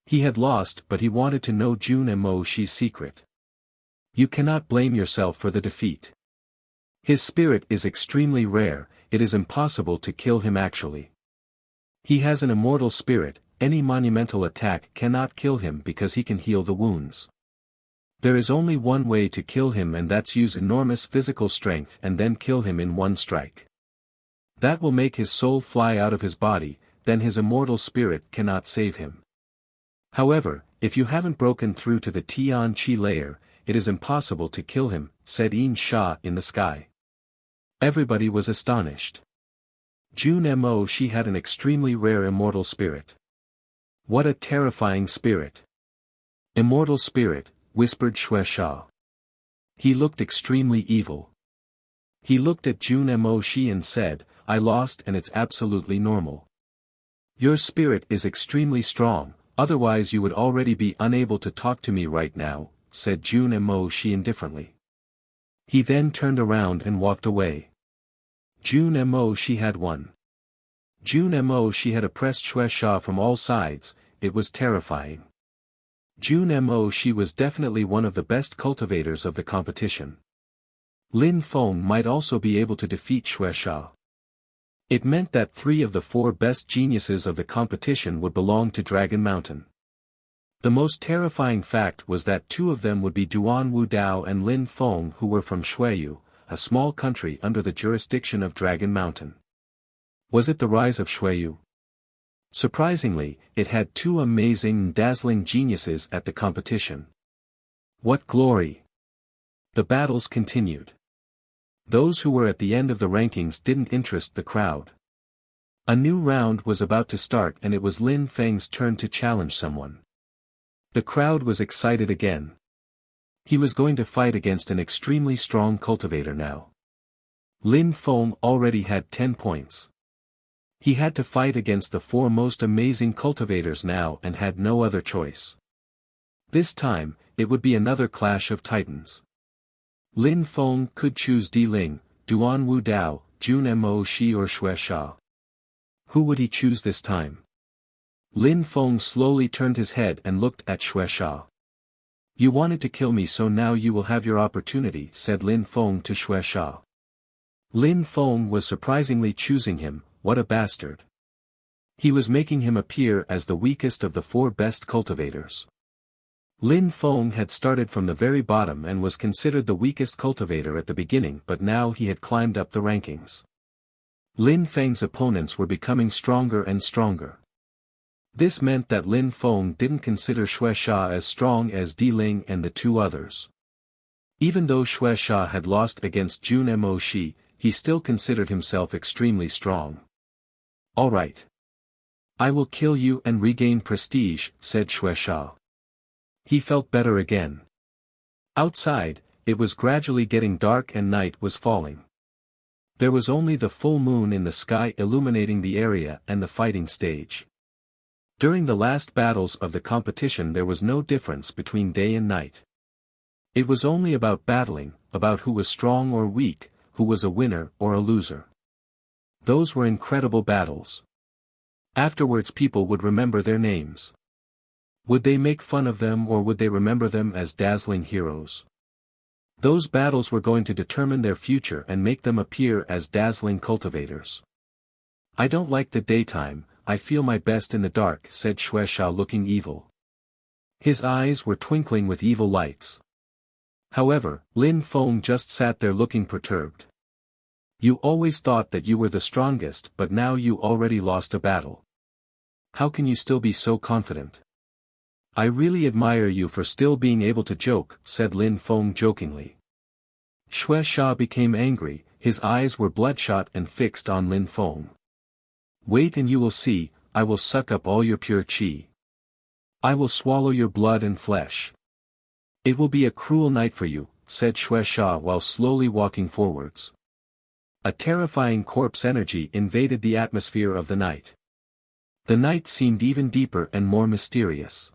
He had lost but he wanted to know Jun Mo Shi's secret. "You cannot blame yourself for the defeat. His spirit is extremely rare, it is impossible to kill him actually. He has an immortal spirit, any monumental attack cannot kill him because he can heal the wounds. There is only one way to kill him and that's use enormous physical strength and then kill him in one strike. That will make his soul fly out of his body, then his immortal spirit cannot save him. However, if you haven't broken through to the Tian Chi layer, it is impossible to kill him," said Yin Sha in the sky. Everybody was astonished. Jun Mo Shi had an extremely rare immortal spirit. What a terrifying spirit! "Immortal spirit," whispered Xue Sha. He looked extremely evil. He looked at Jun Mo Shi and said, "I lost and it's absolutely normal. Your spirit is extremely strong, otherwise you would already be unable to talk to me right now," said Jun Mo Shi indifferently. He then turned around and walked away. Jun Mo Shi had won. Jun Mo Shi had oppressed Xue Sha from all sides, it was terrifying. Jun Mo Shi was definitely one of the best cultivators of the competition. Lin Feng might also be able to defeat Xue Sha. It meant that 3 of the 4 best geniuses of the competition would belong to Dragon Mountain. The most terrifying fact was that 2 of them would be Duan Wu Dao and Lin Feng who were from Xueyu, a small country under the jurisdiction of Dragon Mountain. Was it the rise of Xueyu? Surprisingly, it had 2 amazing and dazzling geniuses at the competition. What glory! The battles continued. Those who were at the end of the rankings didn't interest the crowd. A new round was about to start and it was Lin Feng's turn to challenge someone. The crowd was excited again. He was going to fight against an extremely strong cultivator now. Lin Feng already had 10 points. He had to fight against the 4 most amazing cultivators now and had no other choice. This time, it would be another clash of titans. Lin Feng could choose Di Ling, Duan Wu Dao, Jun Mo Shi or Xue Sha. Who would he choose this time? Lin Feng slowly turned his head and looked at Xue Sha. "You wanted to kill me so now you will have your opportunity," said Lin Feng to Xue Sha. Lin Feng was surprisingly choosing him, what a bastard. He was making him appear as the weakest of the 4 best cultivators. Lin Feng had started from the very bottom and was considered the weakest cultivator at the beginning but now he had climbed up the rankings. Lin Feng's opponents were becoming stronger and stronger. This meant that Lin Feng didn't consider Xue Sha as strong as Di Ling and the 2 others. Even though Xue Sha had lost against Jun Mo Shi, he still considered himself extremely strong. "All right. I will kill you and regain prestige," said Xue Sha. He felt better again. Outside, it was gradually getting dark and night was falling. There was only the full moon in the sky illuminating the area and the fighting stage. During the last battles of the competition there was no difference between day and night. It was only about battling, about who was strong or weak, who was a winner or a loser. Those were incredible battles. Afterwards people would remember their names. Would they make fun of them or would they remember them as dazzling heroes? Those battles were going to determine their future and make them appear as dazzling cultivators. I don't like the daytime, I feel my best in the dark, said Xuesha, looking evil. His eyes were twinkling with evil lights. However, Lin Feng just sat there looking perturbed. You always thought that you were the strongest, but now you already lost a battle. How can you still be so confident? I really admire you for still being able to joke, said Lin Feng jokingly. Xuesha became angry, his eyes were bloodshot and fixed on Lin Feng. Wait and you will see, I will suck up all your pure qi. I will swallow your blood and flesh. It will be a cruel night for you, said Xuesha while slowly walking forwards. A terrifying corpse energy invaded the atmosphere of the night. The night seemed even deeper and more mysterious.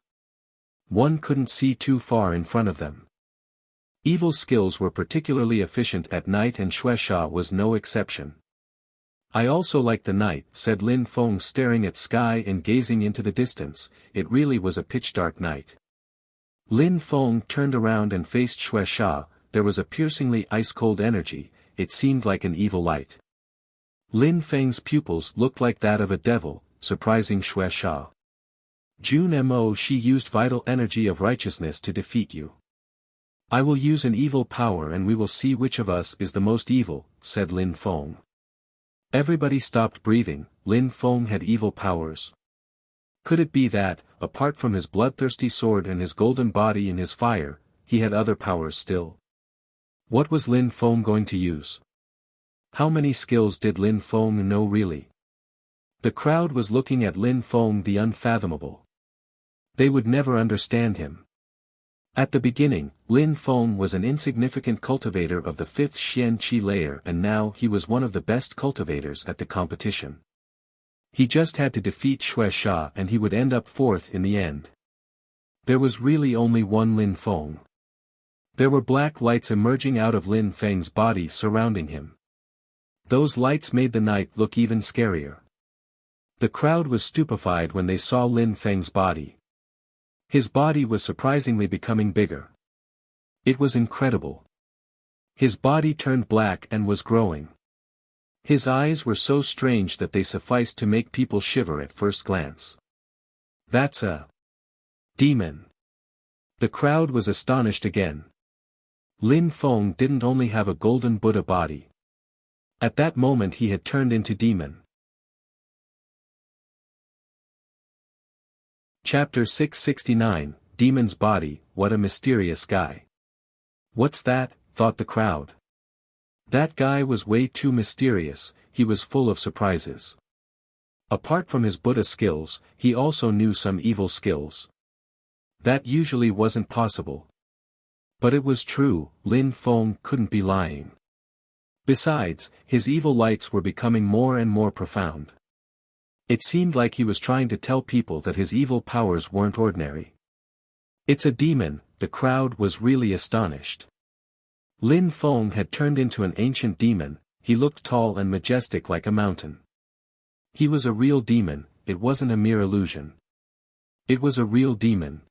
One couldn't see too far in front of them. Evil skills were particularly efficient at night and Xuesha was no exception. I also like the night, said Lin Feng, staring at sky and gazing into the distance. It really was a pitch-dark night. Lin Feng turned around and faced Xuesha. There was a piercingly ice-cold energy, it seemed like an evil light. Lin Feng's pupils looked like that of a devil, surprising Xuesha. Jun Mo, she used vital energy of righteousness to defeat you. I will use an evil power and we will see which of us is the most evil, said Lin Feng. Everybody stopped breathing. Lin Feng had evil powers. Could it be that, apart from his bloodthirsty sword and his golden body and his fire, he had other powers still? What was Lin Feng going to use? How many skills did Lin Feng know really? The crowd was looking at Lin Feng, the unfathomable. They would never understand him. At the beginning, Lin Feng was an insignificant cultivator of the 5th Xian Qi layer and now he was one of the best cultivators at the competition. He just had to defeat Xuesha and he would end up 4th in the end. There was really only one Lin Feng. There were black lights emerging out of Lin Feng's body surrounding him. Those lights made the night look even scarier. The crowd was stupefied when they saw Lin Feng's body. His body was surprisingly becoming bigger. It was incredible. His body turned black and was growing. His eyes were so strange that they sufficed to make people shiver at first glance. That's a demon. The crowd was astonished again. Lin Feng didn't only have a golden Buddha body. At that moment he had turned into demon. Chapter 669, Demon's Body, what a mysterious guy. What's that, thought the crowd. That guy was way too mysterious, he was full of surprises. Apart from his Buddha skills, he also knew some evil skills. That usually wasn't possible. But it was true, Lin Feng couldn't be lying. Besides, his evil lights were becoming more and more profound. It seemed like he was trying to tell people that his evil powers weren't ordinary. It's a demon, the crowd was really astonished. Lin Feng had turned into an ancient demon, he looked tall and majestic like a mountain. He was a real demon, it wasn't a mere illusion. It was a real demon.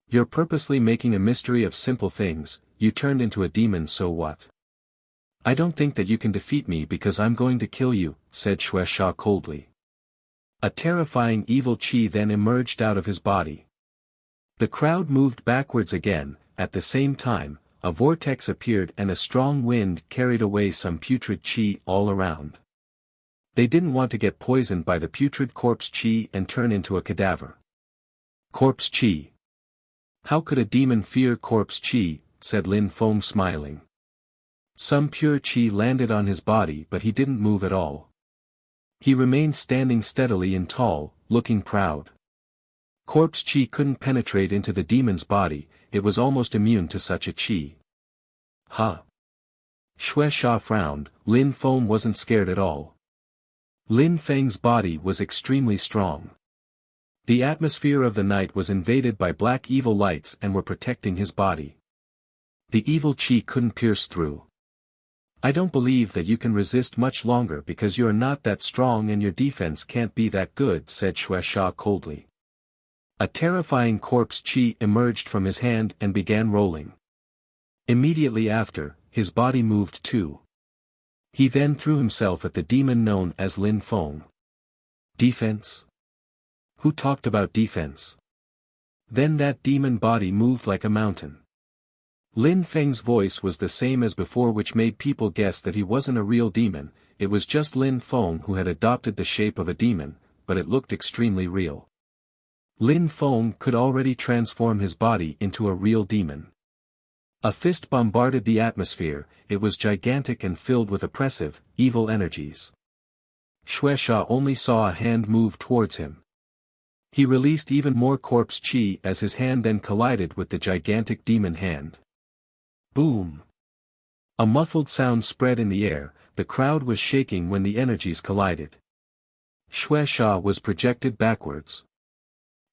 You're purposely making a mystery of simple things, you turned into a demon, so what? I don't think that you can defeat me because I'm going to kill you, said Xuesha coldly. A terrifying evil qi then emerged out of his body. The crowd moved backwards again. At the same time, a vortex appeared and a strong wind carried away some putrid qi all around. They didn't want to get poisoned by the putrid corpse qi and turn into a cadaver. Corpse qi. How could a demon fear corpse qi, said Lin Feng smiling. Some pure qi landed on his body but he didn't move at all. He remained standing steadily and tall, looking proud. Corpse qi couldn't penetrate into the demon's body, it was almost immune to such a qi. Huh. Xuesha frowned, Lin Feng wasn't scared at all. Lin Feng's body was extremely strong. The atmosphere of the night was invaded by black evil lights and were protecting his body. The evil chi couldn't pierce through. I don't believe that you can resist much longer because you're not that strong and your defense can't be that good, said Shueisha coldly. A terrifying corpse chi emerged from his hand and began rolling. Immediately after, his body moved too. He then threw himself at the demon known as Lin Feng. Defense? Who talked about defense? Then that demon body moved like a mountain. Lin Feng's voice was the same as before, which made people guess that he wasn't a real demon. It was just Lin Feng who had adopted the shape of a demon, but it looked extremely real. Lin Feng could already transform his body into a real demon. A fist bombarded the atmosphere. It was gigantic and filled with oppressive, evil energies. Shueisha only saw a hand move towards him. He released even more corpse chi as his hand then collided with the gigantic demon hand. Boom! A muffled sound spread in the air. The crowd was shaking when the energies collided. Shueisha was projected backwards.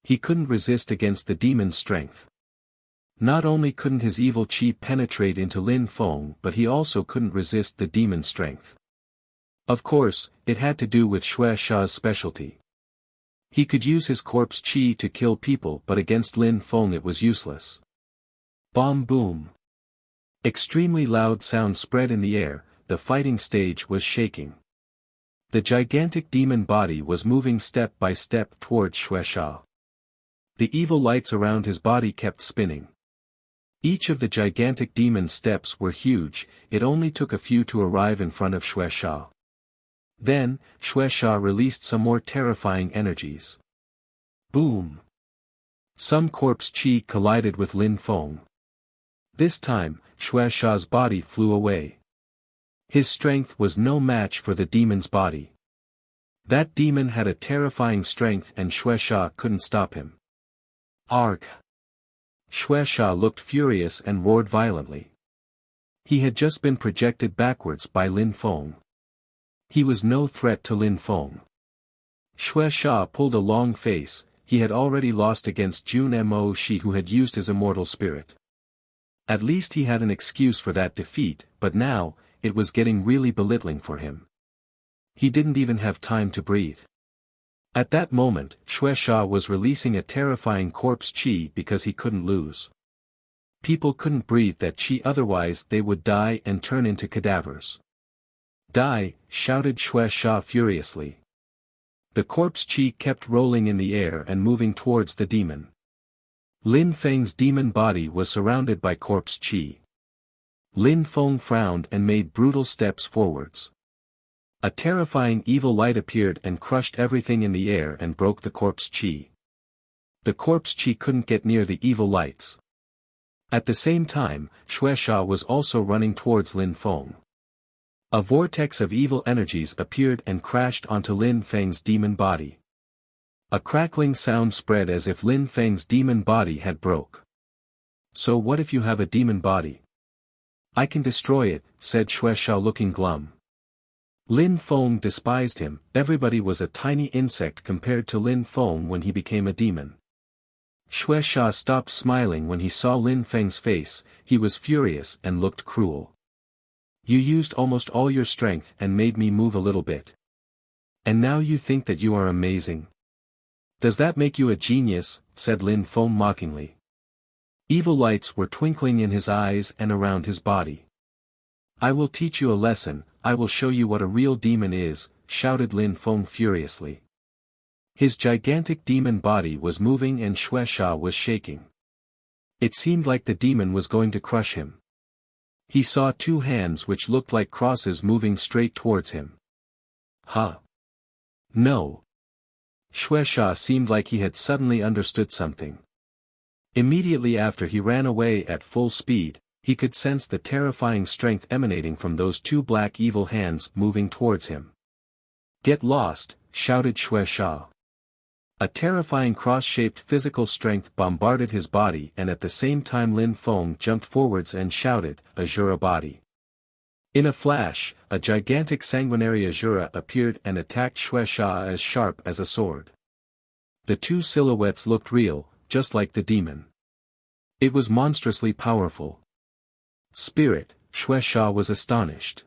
He couldn't resist against the demon's strength. Not only couldn't his evil chi penetrate into Lin Feng, but he also couldn't resist the demon's strength. Of course, it had to do with Shueisha's specialty. He could use his corpse chi to kill people, but against Lin Feng it was useless. Bomb boom! Extremely loud sound spread in the air. The fighting stage was shaking. The gigantic demon body was moving step by step towards Shueisha. The evil lights around his body kept spinning. Each of the gigantic demon's steps were huge. It only took a few to arrive in front of Shueisha. Then, Shueisha released some more terrifying energies. Boom! Some corpse chi collided with Lin Feng. This time, Shueisha's body flew away. His strength was no match for the demon's body. That demon had a terrifying strength and Shueisha couldn't stop him. Arg! Shueisha looked furious and roared violently. He had just been projected backwards by Lin Feng. He was no threat to Lin Feng. Shueisha pulled a long face. He had already lost against Jun Mo Shi, who had used his immortal spirit. At least he had an excuse for that defeat, but now, it was getting really belittling for him. He didn't even have time to breathe. At that moment, Shueisha was releasing a terrifying corpse chi because he couldn't lose. People couldn't breathe that chi, otherwise they would die and turn into cadavers. Die, shouted Shueisha furiously. The corpse chi kept rolling in the air and moving towards the demon. Lin Feng's demon body was surrounded by corpse chi. Lin Feng frowned and made brutal steps forwards. A terrifying evil light appeared and crushed everything in the air and broke the corpse chi. The corpse chi couldn't get near the evil lights. At the same time, Shueisha was also running towards Lin Feng. A vortex of evil energies appeared and crashed onto Lin Feng's demon body. A crackling sound spread as if Lin Feng's demon body had broke. So what if you have a demon body? I can destroy it, said Shueisha looking glum. Lin Feng despised him. Everybody was a tiny insect compared to Lin Feng when he became a demon. Shueisha stopped smiling when he saw Lin Feng's face. He was furious and looked cruel. You used almost all your strength and made me move a little bit. And now you think that you are amazing? Does that make you a genius? Said Lin Feng mockingly. Evil lights were twinkling in his eyes and around his body. I will teach you a lesson. I will show you what a real demon is, shouted Lin Feng furiously. His gigantic demon body was moving and Shueisha was shaking. It seemed like the demon was going to crush him. He saw two hands which looked like crosses moving straight towards him. Huh? No. Shueisha seemed like he had suddenly understood something. Immediately after he ran away at full speed. He could sense the terrifying strength emanating from those two black evil hands moving towards him. Get lost, shouted Shueisha. A terrifying cross-shaped physical strength bombarded his body, and at the same time Lin Feng jumped forwards and shouted, Azura body. In a flash, a gigantic sanguinary Azura appeared and attacked Shueisha as sharp as a sword. The two silhouettes looked real, just like the demon. It was monstrously powerful. Spirit, Xuesha was astonished.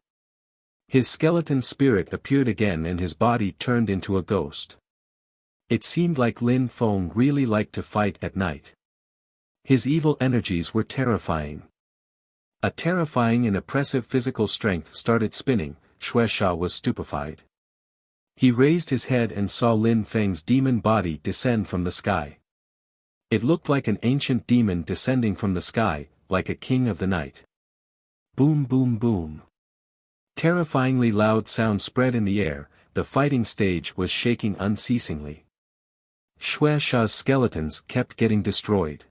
His skeleton spirit appeared again and his body turned into a ghost. It seemed like Lin Feng really liked to fight at night. His evil energies were terrifying. A terrifying and oppressive physical strength started spinning. Xuesha was stupefied. He raised his head and saw Lin Feng's demon body descend from the sky. It looked like an ancient demon descending from the sky, like a king of the night. Boom boom boom. Terrifyingly loud sound spread in the air, the fighting stage was shaking unceasingly. Xuesha's skeletons kept getting destroyed.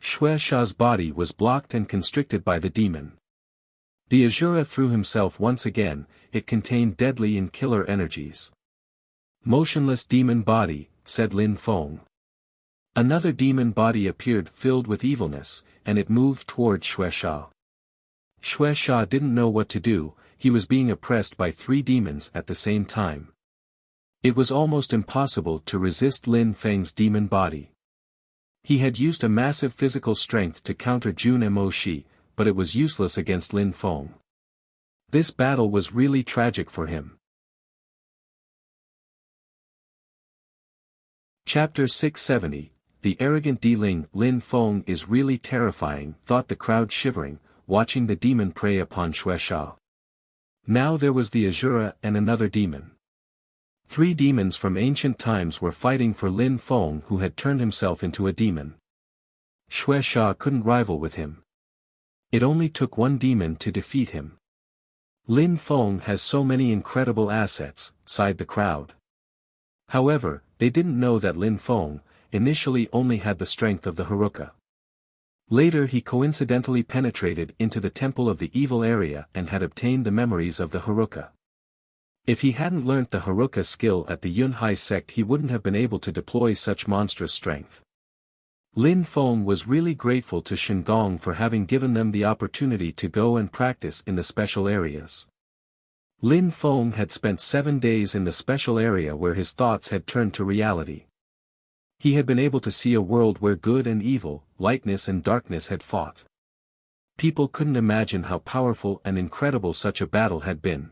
Xuesha's body was blocked and constricted by the demon. The Asura threw himself once again, it contained deadly and killer energies. Motionless demon body, said Lin Feng. Another demon body appeared filled with evilness, and it moved toward Xuesha. Xuesha didn't know what to do, he was being oppressed by three demons at the same time. It was almost impossible to resist Lin Feng's demon body. He had used a massive physical strength to counter Jun Emoshi, but it was useless against Lin Feng. This battle was really tragic for him. Chapter 670, The Arrogant Deling. Lin Feng is really terrifying, thought the crowd shivering, watching the demon prey upon Xuesha. Now there was the Asura and another demon. Three demons from ancient times were fighting for Lin Feng, who had turned himself into a demon. Xuesha couldn't rival with him. It only took one demon to defeat him. Lin Feng has so many incredible assets, sighed the crowd. However, they didn't know that Lin Feng, initially only had the strength of the Haruka. Later he coincidentally penetrated into the temple of the evil area and had obtained the memories of the Haruka. If he hadn't learnt the Haruka skill at the Yunhai sect, he wouldn't have been able to deploy such monstrous strength. Lin Feng was really grateful to Shengong for having given them the opportunity to go and practice in the special areas. Lin Feng had spent 7 days in the special area where his thoughts had turned to reality. He had been able to see a world where good and evil, lightness and darkness had fought. People couldn't imagine how powerful and incredible such a battle had been.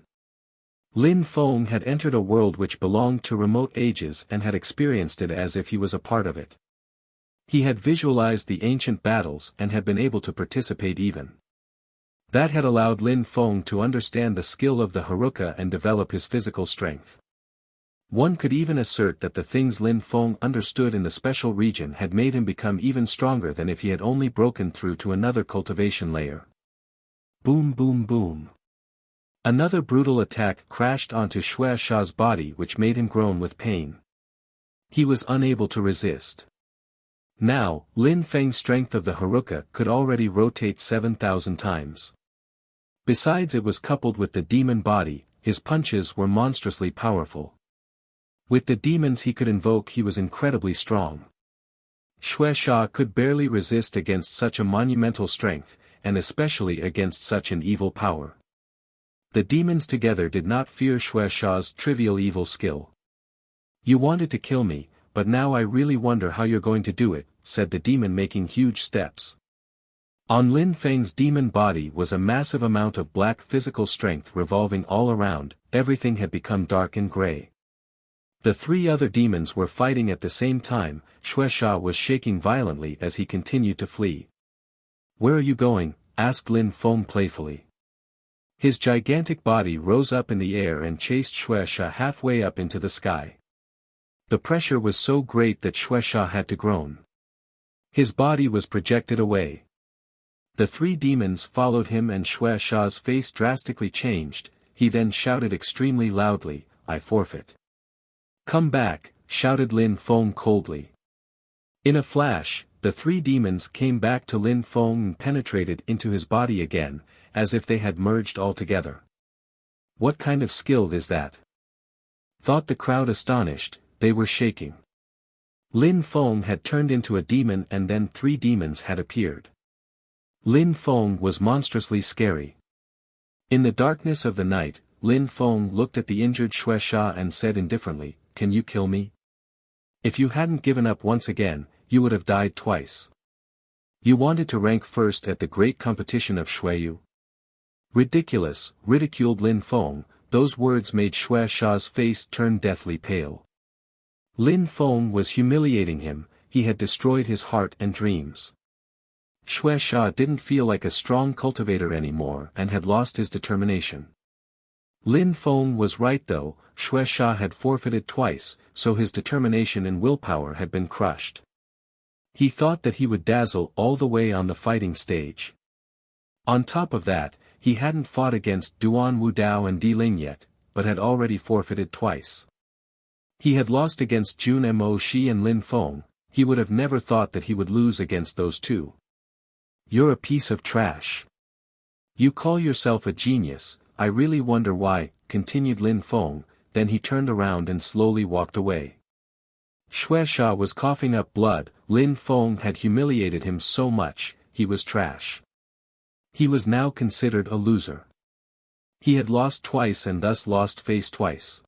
Lin Feng had entered a world which belonged to remote ages and had experienced it as if he was a part of it. He had visualized the ancient battles and had been able to participate even. That had allowed Lin Feng to understand the skill of the Haruka and develop his physical strength. One could even assert that the things Lin Feng understood in the special region had made him become even stronger than if he had only broken through to another cultivation layer. Boom boom boom. Another brutal attack crashed onto Xuesha's body, which made him groan with pain. He was unable to resist. Now, Lin Feng's strength of the Haruka could already rotate 7,000 times. Besides, it was coupled with the demon body, his punches were monstrously powerful. With the demons he could invoke, he was incredibly strong. Xuesha could barely resist against such a monumental strength, and especially against such an evil power. The demons together did not fear Xuesha's trivial evil skill. "You wanted to kill me, but now I really wonder how you're going to do it," said the demon, making huge steps. On Lin Feng's demon body was a massive amount of black physical strength revolving all around, everything had become dark and gray. The three other demons were fighting at the same time. Xuesha was shaking violently as he continued to flee. "Where are you going?" asked Lin Feng playfully. His gigantic body rose up in the air and chased Xuesha halfway up into the sky. The pressure was so great that Xuesha had to groan. His body was projected away. The three demons followed him and Xuesha's face drastically changed. He then shouted extremely loudly, "I forfeit." "Come back," shouted Lin Feng coldly. In a flash, the three demons came back to Lin Feng and penetrated into his body again, as if they had merged altogether. "What kind of skill is that?" thought the crowd astonished. They were shaking. Lin Feng had turned into a demon and then three demons had appeared. Lin Feng was monstrously scary. In the darkness of the night, Lin Feng looked at the injured Xuesha and said indifferently, "Can you kill me?" If you hadn't given up once again, you would have died twice. You wanted to rank first at the great competition of Shuiyu. Ridiculous, ridiculed Lin Feng. Those words made Xue Sha's face turn deathly pale. Lin Feng was humiliating him, he had destroyed his heart and dreams. Xue Sha didn't feel like a strong cultivator anymore and had lost his determination. Lin Feng was right though, Xue Sha had forfeited twice, so his determination and willpower had been crushed. He thought that he would dazzle all the way on the fighting stage. On top of that, he hadn't fought against Duan Wudao and Di Ling yet, but had already forfeited twice. He had lost against Jun Mo Shi and Lin Feng. He would have never thought that he would lose against those two. You're a piece of trash. You call yourself a genius, I really wonder why, continued Lin Feng, then he turned around and slowly walked away. Xue Sha was coughing up blood. Lin Feng had humiliated him so much, he was trash. He was now considered a loser. He had lost twice and thus lost face twice.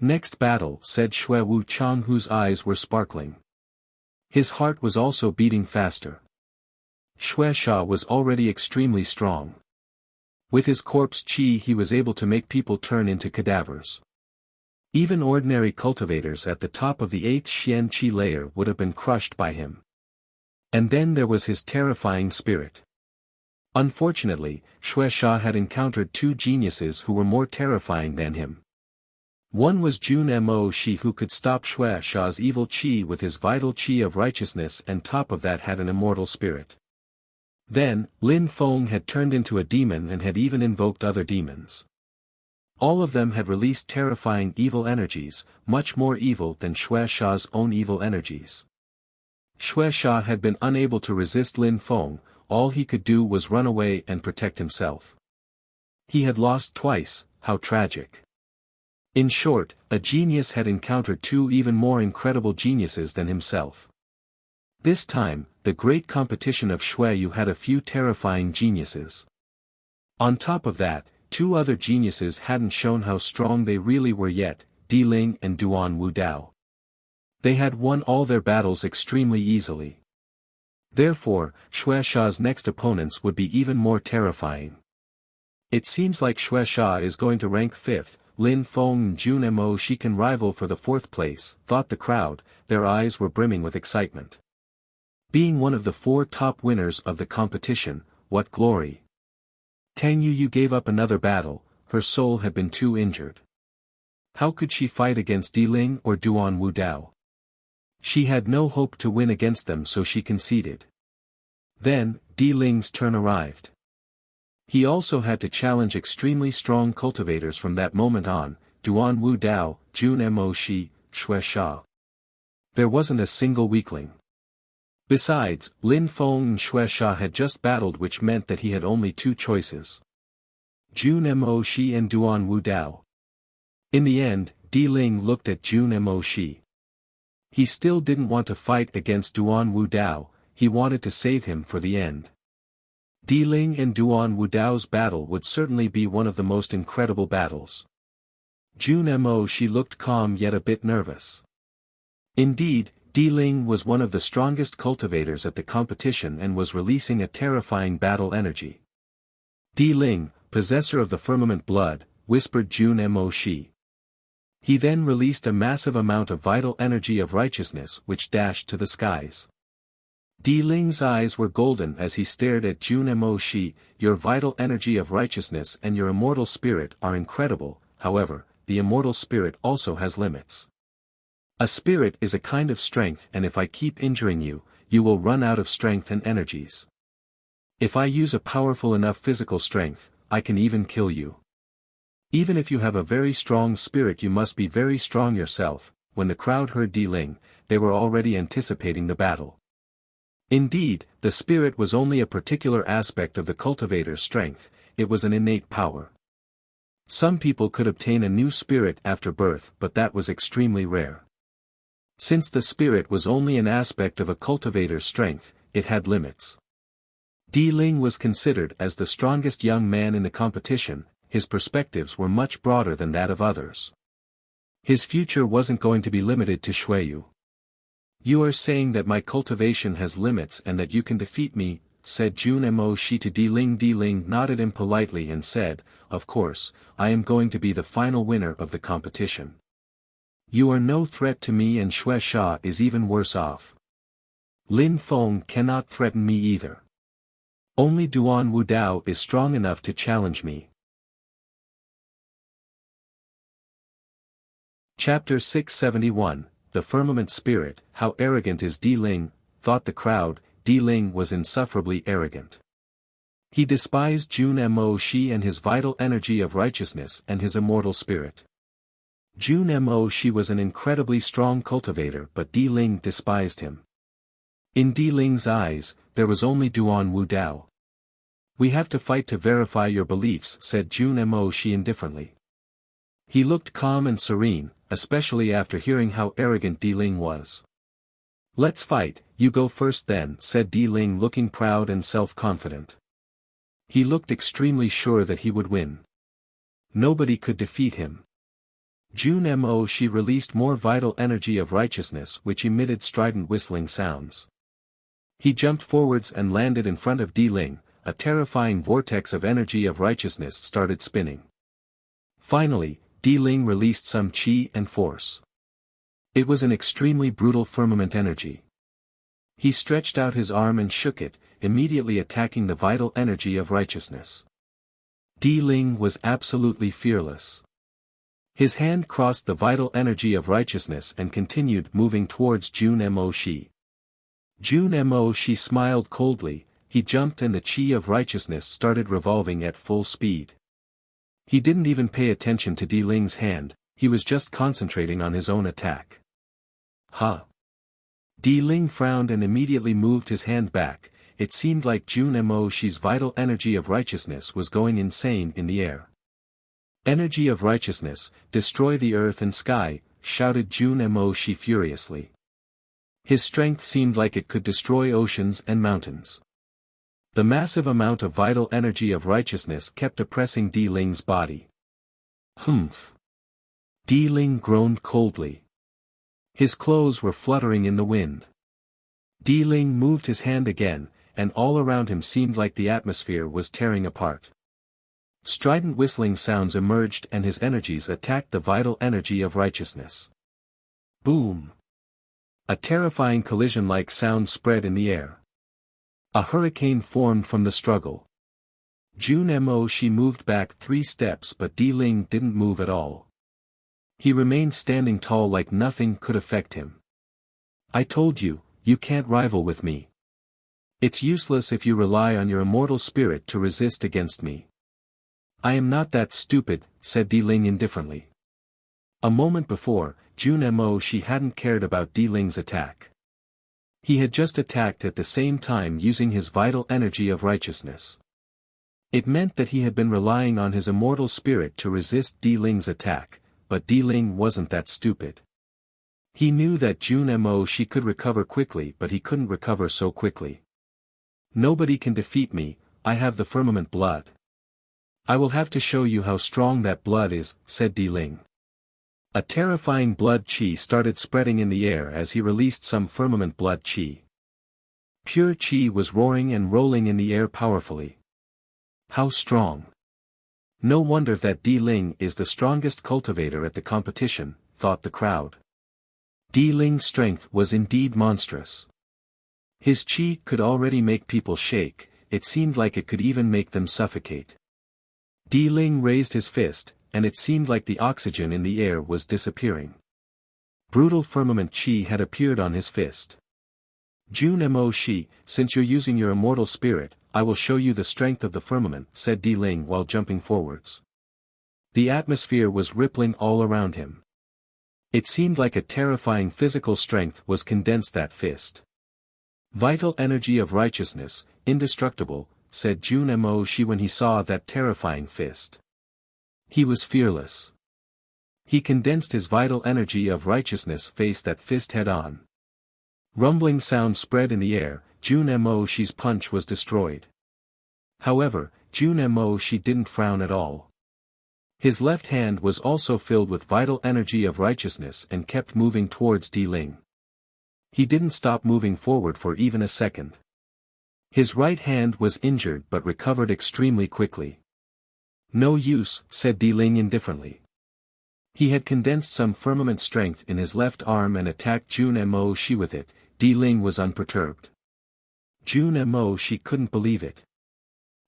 Next battle, said Xue Wuchang, whose eyes were sparkling. His heart was also beating faster. Xue Sha was already extremely strong. With his corpse chi he was able to make people turn into cadavers. Even ordinary cultivators at the top of the 8th Xian Qi layer would have been crushed by him. And then there was his terrifying spirit. Unfortunately, Xue Sha had encountered two geniuses who were more terrifying than him. One was Jun Mo Shi, who could stop Xue Sha's evil qi with his vital qi of righteousness, and top of that had an immortal spirit. Then, Lin Feng had turned into a demon and had even invoked other demons. All of them had released terrifying evil energies, much more evil than Xue Sha's own evil energies. Xue Sha had been unable to resist Lin Feng. All he could do was run away and protect himself. He had lost twice, how tragic. In short, a genius had encountered two even more incredible geniuses than himself. This time, the great competition of Shuiyu had a few terrifying geniuses. On top of that, two other geniuses hadn't shown how strong they really were yet, Di Ling and Duan Wudao. They had won all their battles extremely easily. Therefore, Xue Sha's next opponents would be even more terrifying. It seems like Xue Sha is going to rank 5th, Lin Feng and Jun Mo Shi can rival for the 4th place, thought the crowd, their eyes were brimming with excitement. Being one of the 4 top winners of the competition, what glory! Tang Yu gave up another battle, her soul had been too injured. How could she fight against Di Ling or Duan Wudao? She had no hope to win against them, so she conceded. Then, Di Ling's turn arrived. He also had to challenge extremely strong cultivators from that moment on, Duan Wudao, Jun Mo Shi, Xue Sha. There wasn't a single weakling. Besides, Lin Feng and Xue Sha had just battled, which meant that he had only 2 choices. Jun Mo Shi and Duan Wudao. In the end, Di Ling looked at Jun Mo Shi. He still didn't want to fight against Duan Wudao, he wanted to save him for the end. Di Ling and Duan Wudao's battle would certainly be one of the most incredible battles. Jun Mo Shi looked calm yet a bit nervous. Indeed, Di Ling was one of the strongest cultivators at the competition and was releasing a terrifying battle energy. Di Ling, possessor of the firmament blood, whispered Jun Mo Shi. He then released a massive amount of vital energy of righteousness which dashed to the skies. Di Ling's eyes were golden as he stared at Jun Mo Shi. Your vital energy of righteousness and your immortal spirit are incredible, however, the immortal spirit also has limits. A spirit is a kind of strength, and if I keep injuring you, you will run out of strength and energies. If I use a powerful enough physical strength, I can even kill you. Even if you have a very strong spirit, you must be very strong yourself. When the crowd heard Di Ling, they were already anticipating the battle. Indeed, the spirit was only a particular aspect of the cultivator's strength, it was an innate power. Some people could obtain a new spirit after birth, but that was extremely rare. Since the spirit was only an aspect of a cultivator's strength, it had limits. Di Ling was considered as the strongest young man in the competition. His perspectives were much broader than that of others. His future wasn't going to be limited to Shuiyu. You are saying that my cultivation has limits and that you can defeat me, said Jun Mo Shi to Di Ling. Di Ling nodded him politely and said, of course, I am going to be the final winner of the competition. You are no threat to me and Xue Sha is even worse off. Lin Feng cannot threaten me either. Only Duan Wudao is strong enough to challenge me. Chapter 671, The Firmament Spirit. How arrogant is Di Ling, thought the crowd. Di Ling was insufferably arrogant. He despised Jun Mo Shi and his vital energy of righteousness and his immortal spirit. Jun Mo Shi was an incredibly strong cultivator, but Di Ling despised him. In Di Ling's eyes, there was only Duan Wudao. We have to fight to verify your beliefs, said Jun Mo Shi indifferently. He looked calm and serene, especially after hearing how arrogant Di Ling was. Let's fight, you go first then, said Di Ling looking proud and self-confident. He looked extremely sure that he would win. Nobody could defeat him. Jun Mo Shi released more vital energy of righteousness which emitted strident whistling sounds. He jumped forwards and landed in front of Di Ling. A terrifying vortex of energy of righteousness started spinning. Finally, Di Ling released some qi and force. It was an extremely brutal firmament energy. He stretched out his arm and shook it, immediately attacking the vital energy of righteousness. Di Ling was absolutely fearless. His hand crossed the vital energy of righteousness and continued moving towards Jun Mo Shi. Jun Mo Shi smiled coldly. He jumped and the qi of righteousness started revolving at full speed. He didn't even pay attention to Di Ling's hand, he was just concentrating on his own attack. Ha! Di Ling frowned and immediately moved his hand back. It seemed like Jun Mo Shi's vital energy of righteousness was going insane in the air. Energy of righteousness, destroy the earth and sky, shouted Jun Mo Shi furiously. His strength seemed like it could destroy oceans and mountains. The massive amount of vital energy of righteousness kept oppressing Di Ling's body. Humph! Di Ling groaned coldly. His clothes were fluttering in the wind. Di Ling moved his hand again, and all around him seemed like the atmosphere was tearing apart. Strident whistling sounds emerged and his energies attacked the vital energy of righteousness. Boom! A terrifying collision-like sound spread in the air. A hurricane formed from the struggle. Jun Mo Shi moved back 3 steps but Di Ling didn't move at all. He remained standing tall like nothing could affect him. I told you, you can't rival with me. It's useless if you rely on your immortal spirit to resist against me. I am not that stupid, said Di Ling indifferently. A moment before, Jun Mo Shi hadn't cared about Di Ling's attack. He had just attacked at the same time using his vital energy of righteousness. It meant that he had been relying on his immortal spirit to resist Di Ling's attack, but Di Ling wasn't that stupid. He knew that Jun Mo Shi could recover quickly but he couldn't recover so quickly. Nobody can defeat me, I have the firmament blood. I will have to show you how strong that blood is, said Di Ling. A terrifying blood qi started spreading in the air as he released some firmament blood qi. Pure qi was roaring and rolling in the air powerfully. How strong! No wonder that Di Ling is the strongest cultivator at the competition, thought the crowd. Di Ling's strength was indeed monstrous. His qi could already make people shake, it seemed like it could even make them suffocate. Di Ling raised his fist, and it seemed like the oxygen in the air was disappearing. Brutal firmament qi had appeared on his fist. Jun Mo Shi, since you're using your immortal spirit, I will show you the strength of the firmament, said Di Ling while jumping forwards. The atmosphere was rippling all around him. It seemed like a terrifying physical strength was condensed that fist. Vital energy of righteousness, indestructible, said Jun Mo Shi when he saw that terrifying fist. He was fearless. He condensed his vital energy of righteousness, faced that fist head-on. Rumbling sound spread in the air, Jun Mo Shi's punch was destroyed. However, Jun Mo Shi didn't frown at all. His left hand was also filled with vital energy of righteousness and kept moving towards Di Ling. He didn't stop moving forward for even a second. His right hand was injured but recovered extremely quickly. No use, said Di Ling indifferently. He had condensed some firmament strength in his left arm and attacked Jun Mo Shi with it. Di Ling was unperturbed. Jun Mo Shi couldn't believe it.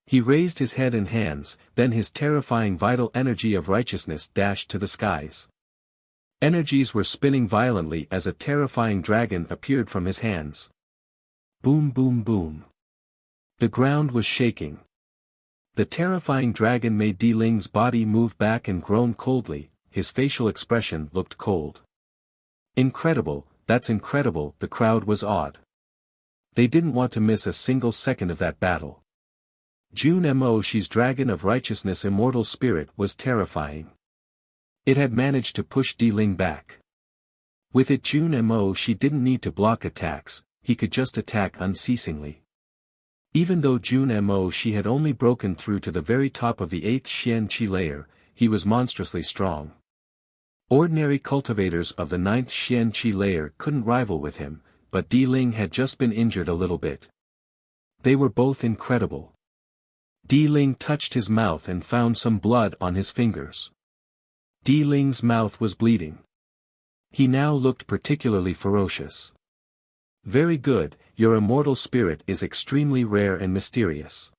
He raised his head and hands, then his terrifying vital energy of righteousness dashed to the skies. Energies were spinning violently as a terrifying dragon appeared from his hands. Boom boom boom. The ground was shaking. The terrifying dragon made Di Ling's body move back and groan coldly, his facial expression looked cold. Incredible, that's incredible, the crowd was awed. They didn't want to miss a single second of that battle. Jun Mo Shi's dragon of righteousness immortal spirit was terrifying. It had managed to push Di Ling back. With it Jun Mo Shi didn't need to block attacks, he could just attack unceasingly. Even though Jun Mo Shi had only broken through to the very top of the 8th Xian Qi layer, he was monstrously strong. Ordinary cultivators of the 9th Xian Qi layer couldn't rival with him, but Di Ling had just been injured a little bit. They were both incredible. Di Ling touched his mouth and found some blood on his fingers. Di Ling's mouth was bleeding. He now looked particularly ferocious. Very good, your immortal spirit is extremely rare and mysterious.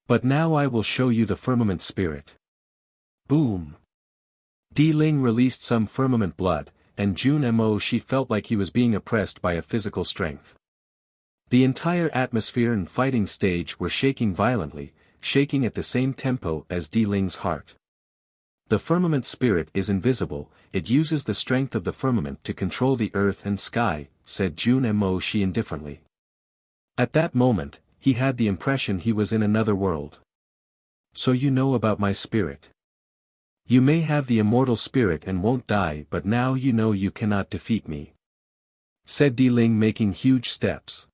But now I will show you the firmament spirit. Boom. Di Ling released some firmament blood, and Jun Mo Shi felt like he was being oppressed by a physical strength. The entire atmosphere and fighting stage were shaking violently, shaking at the same tempo as Di Ling's heart. The firmament spirit is invisible, it uses the strength of the firmament to control the earth and sky, said Jun Mo Shi indifferently. At that moment, he had the impression he was in another world. So you know about my spirit. You may have the immortal spirit and won't die, but now you know you cannot defeat me, said Di Ling, making huge steps.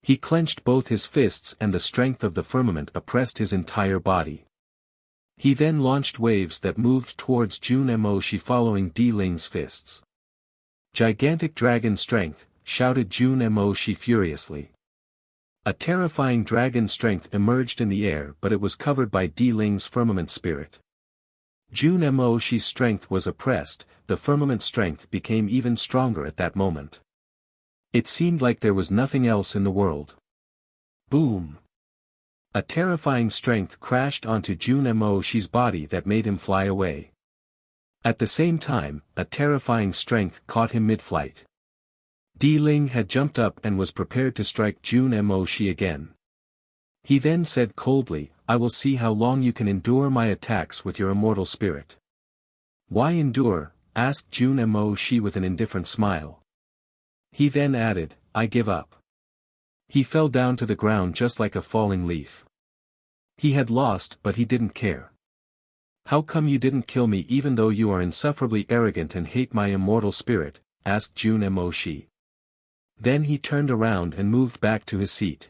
He clenched both his fists and the strength of the firmament oppressed his entire body. He then launched waves that moved towards Jun Mo Shi following Di Ling's fists. Gigantic dragon strength, shouted Jun Mo Shi furiously. A terrifying dragon strength emerged in the air, but it was covered by Di Ling's firmament spirit. Jun Mo Shi's strength was oppressed, the firmament strength became even stronger at that moment. It seemed like there was nothing else in the world. Boom! A terrifying strength crashed onto Jun Mo Shi's body that made him fly away. At the same time, a terrifying strength caught him mid-flight. Di Ling had jumped up and was prepared to strike Jun Mo Shi again. He then said coldly, I will see how long you can endure my attacks with your immortal spirit. Why endure? Asked Jun Mo Shi with an indifferent smile. He then added, I give up. He fell down to the ground just like a falling leaf. He had lost, but he didn't care. How come you didn't kill me even though you are insufferably arrogant and hate my immortal spirit? Asked Jun Mo Shi. Then he turned around and moved back to his seat.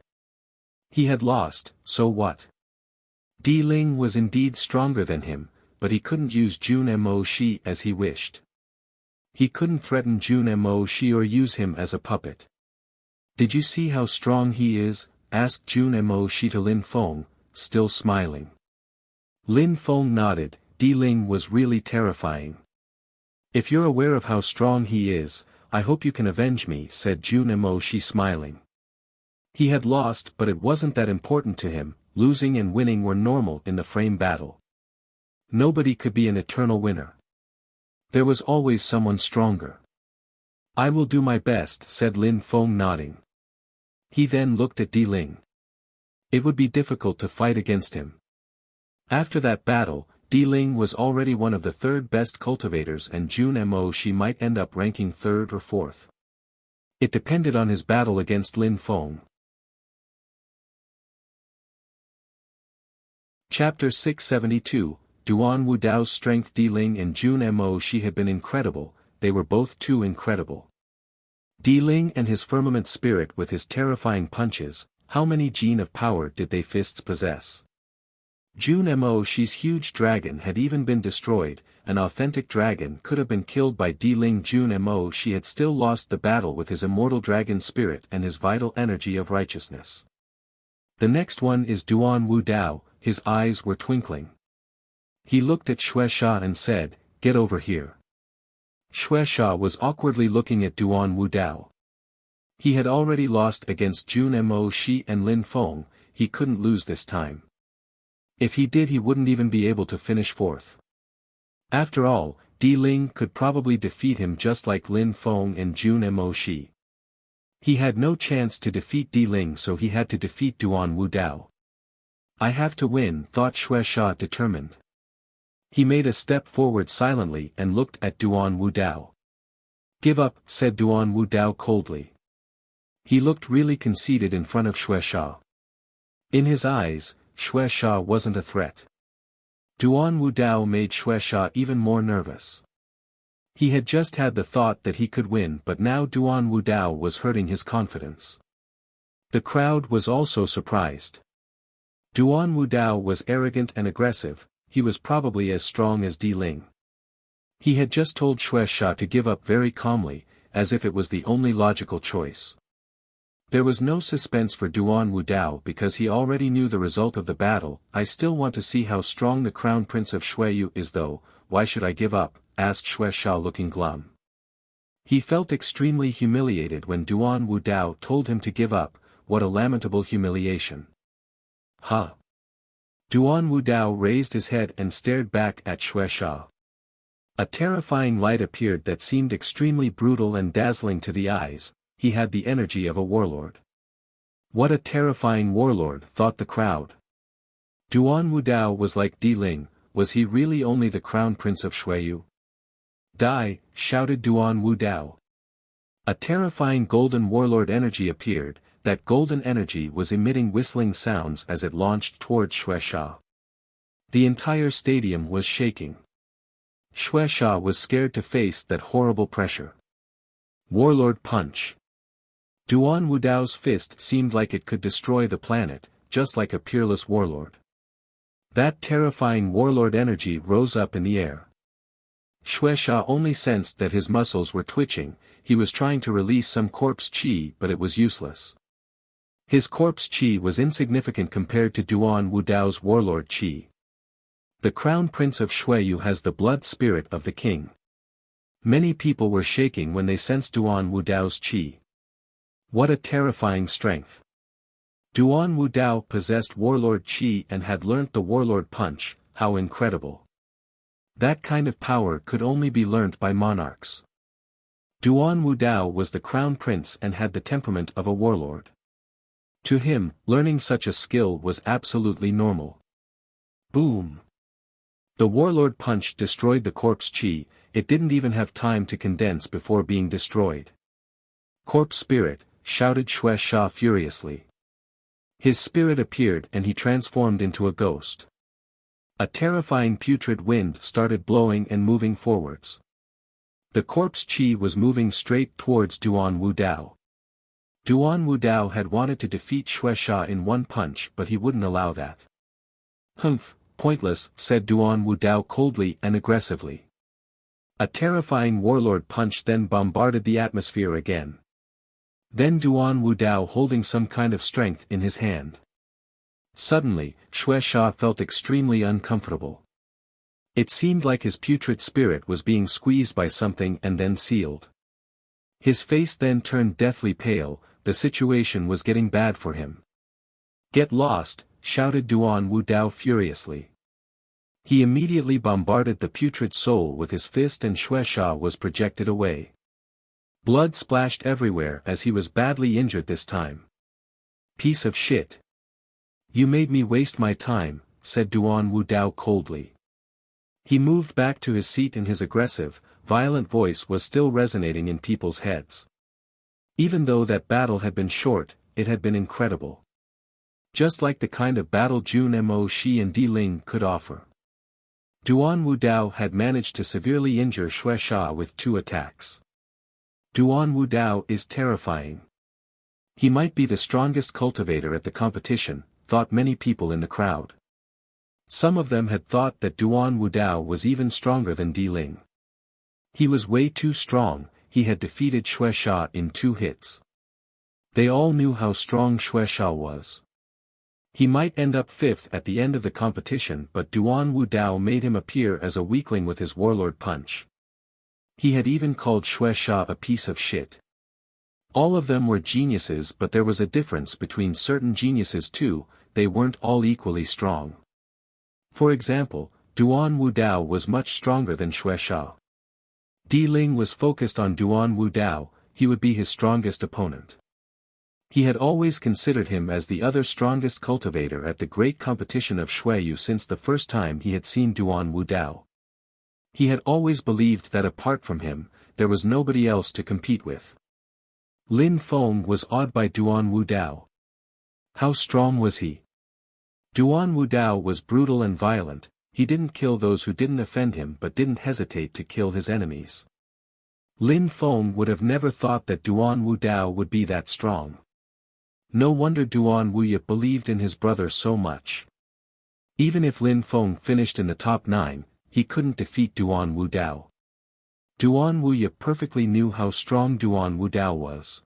He had lost, so what? Di Ling was indeed stronger than him, but he couldn't use Jun Mo Shi as he wished. He couldn't threaten Jun Mo Shi or use him as a puppet. Did you see how strong he is? Asked Jun Mo Shi to Lin Feng, still smiling. Lin Feng nodded. Di Ling was really terrifying. If you're aware of how strong he is, I hope you can avenge me, said Jun Mo Shi smiling. He had lost, but it wasn't that important to him, losing and winning were normal in the frame battle. Nobody could be an eternal winner. There was always someone stronger. I will do my best, said Lin Feng nodding. He then looked at Di Ling. It would be difficult to fight against him. After that battle, Di Ling was already one of the third best cultivators and Jun Mo Shi might end up ranking third or fourth. It depended on his battle against Lin Feng. Chapter 672, Duan Wudao's strength. Di Ling and Jun Mo Shi had been incredible, they were both too incredible. Di Ling and his firmament spirit with his terrifying punches, how many gene of power did they fists possess? Jun Mo Shi's huge dragon had even been destroyed, an authentic dragon could have been killed by Di Ling Mo. She had still lost the battle with his immortal dragon spirit and his vital energy of righteousness. The next one is Duan Wu Dao. His eyes were twinkling. He looked at Shueisha and said, "Get over here." Shueisha was awkwardly looking at Duan Wu Dao. He had already lost against Jun Mo Shi and Lin Feng, he couldn't lose this time. If he did, he wouldn't even be able to finish fourth. After all, Di Ling could probably defeat him just like Lin Feng and Jun Mo Shi. He had no chance to defeat Di Ling, so he had to defeat Duan Wu Dao. "I have to win," thought Shueisha, determined. He made a step forward silently and looked at Duan Wu Dao. "Give up," said Duan Wu Dao coldly. He looked really conceited in front of Shueisha. In his eyes, Shueisha wasn't a threat. Duan Wu Dao made Shueisha even more nervous. He had just had the thought that he could win, but now Duan Wu Dao was hurting his confidence. The crowd was also surprised. Duan Wu Dao was arrogant and aggressive, he was probably as strong as Di Ling. He had just told Shueisha to give up very calmly, as if it was the only logical choice. There was no suspense for Duan Wu Dao because he already knew the result of the battle. "I still want to see how strong the Crown Prince of Shueyu is though, why should I give up?" asked Shueisha, looking glum. He felt extremely humiliated when Duan Wu Dao told him to give up. What a lamentable humiliation. "Huh?" Duan Wu Dao raised his head and stared back at Shueisha. A terrifying light appeared that seemed extremely brutal and dazzling to the eyes. He had the energy of a warlord. What a terrifying warlord, thought the crowd. Duan Wu Dao was like Di Ling. Was he really only the Crown Prince of Shueyu? "Die!" shouted Duan Wu Dao. A terrifying golden warlord energy appeared. That golden energy was emitting whistling sounds as it launched towards Shueisha. The entire stadium was shaking. Shueisha was scared to face that horrible pressure. Warlord punch. Duan Wu Dao's fist seemed like it could destroy the planet, just like a peerless warlord. That terrifying warlord energy rose up in the air. Shueisha only sensed that his muscles were twitching. He was trying to release some corpse chi, but it was useless. His corpse chi was insignificant compared to Duan Wu Dao's warlord chi. The Crown Prince of Shueyu has the blood spirit of the king. Many people were shaking when they sensed Duan Wu Dao's chi. What a terrifying strength. Duan Wu Dao possessed warlord chi and had learnt the warlord punch. How incredible. That kind of power could only be learnt by monarchs. Duan Wu Dao was the crown prince and had the temperament of a warlord. To him, learning such a skill was absolutely normal. Boom! The warlord punch destroyed the corpse chi. It didn't even have time to condense before being destroyed. "Corpse spirit," shouted Shueisha furiously. His spirit appeared and he transformed into a ghost. A terrifying putrid wind started blowing and moving forwards. The corpse chi was moving straight towards Duan Wu Dao. Duan Wu Dao had wanted to defeat Shueisha in one punch, but he wouldn't allow that. "Humph, pointless," said Duan Wu Dao coldly and aggressively. A terrifying warlord punch then bombarded the atmosphere again. Then Duan Wu Dao holding some kind of strength in his hand. Suddenly, Shueisha felt extremely uncomfortable. It seemed like his putrid spirit was being squeezed by something and then sealed. His face then turned deathly pale. The situation was getting bad for him. "Get lost," shouted Duan Wu Dao furiously. He immediately bombarded the putrid soul with his fist and Shueisha was projected away. Blood splashed everywhere as he was badly injured this time. "Piece of shit. You made me waste my time," said Duan Wu Dao coldly. He moved back to his seat and his aggressive, violent voice was still resonating in people's heads. Even though that battle had been short, it had been incredible. Just like the kind of battle Jun Mo Shi and Di Ling could offer. Duan Wu Dao had managed to severely injure Shueisha with 2 attacks. Duan Wu Dao is terrifying. He might be the strongest cultivator at the competition, thought many people in the crowd. Some of them had thought that Duan Wudao was even stronger than Di Ling. He was way too strong, he had defeated Xue Sha in 2 hits. They all knew how strong Xue Sha was. He might end up 5th at the end of the competition, but Duan Wudao made him appear as a weakling with his warlord punch. He had even called Xue Sha a piece of shit. All of them were geniuses, but there was a difference between certain geniuses too, they weren't all equally strong. For example, Duan Wudao was much stronger than Xue Sha. Di Ling was focused on Duan Wudao, he would be his strongest opponent. He had always considered him as the other strongest cultivator at the great competition of Xueyu since the first time he had seen Duan Wudao. He had always believed that apart from him, there was nobody else to compete with. Lin Feng was awed by Duan Wudao. How strong was he? Duan Wudao was brutal and violent, he didn't kill those who didn't offend him but didn't hesitate to kill his enemies. Lin Feng would have never thought that Duan Wudao would be that strong. No wonder Duan Wuya believed in his brother so much. Even if Lin Feng finished in the top 9, he couldn't defeat Duan Wudao. Duan Wuya perfectly knew how strong Duan Wudao was.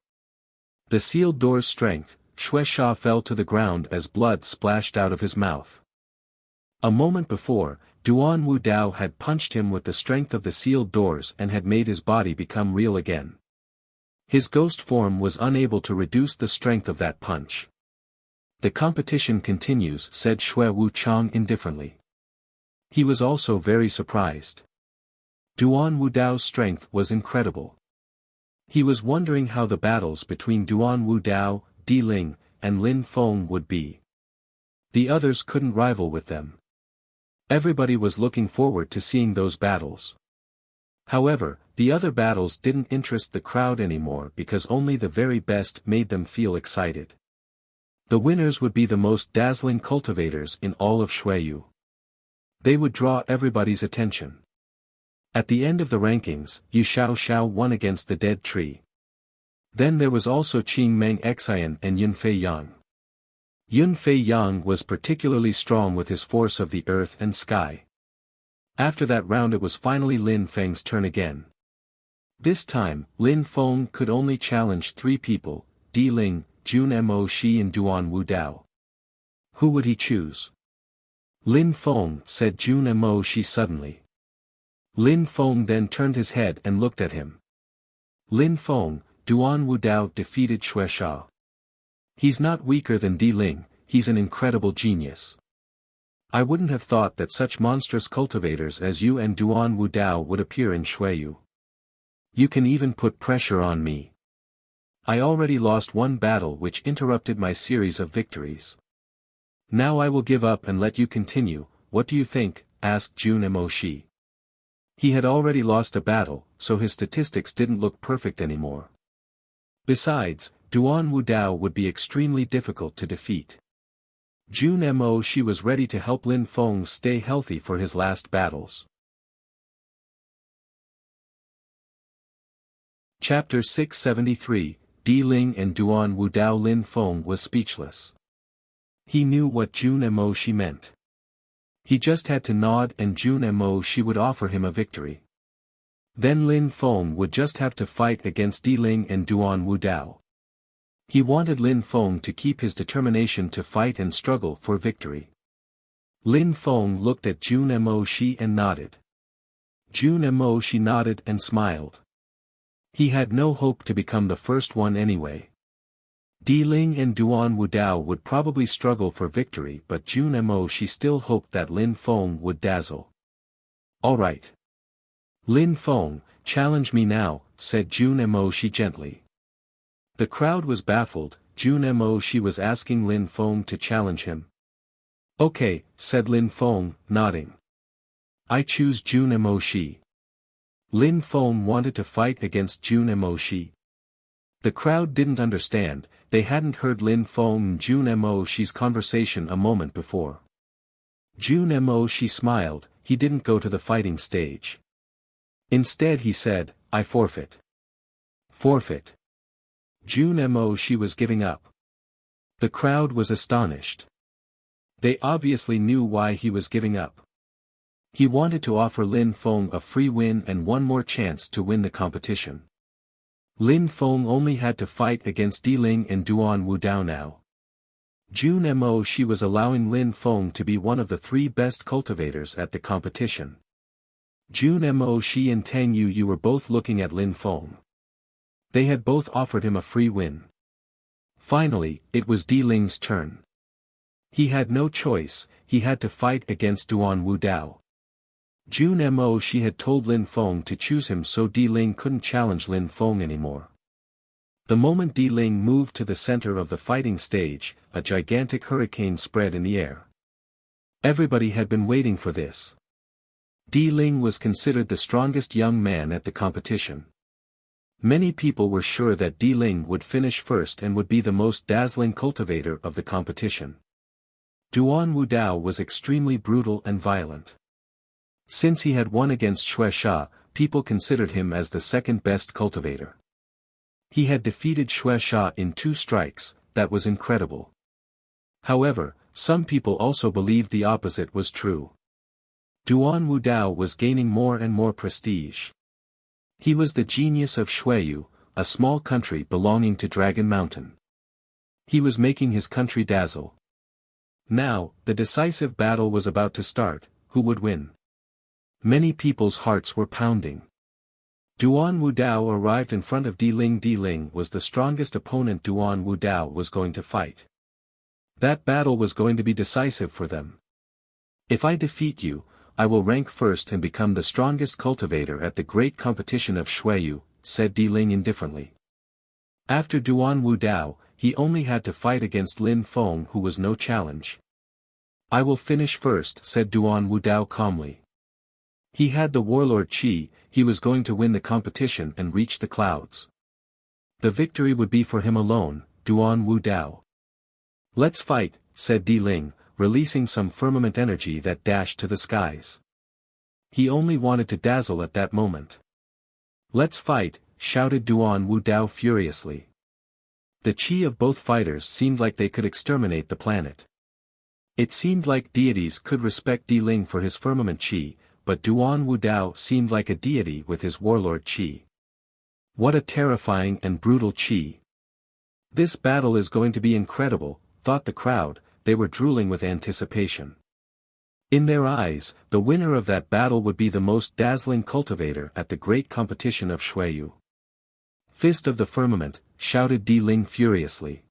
The sealed door's strength, Xue Sha fell to the ground as blood splashed out of his mouth. A moment before, Duan Wudao had punched him with the strength of the sealed doors and had made his body become real again. His ghost form was unable to reduce the strength of that punch. The competition continues, said Xue Wuchang indifferently. He was also very surprised. Duan Wudao's strength was incredible. He was wondering how the battles between Duan Wudao, Di Ling, and Lin Feng would be. The others couldn't rival with them. Everybody was looking forward to seeing those battles. However, the other battles didn't interest the crowd anymore because only the very best made them feel excited. The winners would be the most dazzling cultivators in all of Xueyu. They would draw everybody's attention. At the end of the rankings, Yu Xiao won against the dead tree. Then there was also Qing Meng Xian and Yun Fei Yang. Yun Fei Yang was particularly strong with his force of the earth and sky. After that round it was finally Lin Feng's turn again. This time, Lin Feng could only challenge 3 people, Di Ling, Jun Mo Shi and Duan Wudao. Who would he choose? Lin Feng, said Jun Mo Shi suddenly. Lin Feng then turned his head and looked at him. Lin Feng, Duan Wudao defeated Xue Sha. He's not weaker than Di Ling, he's an incredible genius. I wouldn't have thought that such monstrous cultivators as you and Duan Wudao would appear in Xueyu. You can even put pressure on me. I already lost 1 battle which interrupted my series of victories. Now I will give up and let you continue, what do you think? Asked Jun Mo Shi. He had already lost a battle, so his statistics didn't look perfect anymore. Besides, Duan Wudao would be extremely difficult to defeat. Jun Mo Shi was ready to help Lin Feng stay healthy for his last battles. Chapter 673, Di Ling and Duan Wudao. Lin Feng was speechless. He knew what Jun Mo Shi meant. He just had to nod and Jun Mo Shi would offer him a victory. Then Lin Feng would just have to fight against Di Ling and Duan Wudao. He wanted Lin Feng to keep his determination to fight and struggle for victory. Lin Feng looked at Jun Mo Shi and nodded. Jun Mo Shi nodded and smiled. He had no hope to become the first one anyway. Di Ling and Duan Wudao would probably struggle for victory, but Jun Mo Shi still hoped that Lin Feng would dazzle. All right. Lin Feng, challenge me now, said Jun Mo Shi gently. The crowd was baffled, Jun Mo Shi was asking Lin Feng to challenge him. Okay, said Lin Feng, nodding. I choose Jun Mo Shi. Lin Feng wanted to fight against Jun Mo Shi. The crowd didn't understand, they hadn't heard Lin Feng and Jun Mo Shi's conversation a moment before. Jun Mo Shi smiled, he didn't go to the fighting stage. Instead he said, I forfeit. Forfeit. Jun Mo Shi was giving up. The crowd was astonished. They obviously knew why he was giving up. He wanted to offer Lin Feng a free win and one more chance to win the competition. Lin Feng only had to fight against Di Ling and Duan Wudao now. June Mo she was allowing Lin Feng to be one of the 3 best cultivators at the competition. June Mo she and Tang Yu were both looking at Lin Feng. They had both offered him a free win. Finally, it was Di Ling's turn. He had no choice, he had to fight against Duan Wudao. June Mo she had told Lin Feng to choose him so Di Ling couldn't challenge Lin Feng anymore. The moment Di Ling moved to the center of the fighting stage, a gigantic hurricane spread in the air. Everybody had been waiting for this. Di Ling was considered the strongest young man at the competition. Many people were sure that Di Ling would finish first and would be the most dazzling cultivator of the competition. Duan Wudao was extremely brutal and violent. Since he had won against Xue Sha, people considered him as the second best cultivator. He had defeated Xue Sha in 2 strikes, that was incredible. However, some people also believed the opposite was true. Duan Wudao was gaining more and more prestige. He was the genius of Xueyu, a small country belonging to Dragon Mountain. He was making his country dazzle. Now, the decisive battle was about to start. Who would win? Many people's hearts were pounding. Duan Wudao arrived in front of Di Ling. Di Ling was the strongest opponent Duan Wudao was going to fight. That battle was going to be decisive for them. If I defeat you, I will rank first and become the strongest cultivator at the great competition of Xueyu, said Di Ling indifferently. After Duan Wudao, he only had to fight against Lin Feng who was no challenge. I will finish first, said Duan Wudao calmly. He had the warlord Qi, he was going to win the competition and reach the clouds. The victory would be for him alone, Duan Wudao. Let's fight, said Di Ling, releasing some firmament energy that dashed to the skies. He only wanted to dazzle at that moment. Let's fight, shouted Duan Wudao furiously. The qi of both fighters seemed like they could exterminate the planet. It seemed like deities could respect Di Ling for his firmament qi, but Duan Wudao seemed like a deity with his warlord qi. What a terrifying and brutal qi. This battle is going to be incredible, thought the crowd, they were drooling with anticipation. In their eyes, the winner of that battle would be the most dazzling cultivator at the great competition of Xueyu. Fist of the firmament, shouted Di Ling furiously.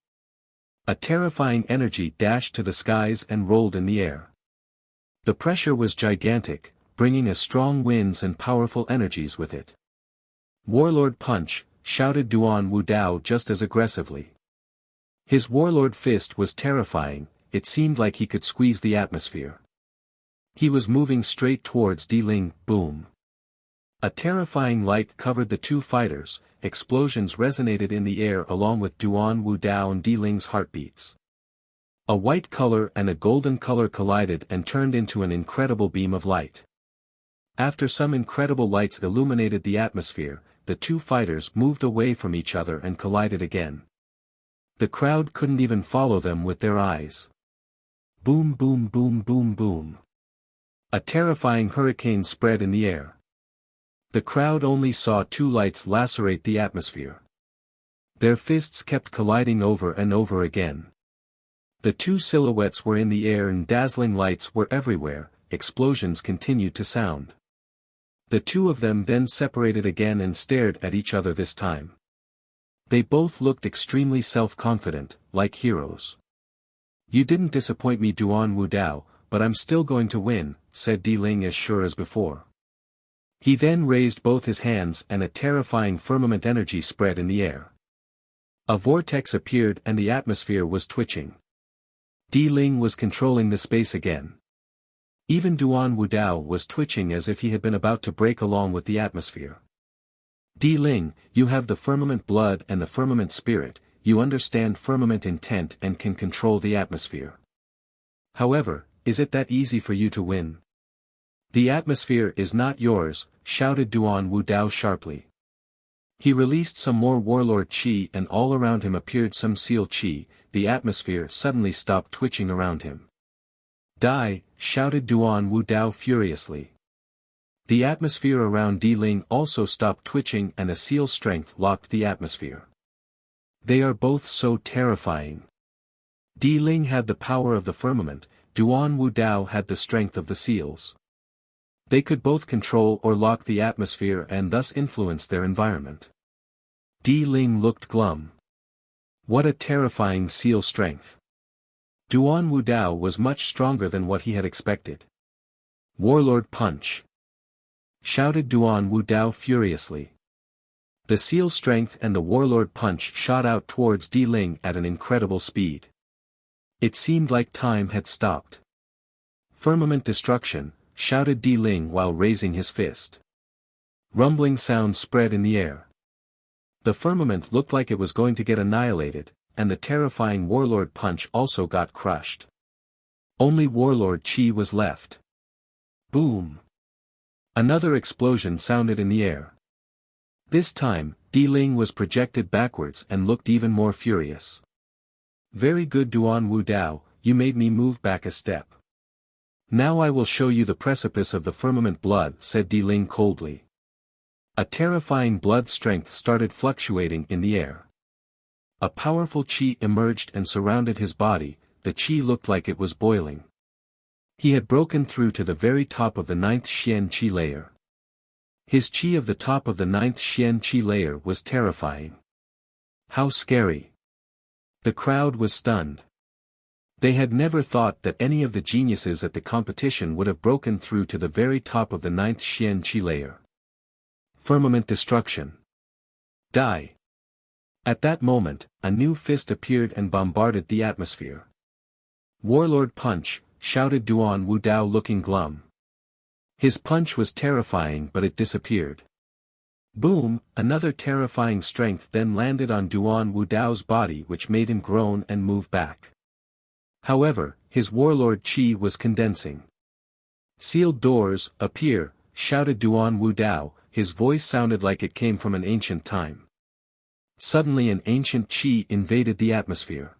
A terrifying energy dashed to the skies and rolled in the air. The pressure was gigantic, bringing a strong winds and powerful energies with it. Warlord punch, shouted Duan Wudao just as aggressively. His warlord fist was terrifying, it seemed like he could squeeze the atmosphere. He was moving straight towards Di Ling, boom. A terrifying light covered the 2 fighters, explosions resonated in the air along with Duan Wudao and Di Ling's heartbeats. A white color and a golden color collided and turned into an incredible beam of light. After some incredible lights illuminated the atmosphere, the 2 fighters moved away from each other and collided again. The crowd couldn't even follow them with their eyes. Boom boom boom boom boom. A terrifying hurricane spread in the air. The crowd only saw 2 lights lacerate the atmosphere. Their fists kept colliding over and over again. The 2 silhouettes were in the air and dazzling lights were everywhere, explosions continued to sound. The 2 of them then separated again and stared at each other this time. They both looked extremely self-confident, like heroes. You didn't disappoint me Duan Wudao, but I'm still going to win, said Di Ling as sure as before. He then raised both his hands and a terrifying firmament energy spread in the air. A vortex appeared and the atmosphere was twitching. Di Ling was controlling the space again. Even Duan Wudao was twitching as if he had been about to break along with the atmosphere. Di Ling, you have the firmament blood and the firmament spirit, you understand firmament intent and can control the atmosphere. However, is it that easy for you to win? The atmosphere is not yours, shouted Duan Wudao sharply. He released some more warlord qi and all around him appeared some seal qi, the atmosphere suddenly stopped twitching around him. Die, shouted Duan Wu Dao furiously. The atmosphere around Di Ling also stopped twitching and a seal strength locked the atmosphere. They are both so terrifying. Di Ling had the power of the firmament, Duan Wu Dao had the strength of the seals. They could both control or lock the atmosphere and thus influence their environment. Di Ling looked glum. What a terrifying seal strength. Duan Wu Dao was much stronger than what he had expected. Warlord punch! Shouted Duan Wu Dao furiously. The seal strength and the warlord punch shot out towards Di Ling at an incredible speed. It seemed like time had stopped. Firmament destruction, shouted Di Ling while raising his fist. Rumbling sound spread in the air. The firmament looked like it was going to get annihilated, and the terrifying warlord punch also got crushed. Only warlord chi was left. Boom! Another explosion sounded in the air. This time, Di Ling was projected backwards and looked even more furious. Very good Duan Wu Dao, you made me move back a step. Now I will show you the precipice of the firmament blood, said Di Ling coldly. A terrifying blood strength started fluctuating in the air. A powerful chi emerged and surrounded his body, the chi looked like it was boiling. He had broken through to the very top of the 9th Xian Qi layer. His chi of the top of the 9th Xian Qi layer was terrifying. How scary! The crowd was stunned. They had never thought that any of the geniuses at the competition would have broken through to the very top of the 9th Xian Qi layer. Firmament destruction. Die! At that moment, a new fist appeared and bombarded the atmosphere. Warlord punch, shouted Duan Wu Dao looking glum. His punch was terrifying but it disappeared. Boom, another terrifying strength then landed on Duan Wu Dao's body which made him groan and move back. However, his warlord chi was condensing. Sealed doors, appear, shouted Duan Wu Dao, his voice sounded like it came from an ancient time. Suddenly an ancient chi invaded the atmosphere.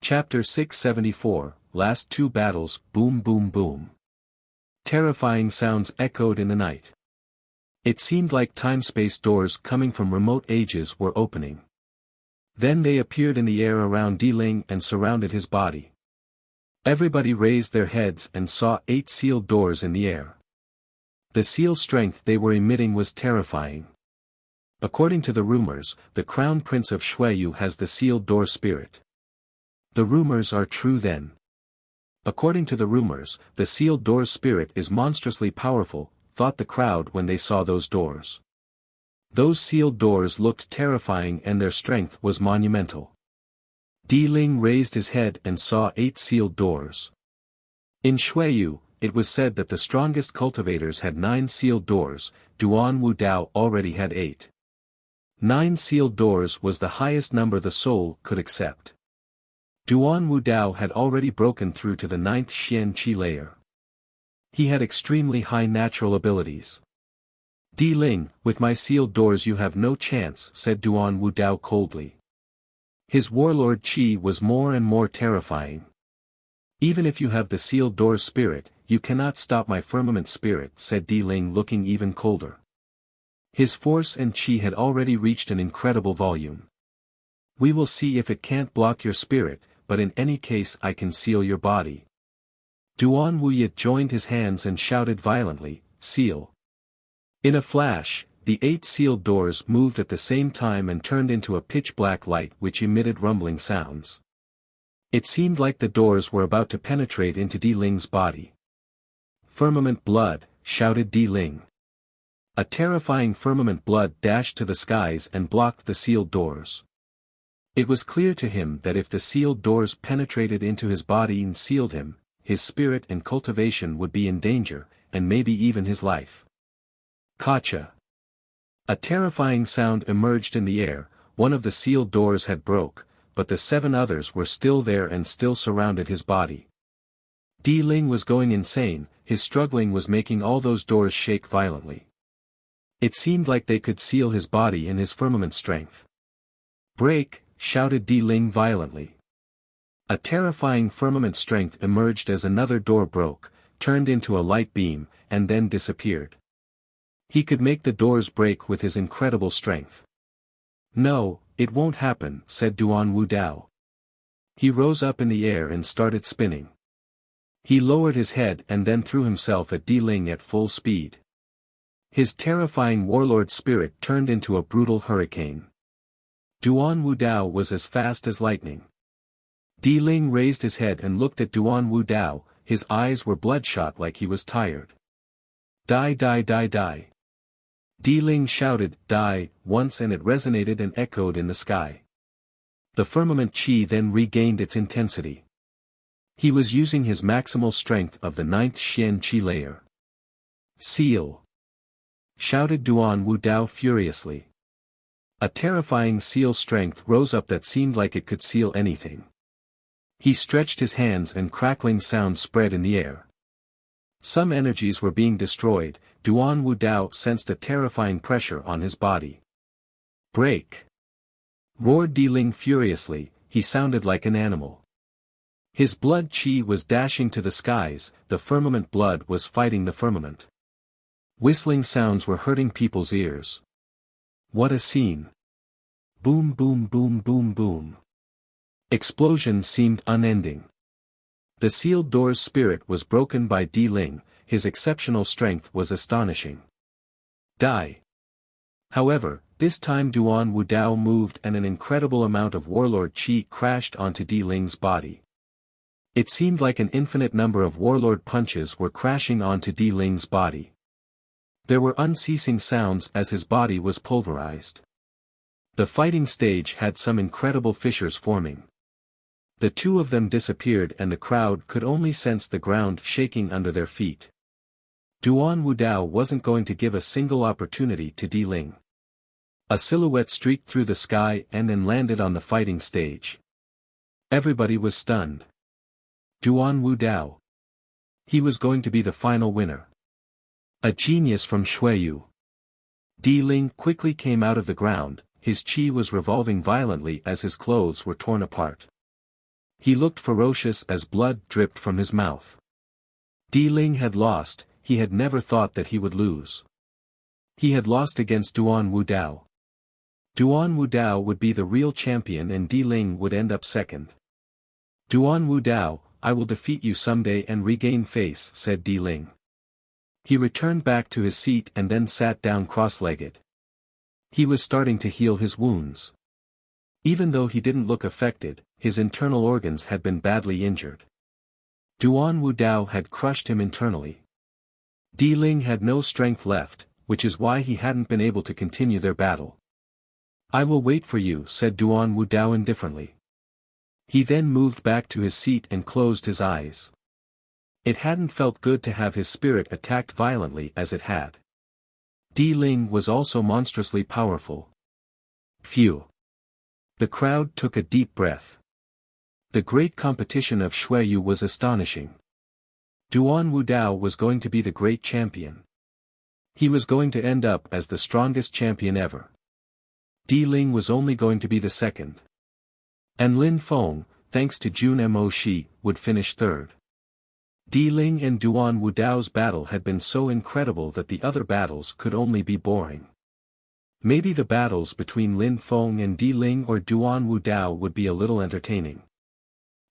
Chapter 674, Last Two Battles, Boom Boom Boom. Terrifying sounds echoed in the night. It seemed like time-space doors coming from remote ages were opening. Then they appeared in the air around Di Ling and surrounded his body. Everybody raised their heads and saw 8 sealed doors in the air. The seal strength they were emitting was terrifying. According to the rumors, the Crown Prince of Shuiyu has the sealed door spirit. The rumors are true then. According to the rumors, the sealed door's spirit is monstrously powerful, thought the crowd when they saw those doors. Those sealed doors looked terrifying and their strength was monumental. Di Ling raised his head and saw 8 sealed doors. In Shuiyu, it was said that the strongest cultivators had 9 sealed doors, Duan Wu Dao already had 8. 9 sealed doors was the highest number the soul could accept. Duan Wu Dao had already broken through to the 9th Xian Qi layer. He had extremely high natural abilities. Di Ling, with my sealed doors you have no chance, said Duan Wu Dao coldly. His warlord chi was more and more terrifying. Even if you have the sealed door's spirit, you cannot stop my firmament spirit, said Di Ling looking even colder. His force and chi had already reached an incredible volume. We will see if it can't block your spirit, but in any case I can seal your body. Duan Wu Yit joined his hands and shouted violently, seal. In a flash, the 8 sealed doors moved at the same time and turned into a pitch-black light which emitted rumbling sounds. It seemed like the doors were about to penetrate into Di Ling's body. Firmament blood, shouted Di Ling. A terrifying firmament blood dashed to the skies and blocked the sealed doors. It was clear to him that if the sealed doors penetrated into his body and sealed him, his spirit and cultivation would be in danger, and maybe even his life. Kacha. A terrifying sound emerged in the air, one of the sealed doors had broke, but the 7 others were still there and still surrounded his body. Di Ling was going insane, his struggling was making all those doors shake violently. It seemed like they could seal his body in his firmament strength. Break, shouted Di Ling violently. A terrifying firmament strength emerged as another door broke, turned into a light beam, and then disappeared. He could make the doors break with his incredible strength. "No, it won't happen," said Duan Wudao. He rose up in the air and started spinning. He lowered his head and then threw himself at Di Ling at full speed. His terrifying warlord spirit turned into a brutal hurricane. Duan Wudao was as fast as lightning. Di Ling raised his head and looked at Duan Wudao, his eyes were bloodshot like he was tired. "Die, die, die, die." Di Ling shouted, "Die," once, and it resonated and echoed in the sky. The firmament chi then regained its intensity. He was using his maximal strength of the 9th Xian Qi layer. "Seal!" shouted Duan Wudao furiously. A terrifying seal strength rose up that seemed like it could seal anything. He stretched his hands and crackling sound spread in the air. Some energies were being destroyed. Duan Wudao sensed a terrifying pressure on his body. "Break!" roared Di Ling furiously. He sounded like an animal. His blood chi was dashing to the skies, the firmament blood was fighting the firmament. Whistling sounds were hurting people's ears. What a scene! Boom, boom, boom, boom, boom. Explosions seemed unending. The sealed door's spirit was broken by Di Ling. His exceptional strength was astonishing. Die! However, this time Duan Wudao moved and an incredible amount of warlord chi crashed onto Di Ling's body. It seemed like an infinite number of warlord punches were crashing onto Di Ling's body. There were unceasing sounds as his body was pulverized. The fighting stage had some incredible fissures forming. The two of them disappeared and the crowd could only sense the ground shaking under their feet. Duan Wudao wasn't going to give a single opportunity to Di Ling. A silhouette streaked through the sky and then landed on the fighting stage. Everybody was stunned. Duan Wudao. He was going to be the final winner. A genius from Xueyu. Di Ling quickly came out of the ground, his chi was revolving violently as his clothes were torn apart. He looked ferocious as blood dripped from his mouth. Di Ling had lost. He had never thought that he would lose. He had lost against Duan Wudao. Duan Wudao would be the real champion and Di Ling would end up second. "Duan Wudao, I will defeat you someday and regain face," said Di Ling. He returned back to his seat and then sat down cross-legged. He was starting to heal his wounds. Even though he didn't look affected, his internal organs had been badly injured. Duan Wudao had crushed him internally. Di Ling had no strength left, which is why he hadn't been able to continue their battle. "I will wait for you," said Duan Wudao indifferently. He then moved back to his seat and closed his eyes. It hadn't felt good to have his spirit attacked violently as it had. Di Ling was also monstrously powerful. Phew! The crowd took a deep breath. The great competition of Xueyu was astonishing. Duan Wudao was going to be the great champion. He was going to end up as the strongest champion ever. Di Ling was only going to be the second. And Lin Feng, thanks to Jun Mo Shi, would finish third. Di Ling and Duan Wudao's battle had been so incredible that the other battles could only be boring. Maybe the battles between Lin Feng and Di Ling or Duan Wudao would be a little entertaining.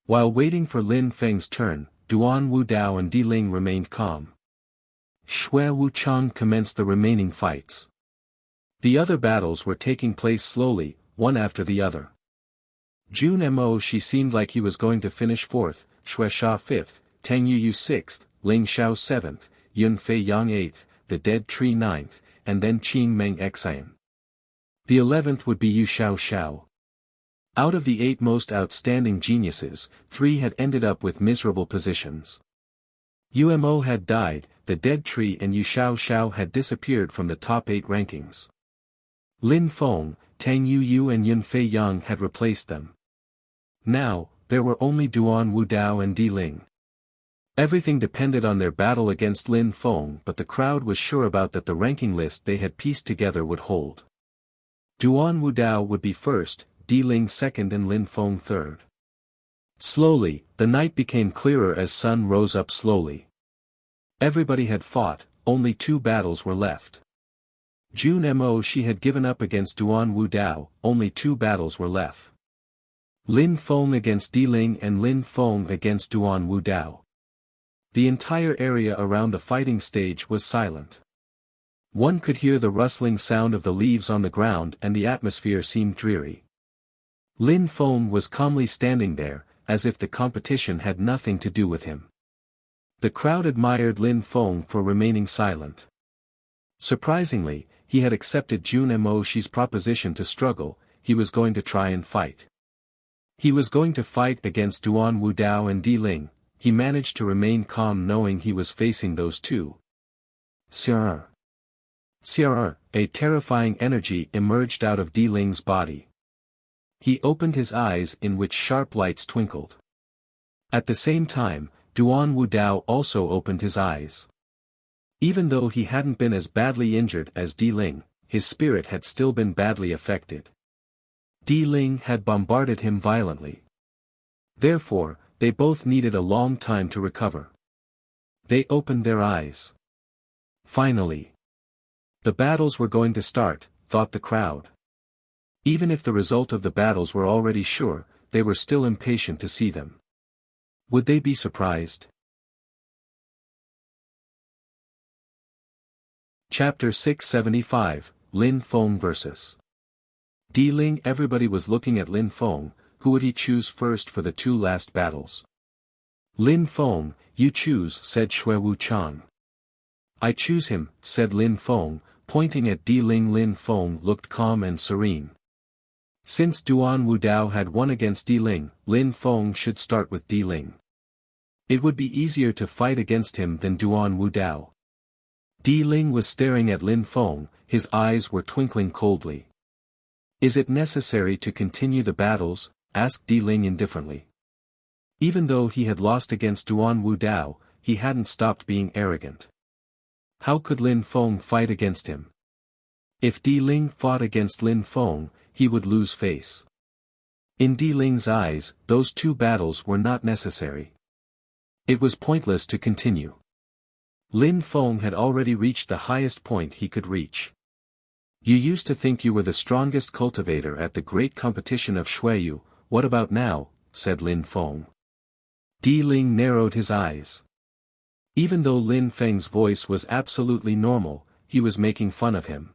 While waiting for Lin Feng's turn, Duan Wudao and Di Ling remained calm. Xue Wuchang commenced the remaining fights. The other battles were taking place slowly, one after the other. Jun Mo Shi seemed like he was going to finish fourth, Xue Sha fifth, Tang Yuyu sixth, Ling Xiao seventh, Yun Fei Yang eighth, the Dead Tree ninth, and then Qing Meng Xian. The 11th would be Yu Xiao Xiao. Out of the 8 most outstanding geniuses, 3 had ended up with miserable positions. Umo had died, the Dead Tree and Yu Xiao Xiao had disappeared from the top 8 rankings. Lin Feng, Tang Yu and Yun Fei Yang had replaced them. Now, there were only Duan Wudao and Di Ling. Everything depended on their battle against Lin Feng, but the crowd was sure about that the ranking list they had pieced together would hold. Duan Wudao would be first, Di Ling second and Lin Feng third. Slowly, the night became clearer as sun rose up slowly. Everybody had fought, only 2 battles were left. June Mo she had given up against Duan Wu Dao, only 2 battles were left. Lin Feng against Di Ling and Lin Feng against Duan Wu Dao. The entire area around the fighting stage was silent. One could hear the rustling sound of the leaves on the ground and the atmosphere seemed dreary. Lin Feng was calmly standing there, as if the competition had nothing to do with him. The crowd admired Lin Feng for remaining silent. Surprisingly, he had accepted June Mo Shi's proposition to struggle. He was going to try and fight. He was going to fight against Duan Wu Dao and Di Ling. He managed to remain calm knowing he was facing those 2. Sir. A terrifying energy emerged out of Di Ling's body. He opened his eyes in which sharp lights twinkled. At the same time, Duan Wu Dao also opened his eyes. Even though he hadn't been as badly injured as Di Ling, his spirit had still been badly affected. Di Ling had bombarded him violently. Therefore, they both needed a long time to recover. They opened their eyes. Finally. The battles were going to start, thought the crowd. Even if the result of the battles were already sure, they were still impatient to see them. Would they be surprised? Chapter 675, Lin Feng vs. Di Ling. Everybody was looking at Lin Feng. Who would he choose first for the 2 last battles? Lin Feng, you choose, said Shui Wu Chang. I choose him, said Lin Feng, pointing at Di Ling. Lin Feng looked calm and serene. Since Duan Wu Dao had won against Di Ling, Lin Feng should start with Di Ling. It would be easier to fight against him than Duan Wu Dao. Di Ling was staring at Lin Feng, his eyes were twinkling coldly. Is it necessary to continue the battles? Asked Di Ling indifferently. Even though he had lost against Duan Wu Dao, he hadn't stopped being arrogant. How could Lin Feng fight against him? If Di Ling fought against Lin Feng, he would lose face. In Di Ling's eyes, those 2 battles were not necessary. It was pointless to continue. Lin Feng had already reached the highest point he could reach. You used to think you were the strongest cultivator at the great competition of Shuiyu, what about now? Said Lin Feng. Di Ling narrowed his eyes. Even though Lin Feng's voice was absolutely normal, he was making fun of him.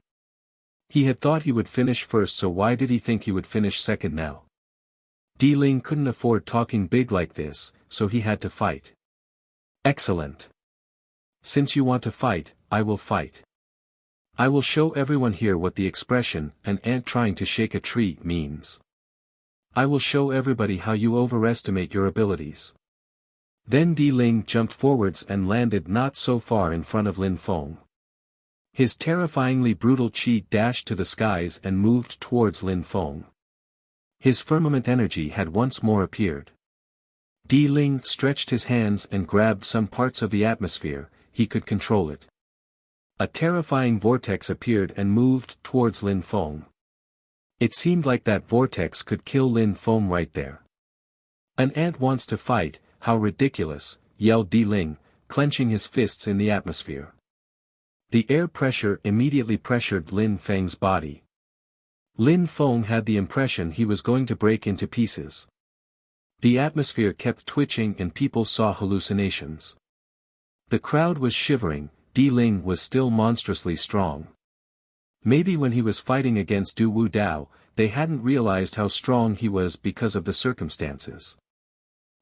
He had thought he would finish first, so why did he think he would finish second now? Di Ling couldn't afford talking big like this, so he had to fight. Excellent. Since you want to fight, I will fight. I will show everyone here what the expression, an ant trying to shake a tree, means. I will show everybody how you overestimate your abilities. Then Di Ling jumped forwards and landed not so far in front of Lin Feng. His terrifyingly brutal chi dashed to the skies and moved towards Lin Feng. His firmament energy had once more appeared. Di Ling stretched his hands and grabbed some parts of the atmosphere, he could control it. A terrifying vortex appeared and moved towards Lin Feng. It seemed like that vortex could kill Lin Feng right there. An ant wants to fight, how ridiculous, yelled Di Ling, clenching his fists in the atmosphere. The air pressure immediately pressured Lin Feng's body. Lin Feng had the impression he was going to break into pieces. The atmosphere kept twitching and people saw hallucinations. The crowd was shivering. Di Ling was still monstrously strong. Maybe when he was fighting against Du Wu Dao, they hadn't realized how strong he was because of the circumstances.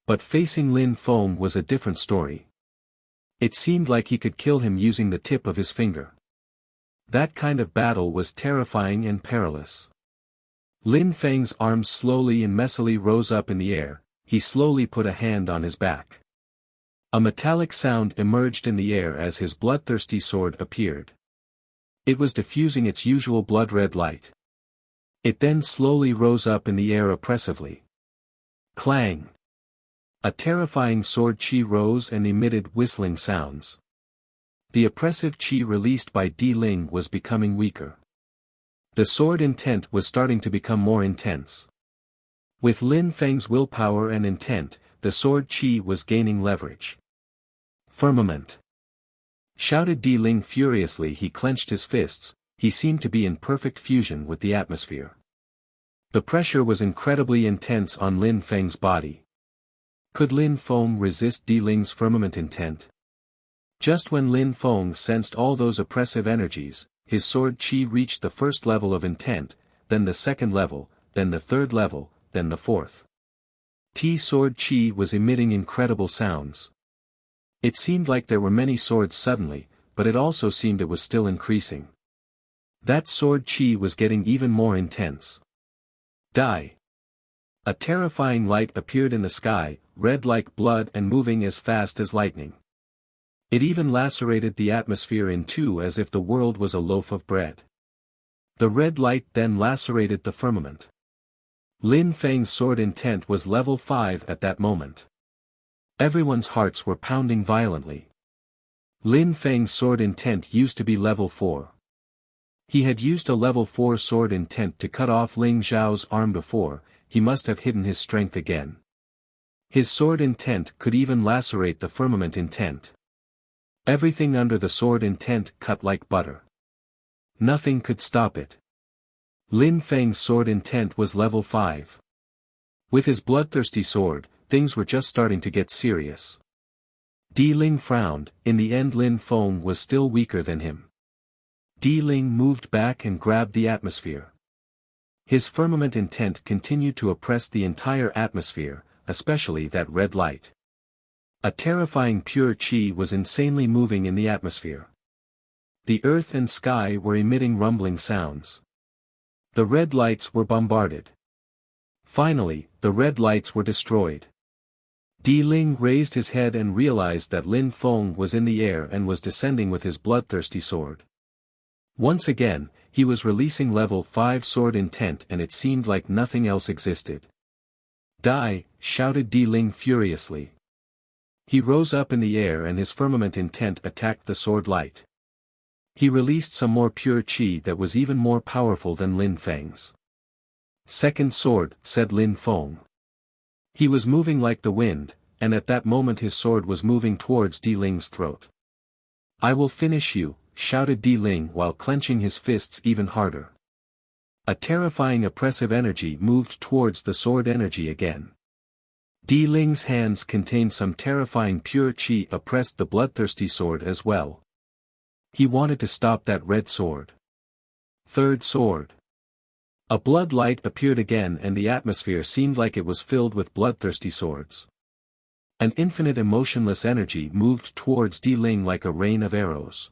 But facing Lin Feng was a different story. It seemed like he could kill him using the tip of his finger. That kind of battle was terrifying and perilous. Lin Feng's arms slowly and messily rose up in the air, he slowly put a hand on his back. A metallic sound emerged in the air as his bloodthirsty sword appeared. It was diffusing its usual blood-red light. It then slowly rose up in the air oppressively. Clang! A terrifying sword chi rose and emitted whistling sounds. The oppressive chi released by Di Ling was becoming weaker. The sword intent was starting to become more intense. With Lin Feng's willpower and intent, the sword qi was gaining leverage. Firmament! Shouted Di Ling furiously. He clenched his fists. He seemed to be in perfect fusion with the atmosphere. The pressure was incredibly intense on Lin Feng's body. Could Lin Feng resist Di Ling's firmament intent? Just when Lin Feng sensed all those oppressive energies, his sword qi reached the first level of intent, then the second level, then the third level, then the fourth. Sword qi was emitting incredible sounds. It seemed like there were many swords suddenly, but it also seemed it was still increasing. That sword qi was getting even more intense. Die! A terrifying light appeared in the sky, red like blood and moving as fast as lightning. It even lacerated the atmosphere in two as if the world was a loaf of bread. The red light then lacerated the firmament. Lin Feng's sword intent was level 5 at that moment. Everyone's hearts were pounding violently. Lin Feng's sword intent used to be level 4. He had used a level 4 sword intent to cut off Ling Zhao's arm before. He must have hidden his strength again. His sword intent could even lacerate the firmament intent. Everything under the sword intent cut like butter. Nothing could stop it. Lin Feng's sword intent was level 5. With his bloodthirsty sword, things were just starting to get serious. Di Ling frowned. In the end Lin Feng was still weaker than him. Di Ling moved back and grabbed the atmosphere. His firmament intent continued to oppress the entire atmosphere, especially that red light. A terrifying pure qi was insanely moving in the atmosphere. The earth and sky were emitting rumbling sounds. The red lights were bombarded. Finally, the red lights were destroyed. Di Ling raised his head and realized that Lin Feng was in the air and was descending with his bloodthirsty sword. Once again, he was releasing level 5 sword intent and it seemed like nothing else existed. Die! Shouted Di Ling furiously. He rose up in the air and his firmament intent attacked the sword light. He released some more pure qi that was even more powerful than Lin Feng's. Second sword, said Lin Feng. He was moving like the wind, and at that moment his sword was moving towards Di Ling's throat. I will finish you, shouted Di Ling while clenching his fists even harder. A terrifying oppressive energy moved towards the sword energy again. Di Ling's hands contained some terrifying pure qi oppressed the bloodthirsty sword as well. He wanted to stop that red sword. Third sword. A blood light appeared again and the atmosphere seemed like it was filled with bloodthirsty swords. An infinite emotionless energy moved towards Di Ling like a rain of arrows.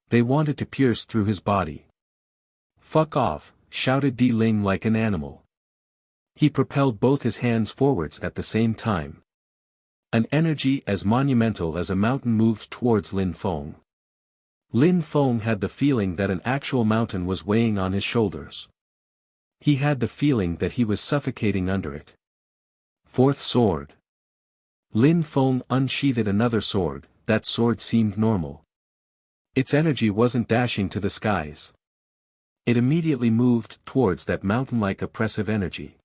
They wanted to pierce through his body. Fuck off, shouted Di Ling like an animal. He propelled both his hands forwards at the same time. An energy as monumental as a mountain moved towards Lin Feng. Lin Feng had the feeling that an actual mountain was weighing on his shoulders. He had the feeling that he was suffocating under it. Fourth sword. Lin Feng unsheathed another sword. That sword seemed normal. Its energy wasn't dashing to the skies. It immediately moved towards that mountain-like oppressive energy.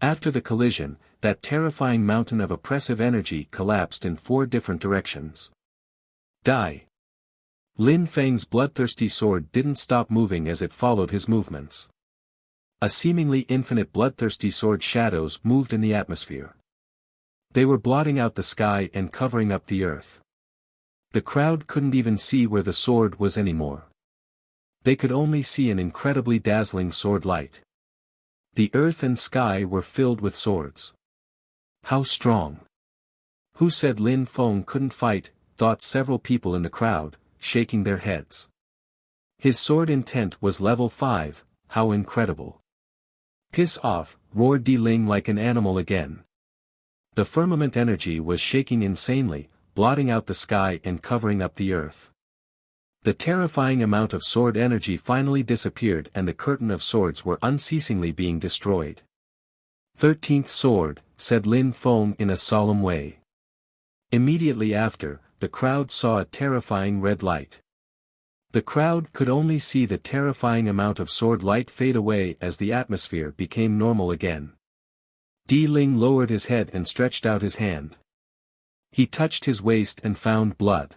After the collision, that terrifying mountain of oppressive energy collapsed in 4 different directions. Die! Lin Feng's bloodthirsty sword didn't stop moving as it followed his movements. A seemingly infinite bloodthirsty sword shadows moved in the atmosphere. They were blotting out the sky and covering up the earth. The crowd couldn't even see where the sword was anymore. They could only see an incredibly dazzling sword light. The earth and sky were filled with swords. How strong! Who said Lin Feng couldn't fight, thought several people in the crowd, shaking their heads. His sword intent was level 5, how incredible. Piss off, roared Di Ling like an animal again. The firmament energy was shaking insanely, blotting out the sky and covering up the earth. The terrifying amount of sword energy finally disappeared and the curtain of swords were unceasingly being destroyed. 13th sword, said Lin Feng in a solemn way. Immediately after, the crowd saw a terrifying red light. The crowd could only see the terrifying amount of sword light fade away as the atmosphere became normal again. Di Ling lowered his head and stretched out his hand. He touched his waist and found blood.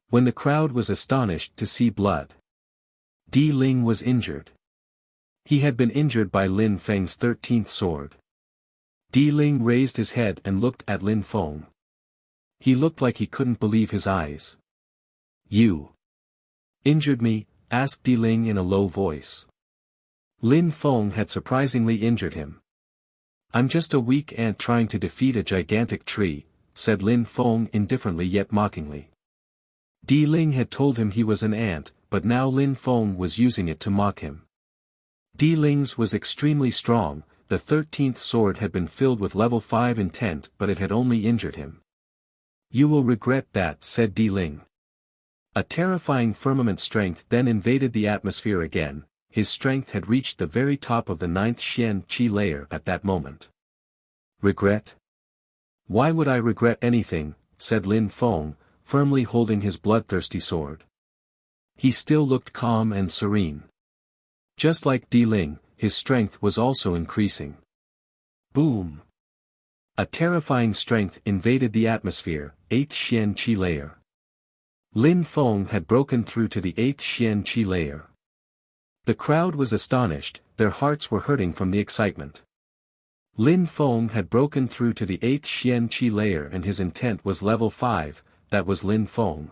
When the crowd was astonished to see blood. Di Ling was injured. He had been injured by Lin Feng's 13th sword. Di Ling raised his head and looked at Lin Feng. He looked like he couldn't believe his eyes. You injured me? Asked Di Ling in a low voice. Lin Feng had surprisingly injured him. I'm just a weak ant trying to defeat a gigantic tree, said Lin Feng indifferently yet mockingly. Di Ling had told him he was an ant, but now Lin Feng was using it to mock him. Di Ling's was extremely strong, the 13th sword had been filled with level 5 intent but it had only injured him. You will regret that, said Di Ling. A terrifying firmament strength then invaded the atmosphere again. His strength had reached the very top of the 9th Xian Qi layer at that moment. Regret? Why would I regret anything, said Lin Feng, firmly holding his bloodthirsty sword. He still looked calm and serene. Just like Di Ling, his strength was also increasing. Boom! A terrifying strength invaded the atmosphere, 8th Xian Qi layer. Lin Feng had broken through to the 8th Xian Qi layer. The crowd was astonished, their hearts were hurting from the excitement. Lin Feng had broken through to the 8th Xian Qi layer and his intent was level 5, that was Lin Feng.